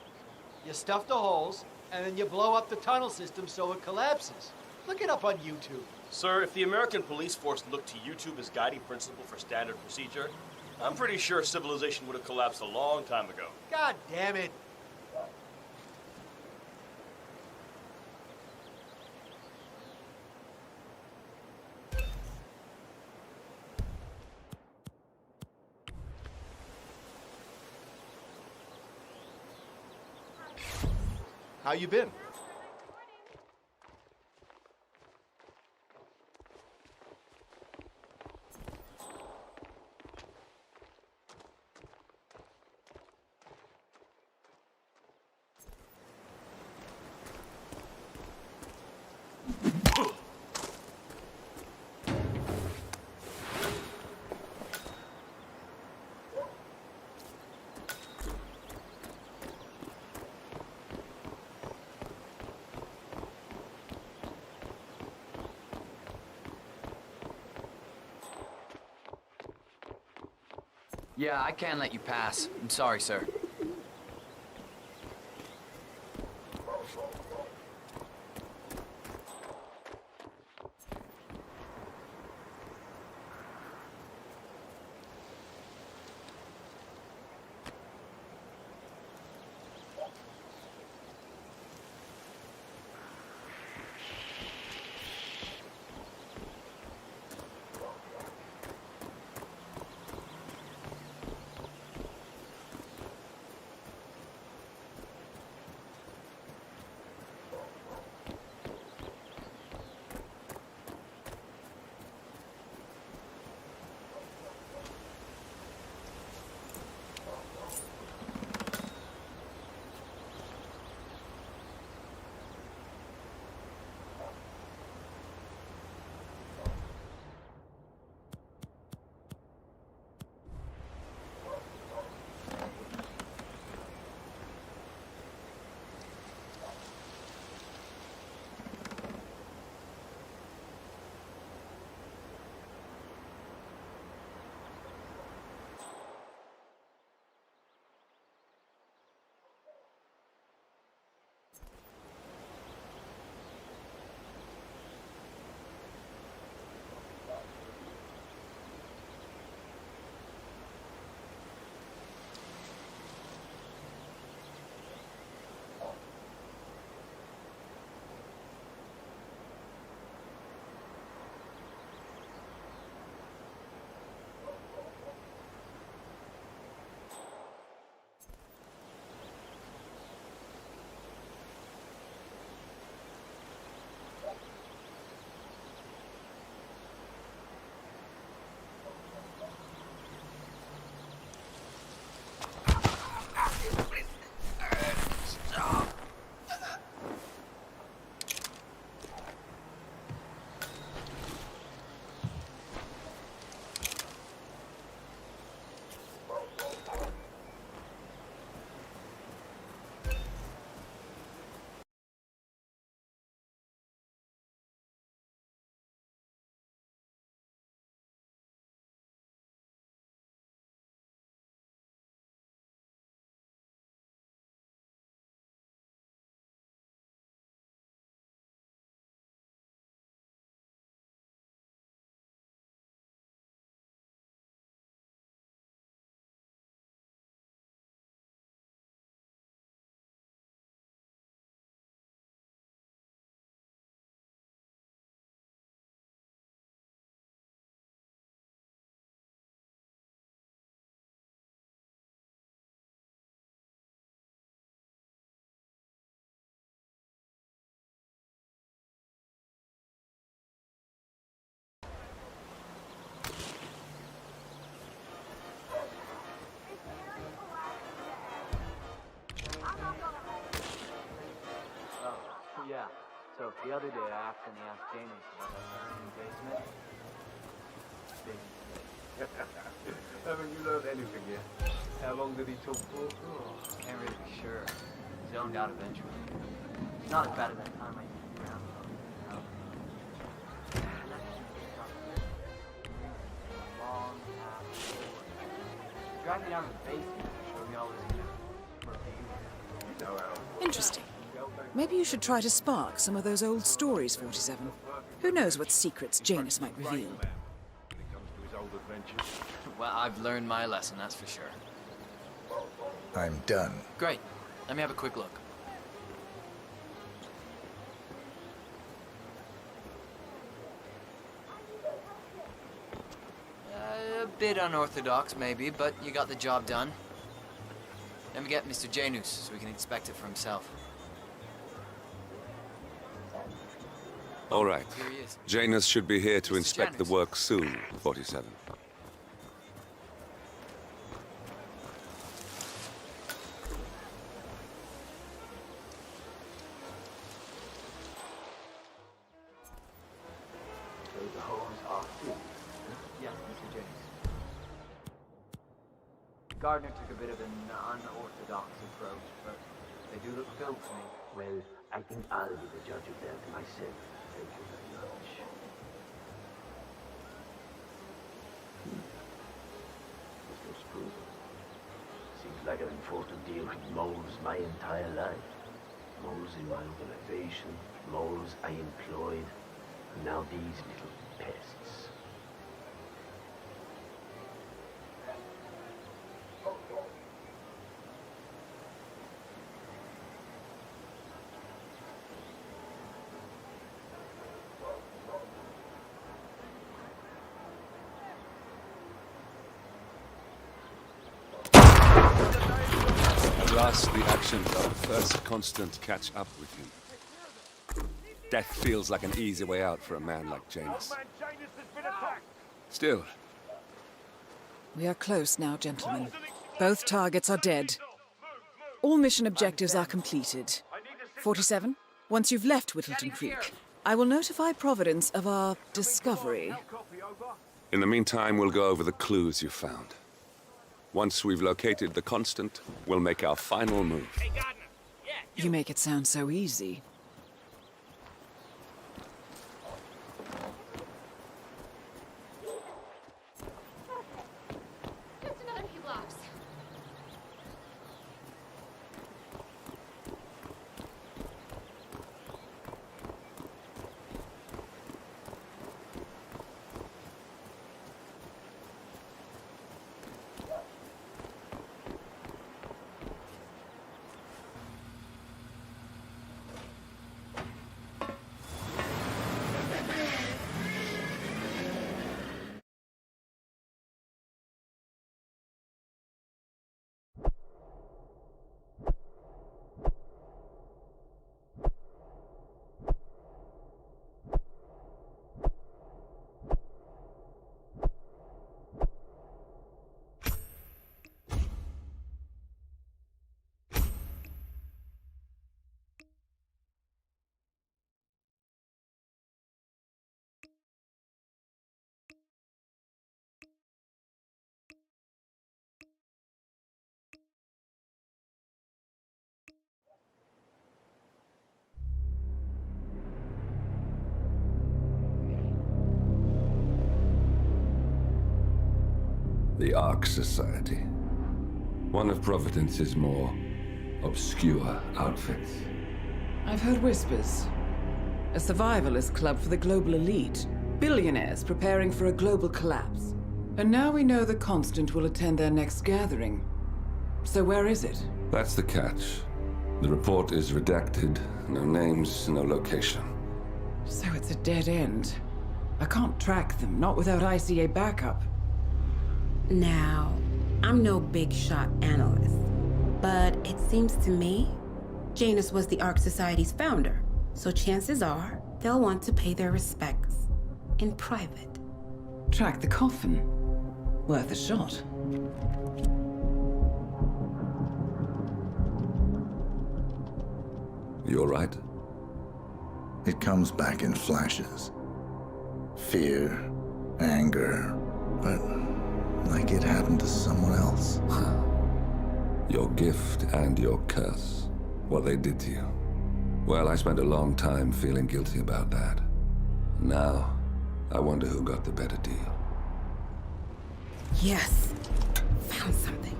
You stuff the holes, and then you blow up the tunnel system so it collapses. Look it up on YouTube. Sir, if the American police force looked to YouTube as guiding principle for standard procedure, I'm pretty sure civilization would have collapsed a long time ago. God damn it. How you been? Yeah, I can't let you pass. I'm sorry, sir. The other day, I accidentally asked Janus about that burning basement. Big mistake. Haven't you learned anything yet? How long did he talk for? Oh, can't really be sure. Zoned out eventually. It's not as bad as that time I used to ground though. You know? Long path forward. He dragged me down to the basement and showed me all this Interesting. Maybe you should try to spark some of those old stories, 47. Who knows what secrets Janus might reveal? Well, I've learned my lesson, that's for sure. I'm done. Great. Let me have a quick look. A bit unorthodox, maybe, but you got the job done. Let me get Mr. Janus so we can inspect it for himself. All right. Here he is. Janus should be here to inspect Janus. the work soon, 47. So the holes are filled. Yes, Mr. Janus. Gardner took a bit of an unorthodox approach, but they do look filled to me. Well, I think I'll be the judge of that myself. Thank you very much. This looks good. Seems like I've been forced to deal with moles my entire life. Moles in my organization, moles I employed, and now these little pests. At last, the actions of first constant catch up with him. Death feels like an easy way out for a man like Janus. Still, We are close now, gentlemen. Both targets are dead. All mission objectives are completed. 47, once you've left Whittleton Creek, I will notify Providence of our discovery. in the meantime, we'll go over the clues you found. Once we've located the constant, we'll make our final move. You make it sound so easy. Just another few blocks. The Ark Society. One of Providence's more obscure outfits. I've heard whispers. A survivalist club for the global elite. Billionaires preparing for a global collapse. And now we know the Constant will attend their next gathering. So where is it? That's the catch. The report is redacted. No names, no location. So it's a dead end. I can't track them, not without ICA backup. Now, I'm no big shot analyst, but it seems to me Janus was the Ark Society's founder, so chances are they'll want to pay their respects in private. Track the coffin. Worth a shot. You're right. It comes back in flashes. Fear, anger, but like it happened to someone else. Your gift and your curse. What they did to you. Well, I spent a long time feeling guilty about that. Now, I wonder who got the better deal. Yes. Found something.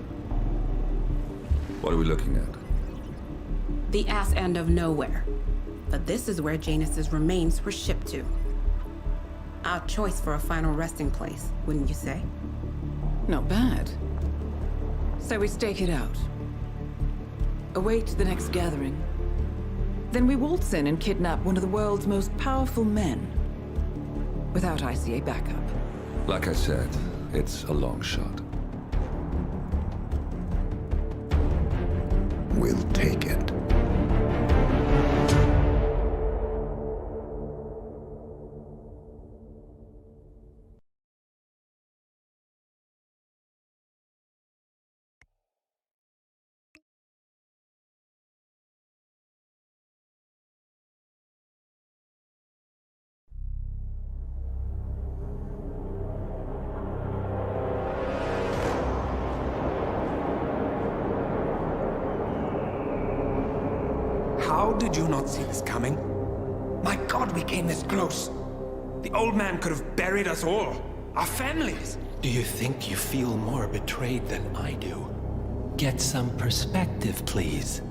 What are we looking at? The ass end of nowhere. But this is where Janus's remains were shipped to. Our choice for a final resting place, wouldn't you say? Not bad. So we stake it out. Await the next gathering. Then we waltz in and kidnap one of the world's most powerful men. Without ICA backup. Like I said, it's a long shot. We'll take it. How did you not see this coming? My God, we came this close. The old man could have buried us all. Our families. Do you think you feel more betrayed than I do? Get some perspective, please.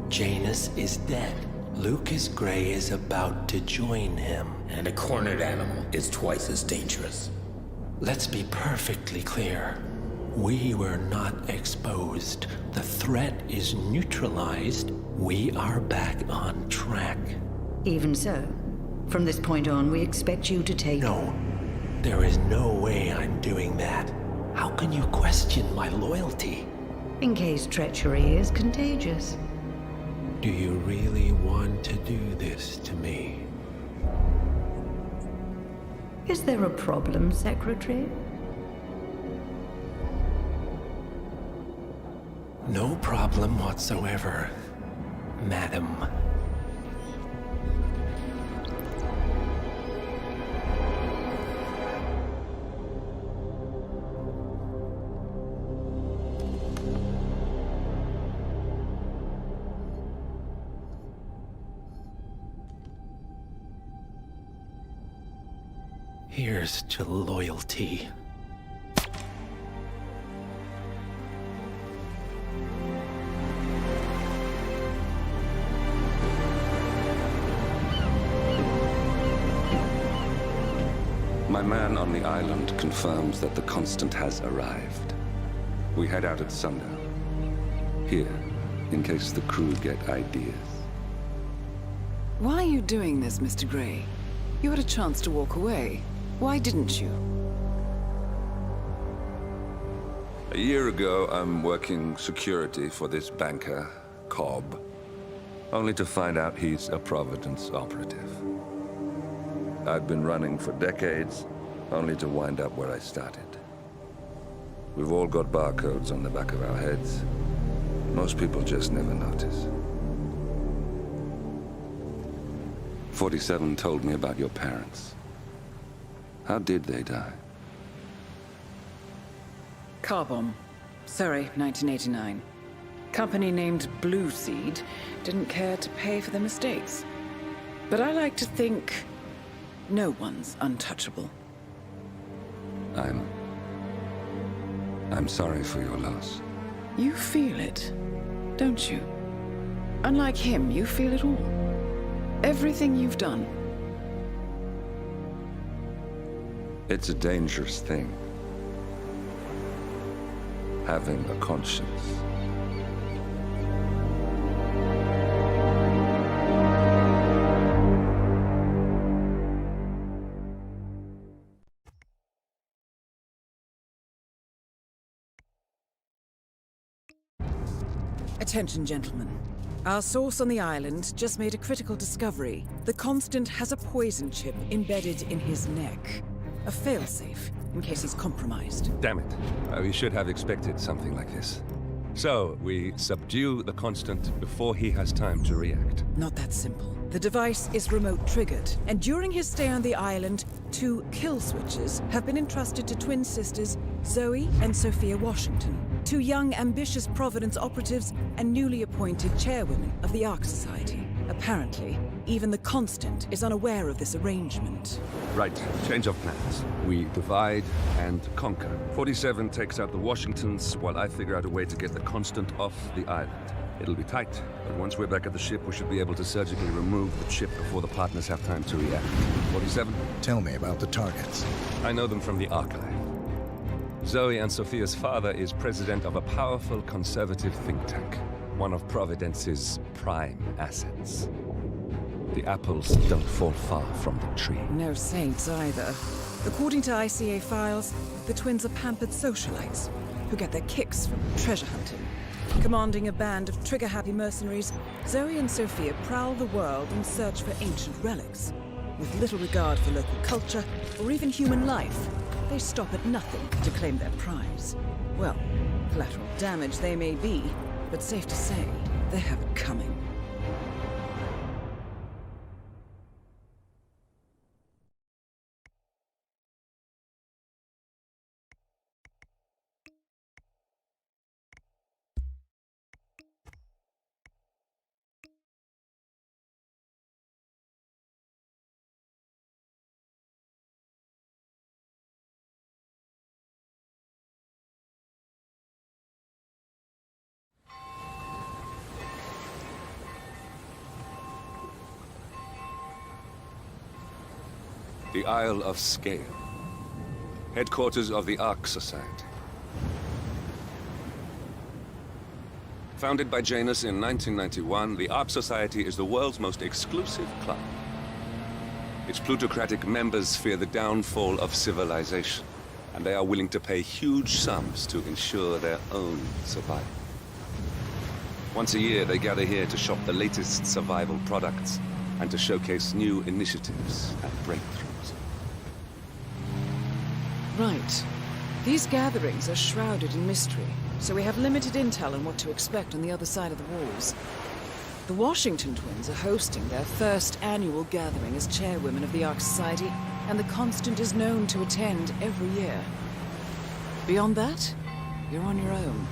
Janus is dead. Lucas Gray is about to join him. And a cornered animal is twice as dangerous. Let's be perfectly clear. We were not exposed. The threat is neutralized. We are back on track. Even so, from this point on, we expect you to take... No. There is no way I'm doing that. How can you question my loyalty? In case treachery is contagious. Do you really want to do this to me? Is there a problem, Secretary? No problem whatsoever, madam. Here's to loyalty. My man on the island confirms that the Constant has arrived. We head out at sundown. Here, in case the crew get ideas. Why are you doing this, Mr. Gray? You had a chance to walk away. Why didn't you? A year ago, I'm working security for this banker, Cobb, only to find out he's a Providence operative. I've been running for decades, only to wind up where I started. We've all got barcodes on the back of our heads. Most people just never notice. 47 told me about your parents. How did they die? Car bomb. Surrey, 1989. Company named Blue Seed didn't care to pay for their mistakes. But I like to think no one's untouchable. I'm sorry for your loss. You feel it, don't you? Unlike him, you feel it all. Everything you've done. It's a dangerous thing. Having a conscience. Attention, gentlemen. Our source on the island just made a critical discovery. The Constant has a poison chip embedded in his neck. A failsafe, in case he's compromised. Damn it. We should have expected something like this. So, we subdue the Constant before he has time to react. Not that simple. The device is remote-triggered, and during his stay on the island, 2 kill switches have been entrusted to twin sisters Zoe and Sophia Washington, 2 young, ambitious Providence operatives and newly appointed chairwomen of the Ark Society. Apparently, even the Constant is unaware of this arrangement. Right, change of plans. We divide and conquer. 47 takes out the Washingtons, while I figure out a way to get the Constant off the island. It'll be tight, but once we're back at the ship, we should be able to surgically remove the chip before the partners have time to react. 47? Tell me about the targets. I know them from the archive. Zoe and Sophia's father is president of a powerful conservative think tank, one of Providence's prime assets. The apples don't fall far from the tree. No saints either. According to ICA files, the twins are pampered socialites who get their kicks from treasure hunting. Commanding a band of trigger-happy mercenaries, Zoe and Sophia prowl the world in search for ancient relics. With little regard for local culture or even human life, they stop at nothing to claim their prize. Well, collateral damage they may be, but safe to say, they have it coming. The Isle of Scale, headquarters of the Ark Society. Founded by Janus in 1991, the Ark Society is the world's most exclusive club. Its plutocratic members fear the downfall of civilization, and they are willing to pay huge sums to ensure their own survival. Once a year, they gather here to shop the latest survival products and to showcase new initiatives and breakthroughs. Right. These gatherings are shrouded in mystery, so we have limited intel on what to expect on the other side of the walls. The Washington twins are hosting their first annual gathering as chairwomen of the Ark Society, and the Constant is known to attend every year. Beyond that, you're on your own.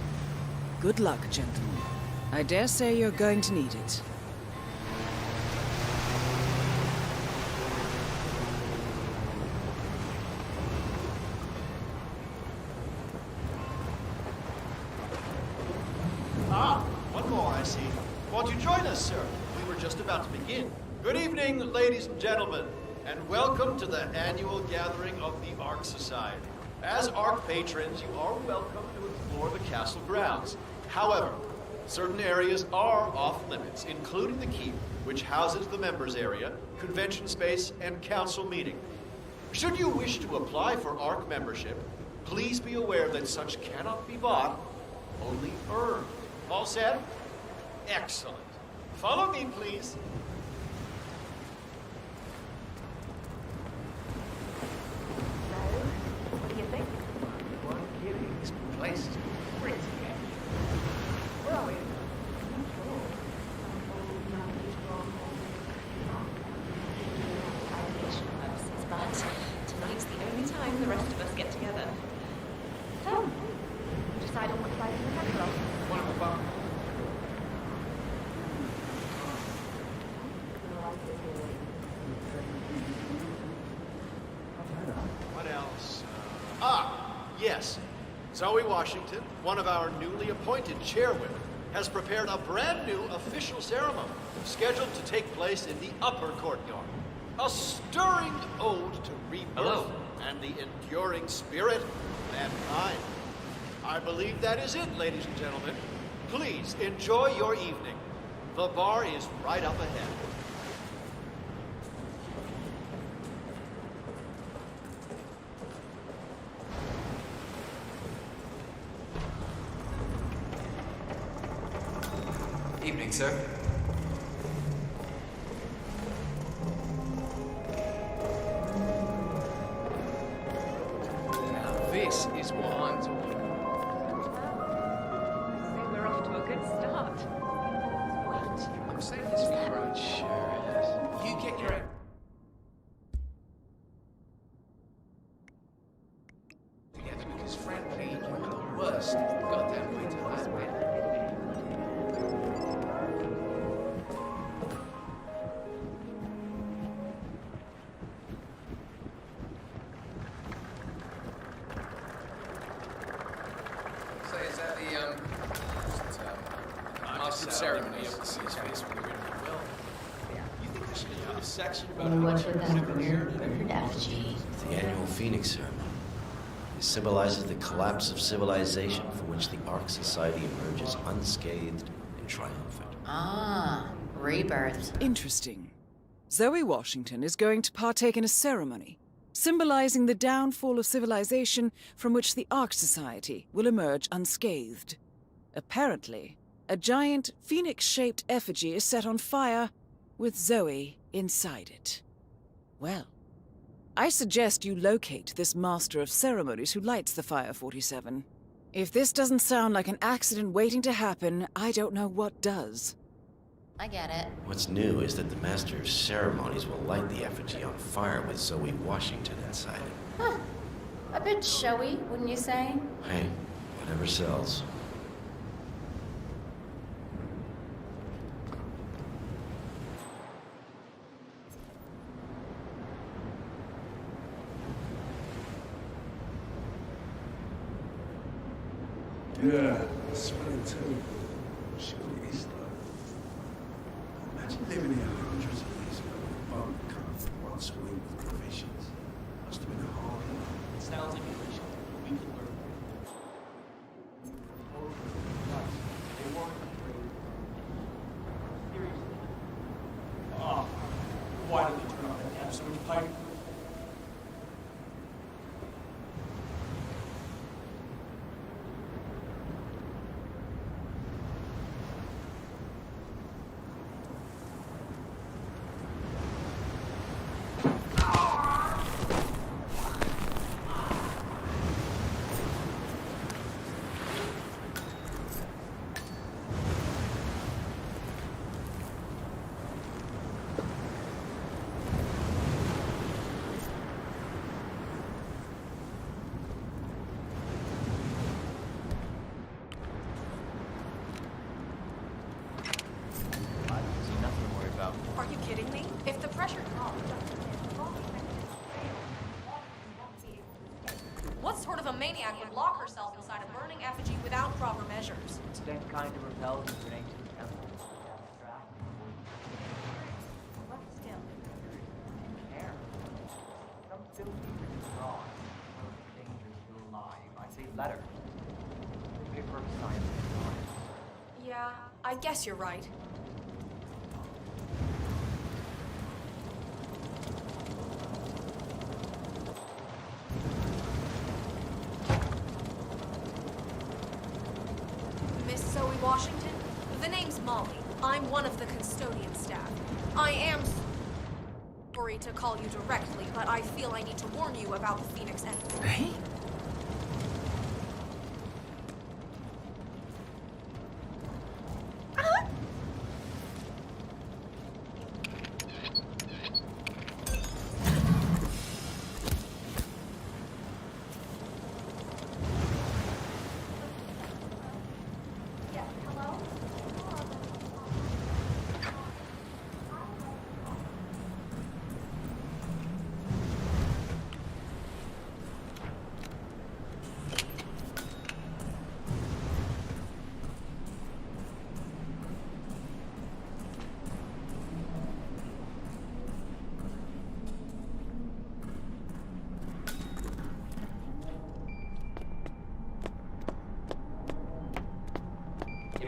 Good luck, gentlemen. I dare say you're going to need it. One more, I see. Won't you join us, sir? We were just about to begin. Good evening, ladies and gentlemen, and welcome to the annual gathering of the Ark Society. As Ark patrons, you are welcome to explore the castle grounds. However, certain areas are off limits, including the keep, which houses the members area, convention space, and council meeting. Should you wish to apply for Ark membership, please be aware that such cannot be bought, only earned. All set? Excellent. Follow me, please. What do you think? What kidding? This place is crazy. Where are we? But tonight's the only time the rest of us get together. So, decide on what side you want to go. One of the bunk. What else? Yes. Zoe Washington, one of our newly appointed chairwomen, has prepared a brand new official ceremony scheduled to take place in the upper courtyard. A stirring ode to rebirth and the enduring spirit of mankind. I believe that is it, ladies and gentlemen. Please enjoy your evening. The bar is right up ahead. Evening, sir. Now this is what I'm talking about. We're off to a good start. I'm saying this for your own sure. be able to see his face when we read the will. You think I should include a section about And how what much would I that weird effigy? The annual Phoenix ceremony. It symbolizes the collapse of civilization from which the Ark Society emerges unscathed and triumphant. Ah, rebirth. Interesting. Zoe Washington is going to partake in a ceremony symbolizing the downfall of civilization from which the Ark Society will emerge unscathed. Apparently, a giant phoenix-shaped effigy is set on fire with Zoe inside it. Well, I suggest you locate this master of ceremonies who lights the fire, 47. If this doesn't sound like an accident waiting to happen, I don't know what does. I get it. What's new is that the Master of Ceremonies will light the effigy on fire with Zoe Washington inside it. Huh. A bit showy, wouldn't you say? Hey, whatever sells. Yeah, I smell it too. Surely it's though. Imagine living here hundreds of years ago with a boat coming from one swing with provisions. Must have been a hard life. It sounds like a mission we could learn. Seriously. Oh, why did they turn off that absolute pipe? Are you kidding me? If the pressure drops, what sort of a maniac would lock herself inside a burning effigy without proper measures? It's that kind of repels into an ancient temple. But still, care. Some filthy written drawing. One of the dangers still alive. I say letter. Paper of science. Yeah, I guess you're right. Zoe Washington? The name's Molly. I'm one of the custodian staff. I am sorry to call you directly, but I feel I need to warn you about the Phoenix Effigy. Hey?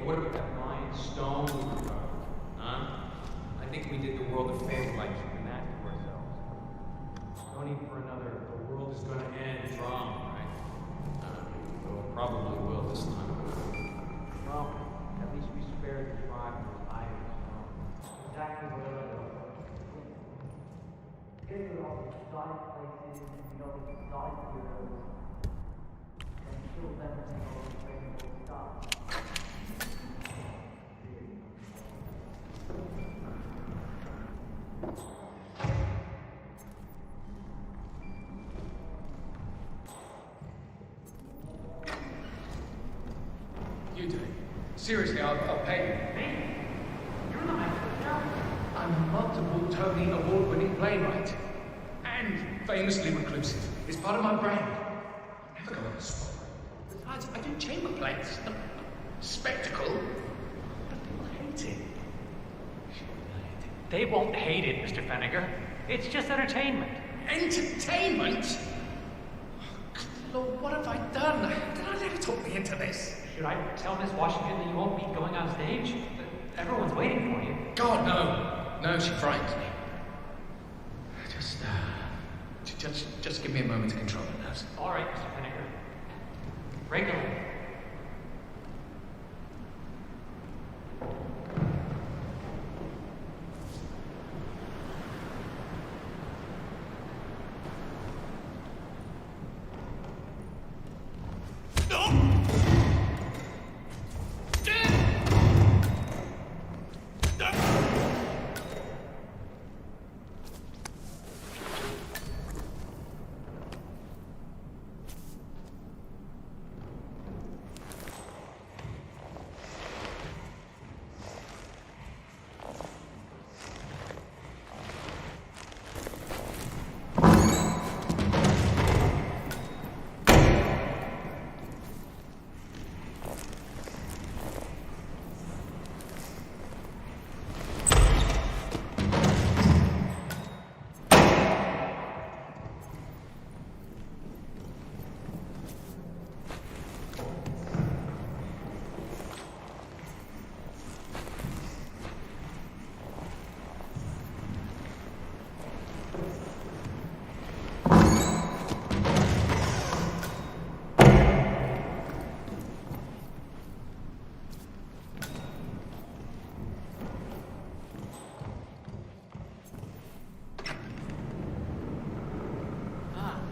What about that Lion Stone we were talking? Huh? I think we did the world a favor by keeping that to ourselves. No need for another, the world is gonna end drama, right? Well, it probably will this time. Well, at least we spared the tribe from liars. Exactly what I do. Get rid of all the exotic places, you know, the exotic heroes, and kill them and all the regular stuff. You do it. Seriously, I'll pay you. Me? You're the master. I'm a multiple Tony Award-winning playwright. And famously reclusive. It's part of my brand. I'm never going to spot. Besides, I do chamber plays. Spectacle. But people hate hate it. They won't hate it, Mr. Fenniger. It's just entertainment. Entertainment? Lord, what have I done? Did I let her talk me into this? Should I tell Miss Washington that you won't be going on stage? Everyone's waiting for you. God, no. No, she frightens me. Just give me a moment to control my nerves. All right, Mr. Fenniger. Break a leg.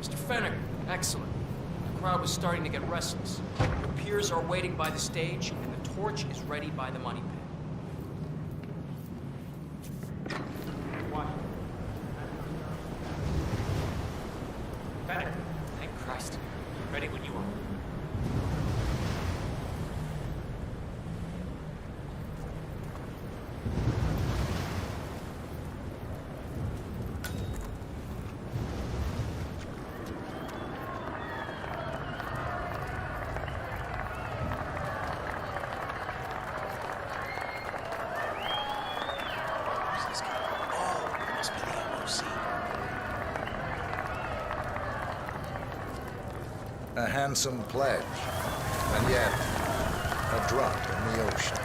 Mr. Fenniger, excellent. The crowd was starting to get restless. Your peers are waiting by the stage, and the torch is ready by the money pit. What? Fenniger, thank Christ. Ready when you are. A handsome pledge, and yet a drop in the ocean.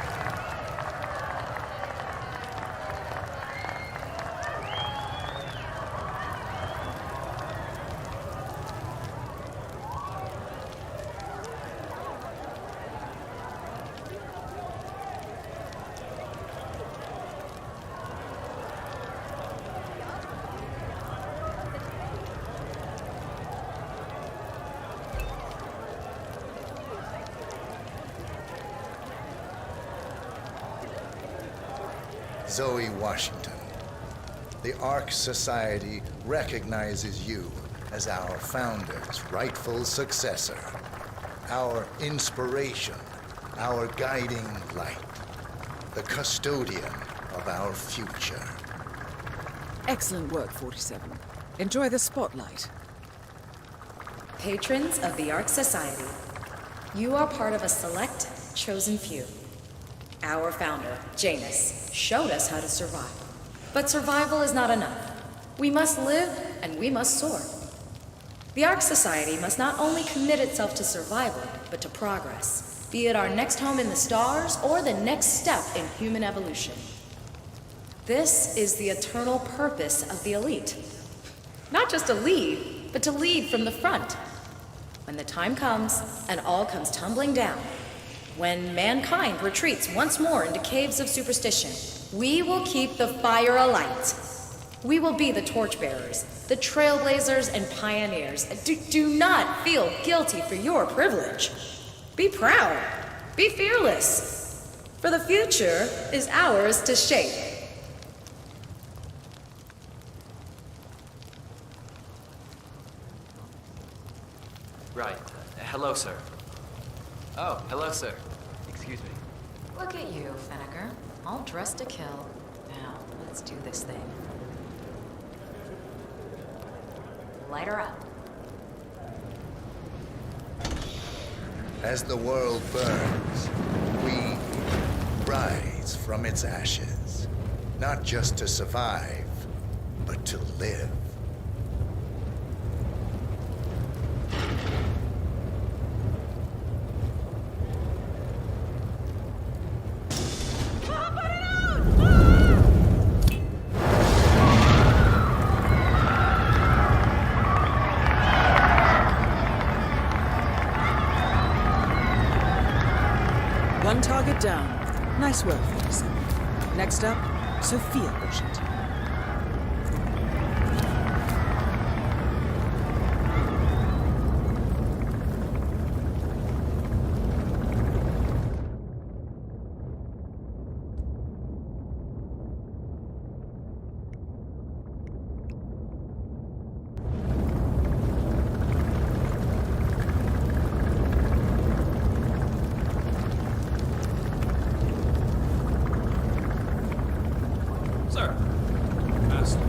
Zoe Washington, the Ark Society recognizes you as our founder's rightful successor, our inspiration, our guiding light, the custodian of our future. Excellent work, 47. Enjoy the spotlight. Patrons of the Ark Society, you are part of a select, chosen few. Our founder, Janus, showed us how to survive. But survival is not enough. We must live and we must soar. The Ark Society must not only commit itself to survival, but to progress, be it our next home in the stars or the next step in human evolution. This is the eternal purpose of the elite. Not just to lead, but to lead from the front. When the time comes and all comes tumbling down, when mankind retreats once more into caves of superstition, we will keep the fire alight. We will be the torchbearers, the trailblazers and pioneers. Do not feel guilty for your privilege. Be proud. Be fearless. For the future is ours to shape. Right. Hello, sir. Oh, hello, sir. Excuse me. Look at you, Fenniger. All dressed to kill. Now, let's do this thing. Light her up. As the world burns, we rise. rise from its ashes. Not just to survive, but to live. One target down. Nice work, 47. Next up, Sophia Washington. Sir. Master.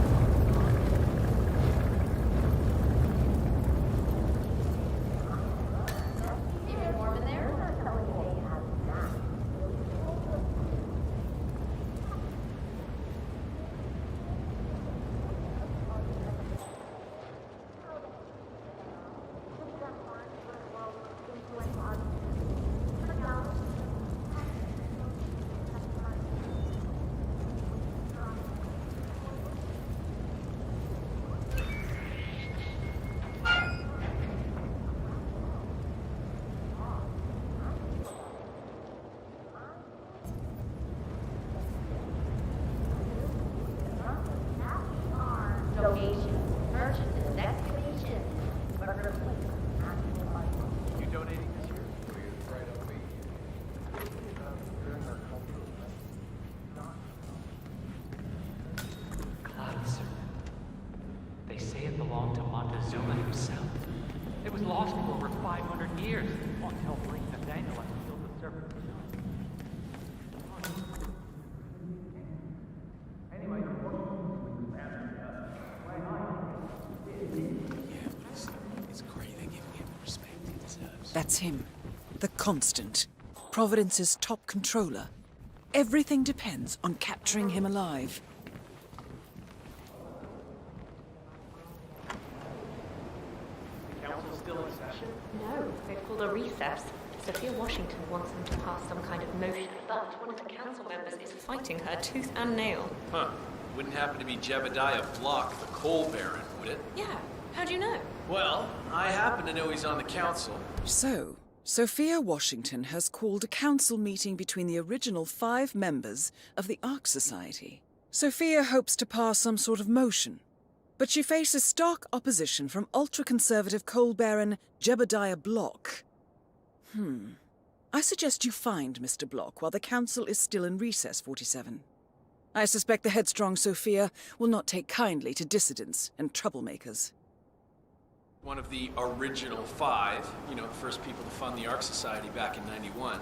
Location, purchases, excavation. You donating this year? Clouds, sir. They say it belonged to Montezuma himself. It was lost for over 500 years. Won't help bring Nathaniel and kill the serpent. Anyway, It's great they're giving him the respect he deserves. That's him. The Constant. Providence's top controller. Everything depends on capturing him alive. The council's still in session? No, they've called a recess. Sophia Washington wants them to pass some kind of motion, but one of the council members is fighting her tooth and nail. Huh. Wouldn't happen to be Jebediah Block, the coal baron, would it? Yeah, how do you know? Well, I happen to know he's on the council. So, Sophia Washington has called a council meeting between the original 5 members of the Ark Society. Sophia hopes to pass some sort of motion, but she faces stark opposition from ultra-conservative coal baron Jebediah Block. I suggest you find Mr. Block while the council is still in recess, 47. I suspect the headstrong Sophia will not take kindly to dissidents and troublemakers. One of the original 5, you know, the first people to fund the Ark Society back in '91.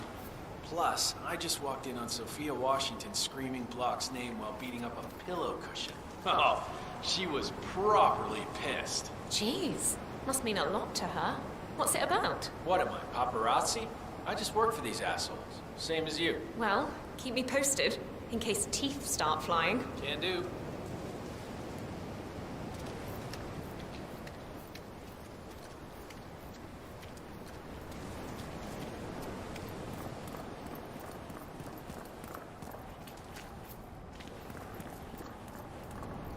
Plus, I just walked in on Sophia Washington screaming Block's name while beating up a pillow cushion. Oh, she was properly pissed. Jeez, must mean a lot to her. What's it about? What am I, paparazzi? I just work for these assholes. Same as you. Well, keep me posted, in case teeth start flying. Can do.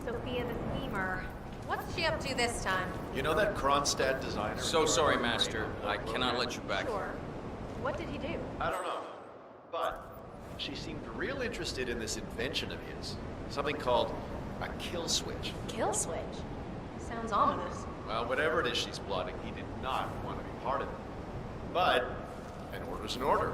Sophia the schemer. What's she up to this time? You know that Kronstadt designer? So sorry, Master. I cannot let you back. Sure. What did he do? I don't know. But she seemed real interested in this invention of his. Something called a kill switch. Kill switch? Sounds ominous. Well, whatever it is she's plotting, he did not want to be part of it. But an order's an order.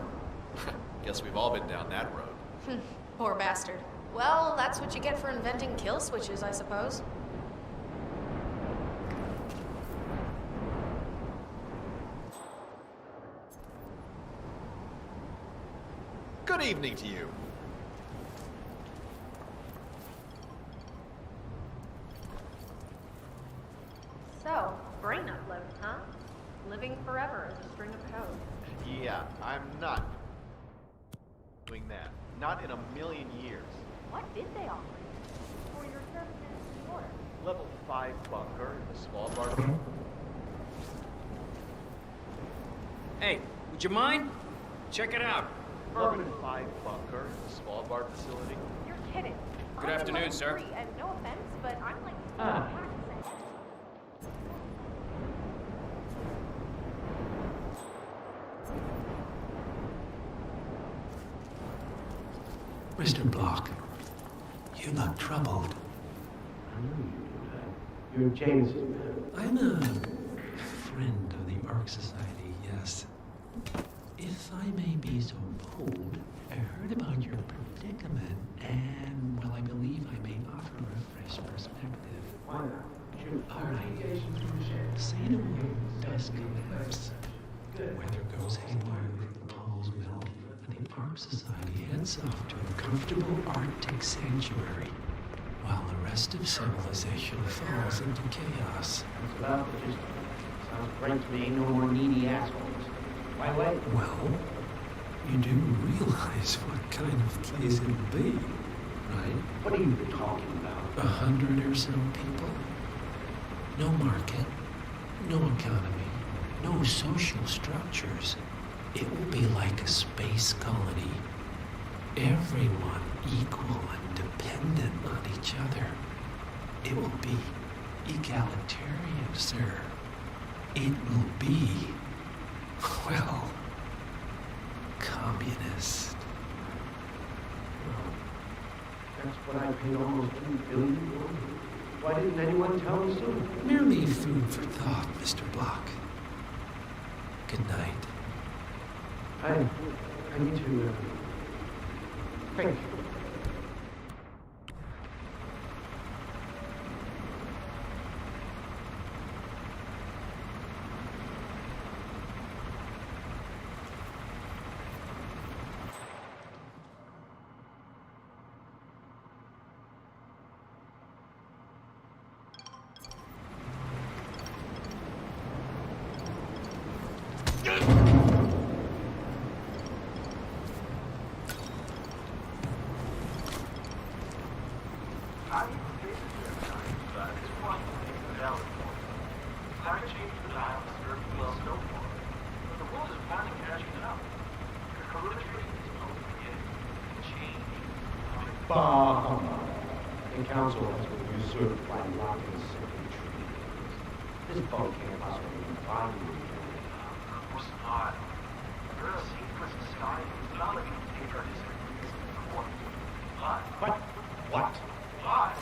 Guess we've all been down that road. Poor bastard. Well, that's what you get for inventing kill switches, I suppose. Good evening to you. So, brain upload, huh? Living forever as a string of code. Yeah, I'm not doing that. Not in a million years. What did they offer you for your services in the order? Level 5 bunker in the small bar. Hey, would you mind? Check it out. Level 5 bunker in the small bar facility. You're kidding. Good afternoon, sir. And no offense, but I'm like Mr. Block, you look troubled. I know you. You're James. I'm a friend of the Arc Society, yes. If I may be so bold, I heard about your predicament, and, well, I believe I may offer a fresh perspective. Why not? Shoot. All right. Say the word does collapse. Weather goes haywire, the poles melt, and the Arc Society heads off to a comfortable Arctic sanctuary, while the rest of civilization falls into chaos. That's about the gist. Sounds great to me. No more needy assholes. By the way, Well, you do realize what kind of place it would be, right? what are you talking about? 100 or so people. No market, no economy, no social structures. It will be like a space colony. Everyone equal and dependent on each other. It will be egalitarian, sir. It will be, well, communist. That's what I paid almost $2 billion for. Why didn't anyone tell me sooner? Merely food for thought, Mr. Block. Good night. I need to think. Bah, the council has been usurped by Locke's second treaty. This boat can't possibly be binding. Of course not. You're in a secret society. It's not like you can take our disagreements in court. But what? Why?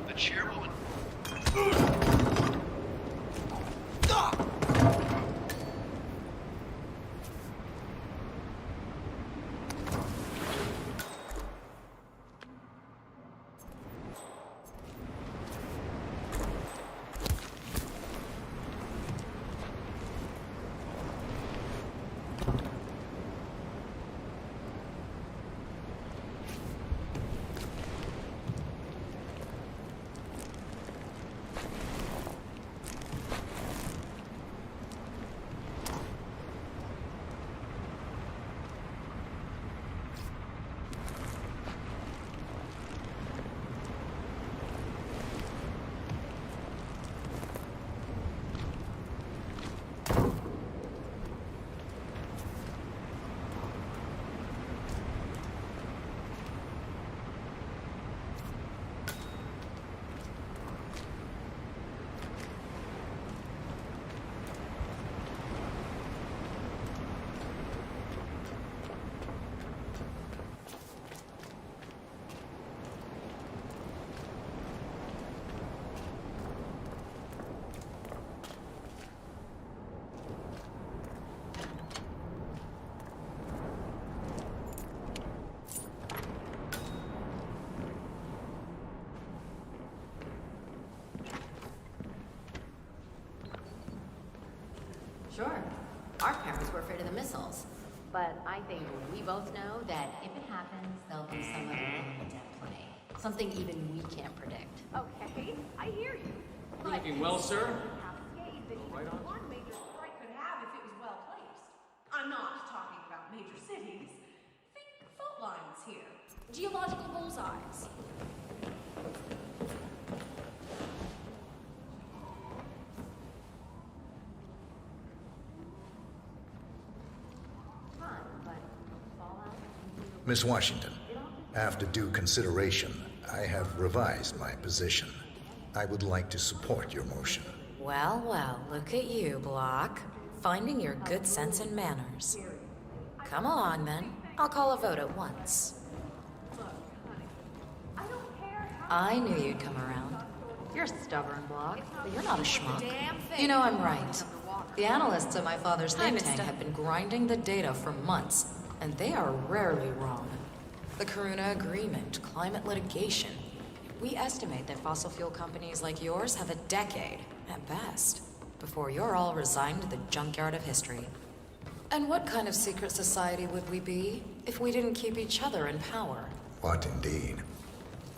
The chairwoman. Sure. Our parents were afraid of the missiles. But I think we both know that if it happens, there'll be some other game at play. Something even we can't predict. Okay, I hear you. You're looking well, sir. Right on. One major strike could have if it was well placed. I'm not talking about major cities. geological bullseyes. Miss Washington, after due consideration, I have revised my position. I would like to support your motion. Well, well, look at you, Block. Finding your good sense and manners. Come along, then. I'll call a vote at once. I knew you'd come around. You're stubborn, Block, but you're not a schmuck. You know I'm right. The analysts at my father's think tank have been grinding the data for months, and they are rarely wrong. The Karuna Agreement, climate litigation. We estimate that fossil fuel companies like yours have a decade, at best, before you're all resigned to the junkyard of history. And what kind of secret society would we be if we didn't keep each other in power? What indeed?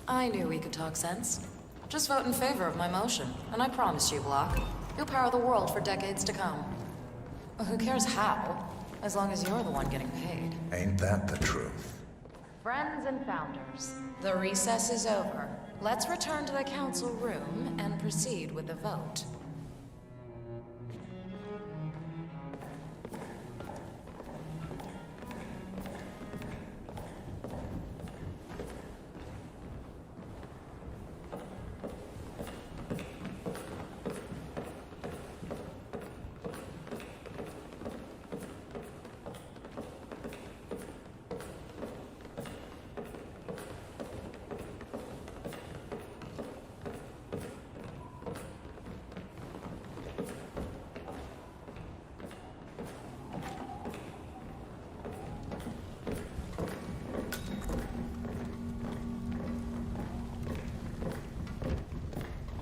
I knew we could talk sense. Just vote in favor of my motion, and I promise you, Block, you'll power the world for decades to come. Who cares how, as long as you're the one getting paid. Ain't that the truth? Friends and founders, the recess is over. Let's return to the council room and proceed with the vote.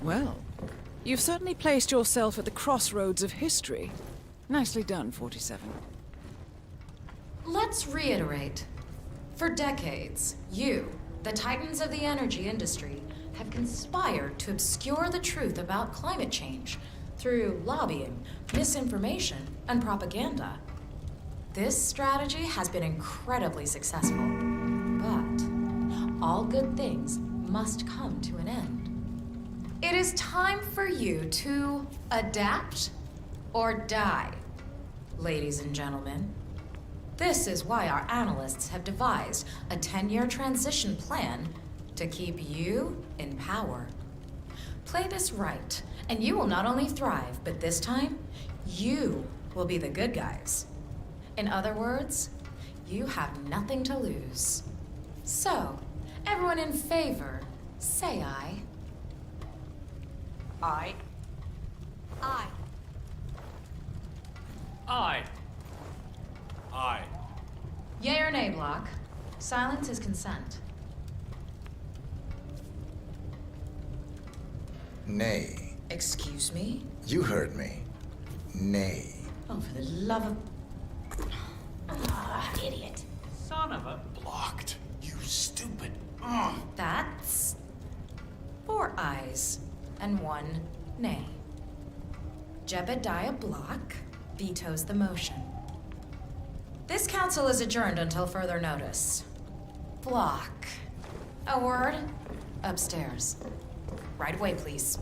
Well, you've certainly placed yourself at the crossroads of history. Nicely done, 47. Let's reiterate. For decades, you, the titans of the energy industry, have conspired to obscure the truth about climate change through lobbying, misinformation, and propaganda. This strategy has been incredibly successful, but all good things must come to an end. It is time for you to adapt or die, ladies and gentlemen. This is why our analysts have devised a 10-year transition plan to keep you in power. Play this right, and you will not only thrive, but this time, you will be the good guys. In other words, you have nothing to lose. So, everyone in favor, say aye. Aye. Aye. Aye. Aye. Yea or nay, Block? Silence is consent. Nay. Excuse me? You heard me. Nay. Oh, for the love of... Ah, idiot. Son of a... Blocked. You stupid. That's... 4 ayes and 1 nay. Jebediah Block vetoes the motion. This council is adjourned until further notice. Block. A word? Upstairs. Right away, please.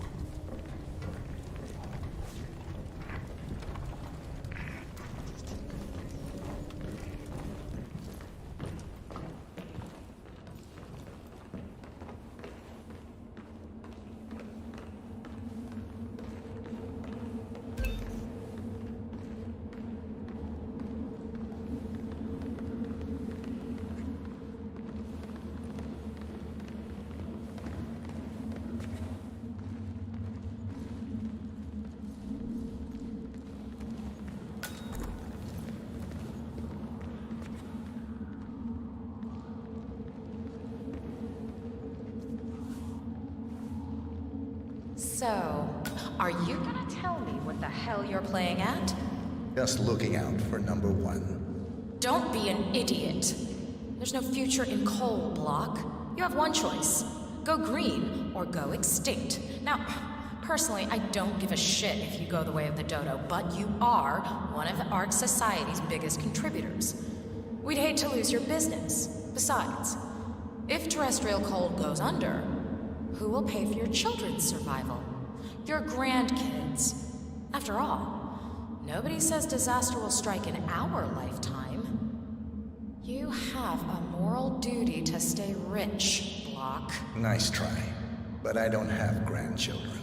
So, are you gonna tell me what the hell you're playing at? Just looking out for number 1. Don't be an idiot. There's no future in coal, Block. You have one choice. Go green or go extinct. Now, personally, I don't give a shit if you go the way of the dodo, but you are one of the ARC Society's biggest contributors. We'd hate to lose your business. Besides, If terrestrial cold goes under, who will pay for your children's survival? Your grandkids. After all, nobody says disaster will strike in our lifetime. You have a moral duty to stay rich, Block. Nice try, but I don't have grandchildren.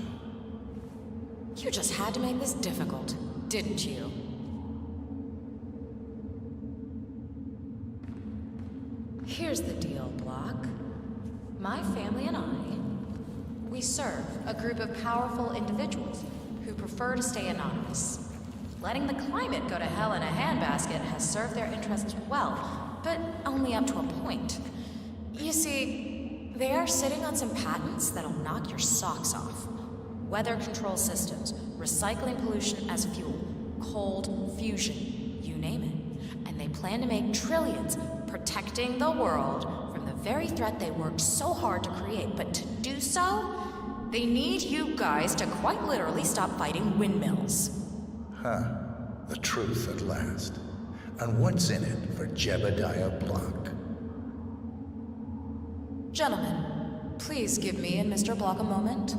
You just had to make this difficult, didn't you? Here's the deal, Block. My family and we serve a group of powerful individuals who prefer to stay anonymous. Letting the climate go to hell in a handbasket has served their interests well, but only up to a point. You see, they are sitting on some patents that'll knock your socks off. Weather control systems, recycling pollution as fuel, cold fusion, you name it. And they plan to make trillions protecting the world from the very threat they worked so hard to create. But to do so, they need you guys to quite literally stop fighting windmills. Huh. The truth at last. And what's in it for Jebediah Block? Gentlemen, please give me and Mr. Block a moment.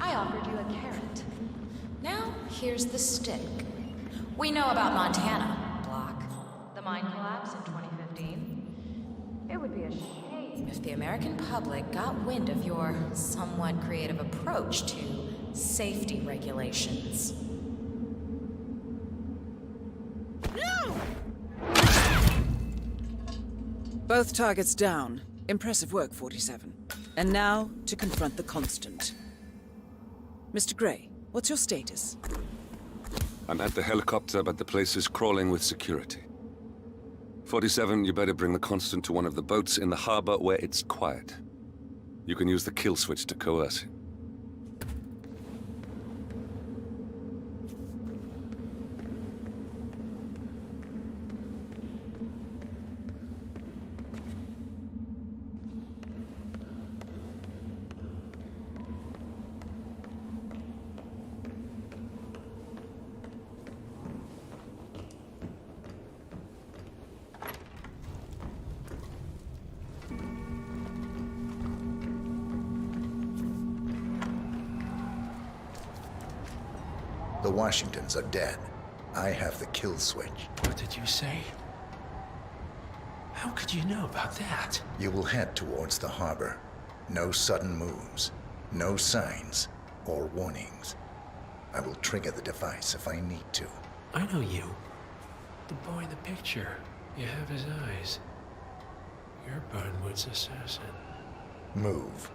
I offered you a carrot. Now, here's the stick. We know about Montana, Block. The mine collapse in 2015. It would be a shame if the American public got wind of your somewhat creative approach to safety regulations. Both targets down. Impressive work, 47. And now, to confront the Constant. Mr. Gray, what's your status? I'm at the helicopter, but the place is crawling with security. 47, you better bring the Constant to one of the boats in the harbor where it's quiet. You can use the kill switch to coerce him. The Washingtons are dead. I have the kill switch. What did you say? How could you know about that? You will head towards the harbor. No sudden moves, no signs or warnings. I will trigger the device if I need to. I know you. The boy in the picture. You have his eyes. You're Burnwood's assassin. Move.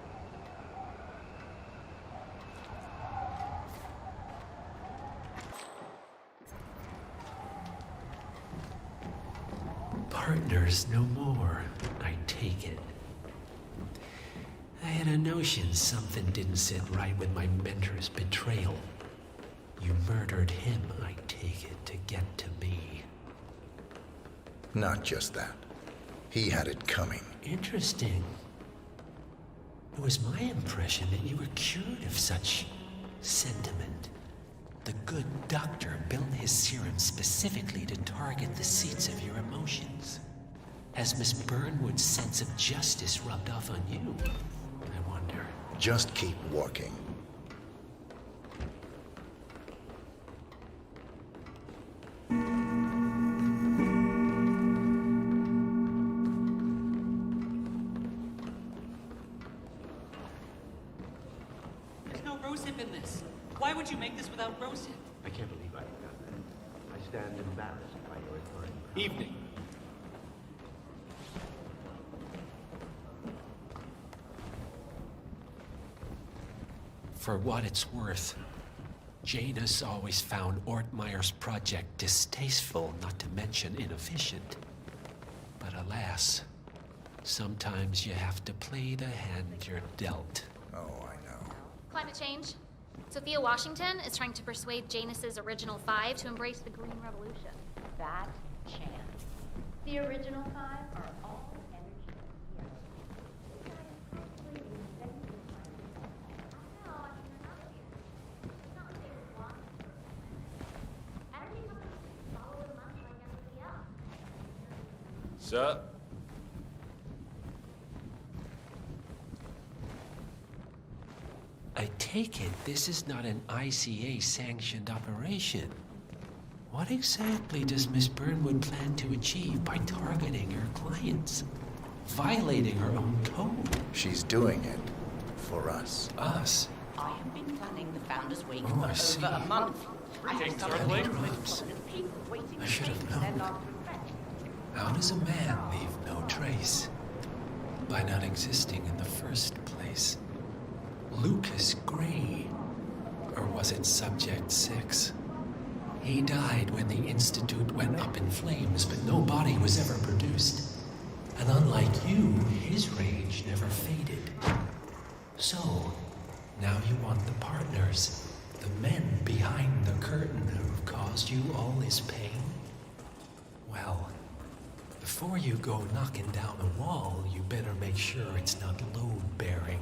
Partners no more, I take it. I had a notion something didn't sit right with my mentor's betrayal. You murdered him, I take it, to get to me. Not just that. He had it coming. Interesting. It was my impression that you were cured of such sentiment. The good doctor built his serum specifically to target the seats of your emotions. Has Miss Burnwood's sense of justice rubbed off on you? I wonder. Just keep walking. There's no rosehip in this. Why would you make this without rosehip? I can't believe I forgot that. I stand embarrassed by your authority. Evening. For what it's worth, Janus always found Ortmeyer's project distasteful, not to mention inefficient. But alas, sometimes you have to play the hand you're dealt. Oh, I know. Climate change. Sophia Washington is trying to persuade Janus's original five to embrace the Green Revolution. That chance. The original five are all Sir? I take it this is not an ICA-sanctioned operation. What exactly does Miss Burnwood plan to achieve by targeting her clients? Violating her own code? She's doing it for us. Us? I have been planning the Founders Week Oh, I for see. over a month. Greetings, I should have known. How does a man leave no trace? By not existing in the first place. Lucas Gray. Or was it Subject 6? He died when the Institute went up in flames, but no body was ever produced. And unlike you, his rage never faded. So, now you want the partners, the men behind the curtain who've caused you all this pain? Well, before you go knocking down a wall, you better make sure it's not load-bearing.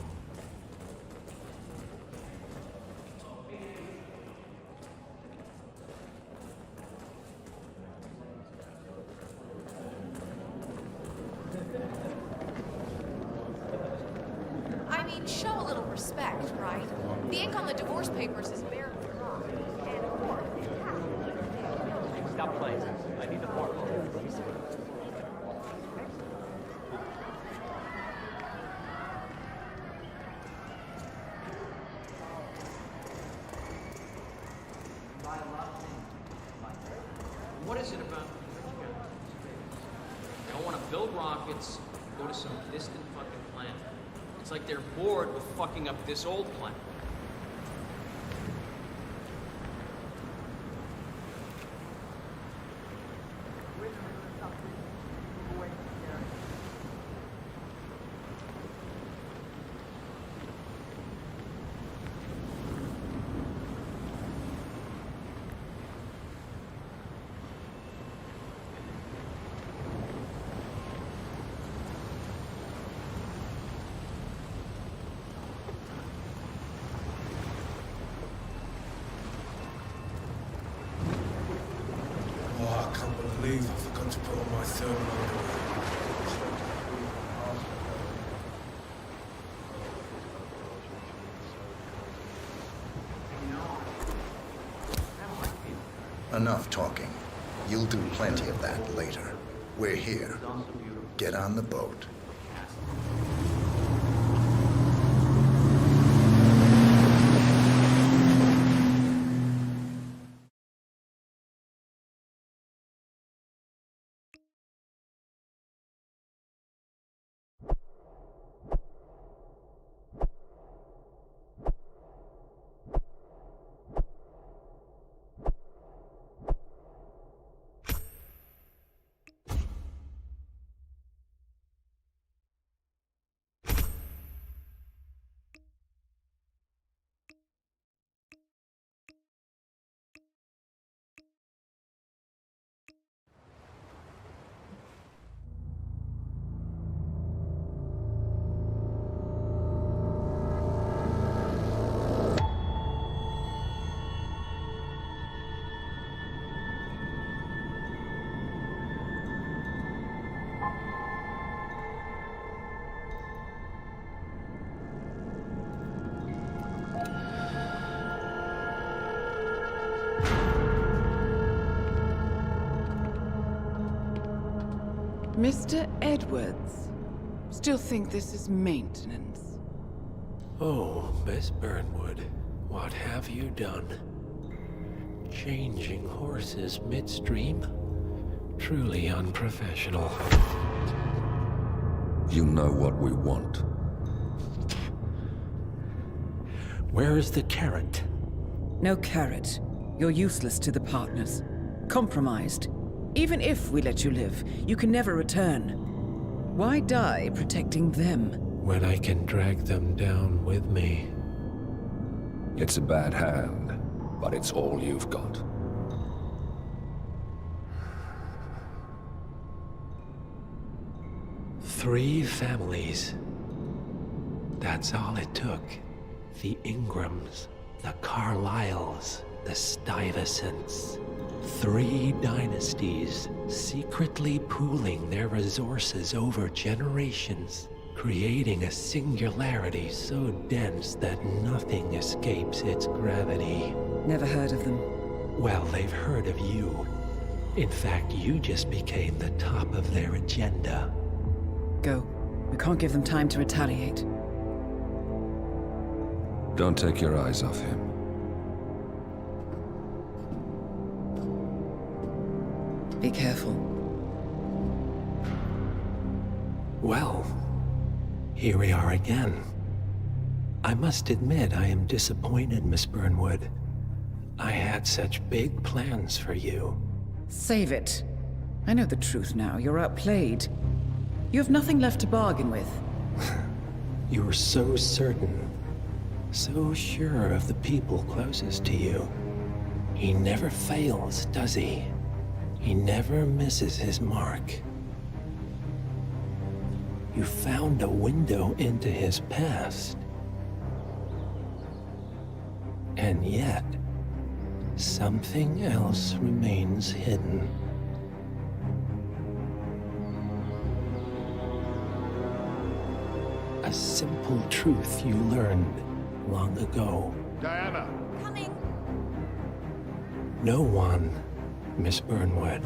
I mean, show a little respect, right? The ink on the divorce papers is barely dry. And of course, it has to be. Stop playing. I need the portable. What is it about? They all want to build rockets, go to some distant fucking planet. It's like they're bored with fucking up this old planet. Oh, I can't believe I forgot to put on my thermal underwear. Enough talking. You'll do plenty of that later. We're here. Get on the boat. Mr. Edwards, still think this is maintenance? Oh, Miss Burnwood, what have you done? Changing horses midstream? Truly unprofessional. You know what we want. Where is the carrot? No carrot. You're useless to the partners. Compromised. Even if we let you live, you can never return. Why die protecting them? When I can drag them down with me. It's a bad hand, but it's all you've got. Three families. That's all it took. The Ingrams, the Carlyles, the Stuyvesants. 3 dynasties secretly pooling their resources over generations, creating a singularity so dense that nothing escapes its gravity. Never heard of them. Well, they've heard of you. In fact, you just became the top of their agenda. Go. We can't give them time to retaliate. Don't take your eyes off him. Be careful. Well, here we are again. I must admit I am disappointed, Miss Burnwood. I had such big plans for you. Save it. I know the truth now. You're outplayed. You have nothing left to bargain with. You were so certain, so sure of the people closest to you. He never fails, does he? He never misses his mark. You found a window into his past. And yet, something else remains hidden. A simple truth you learned long ago. Diana! Coming! No one, Miss Burnwood,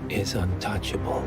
is untouchable.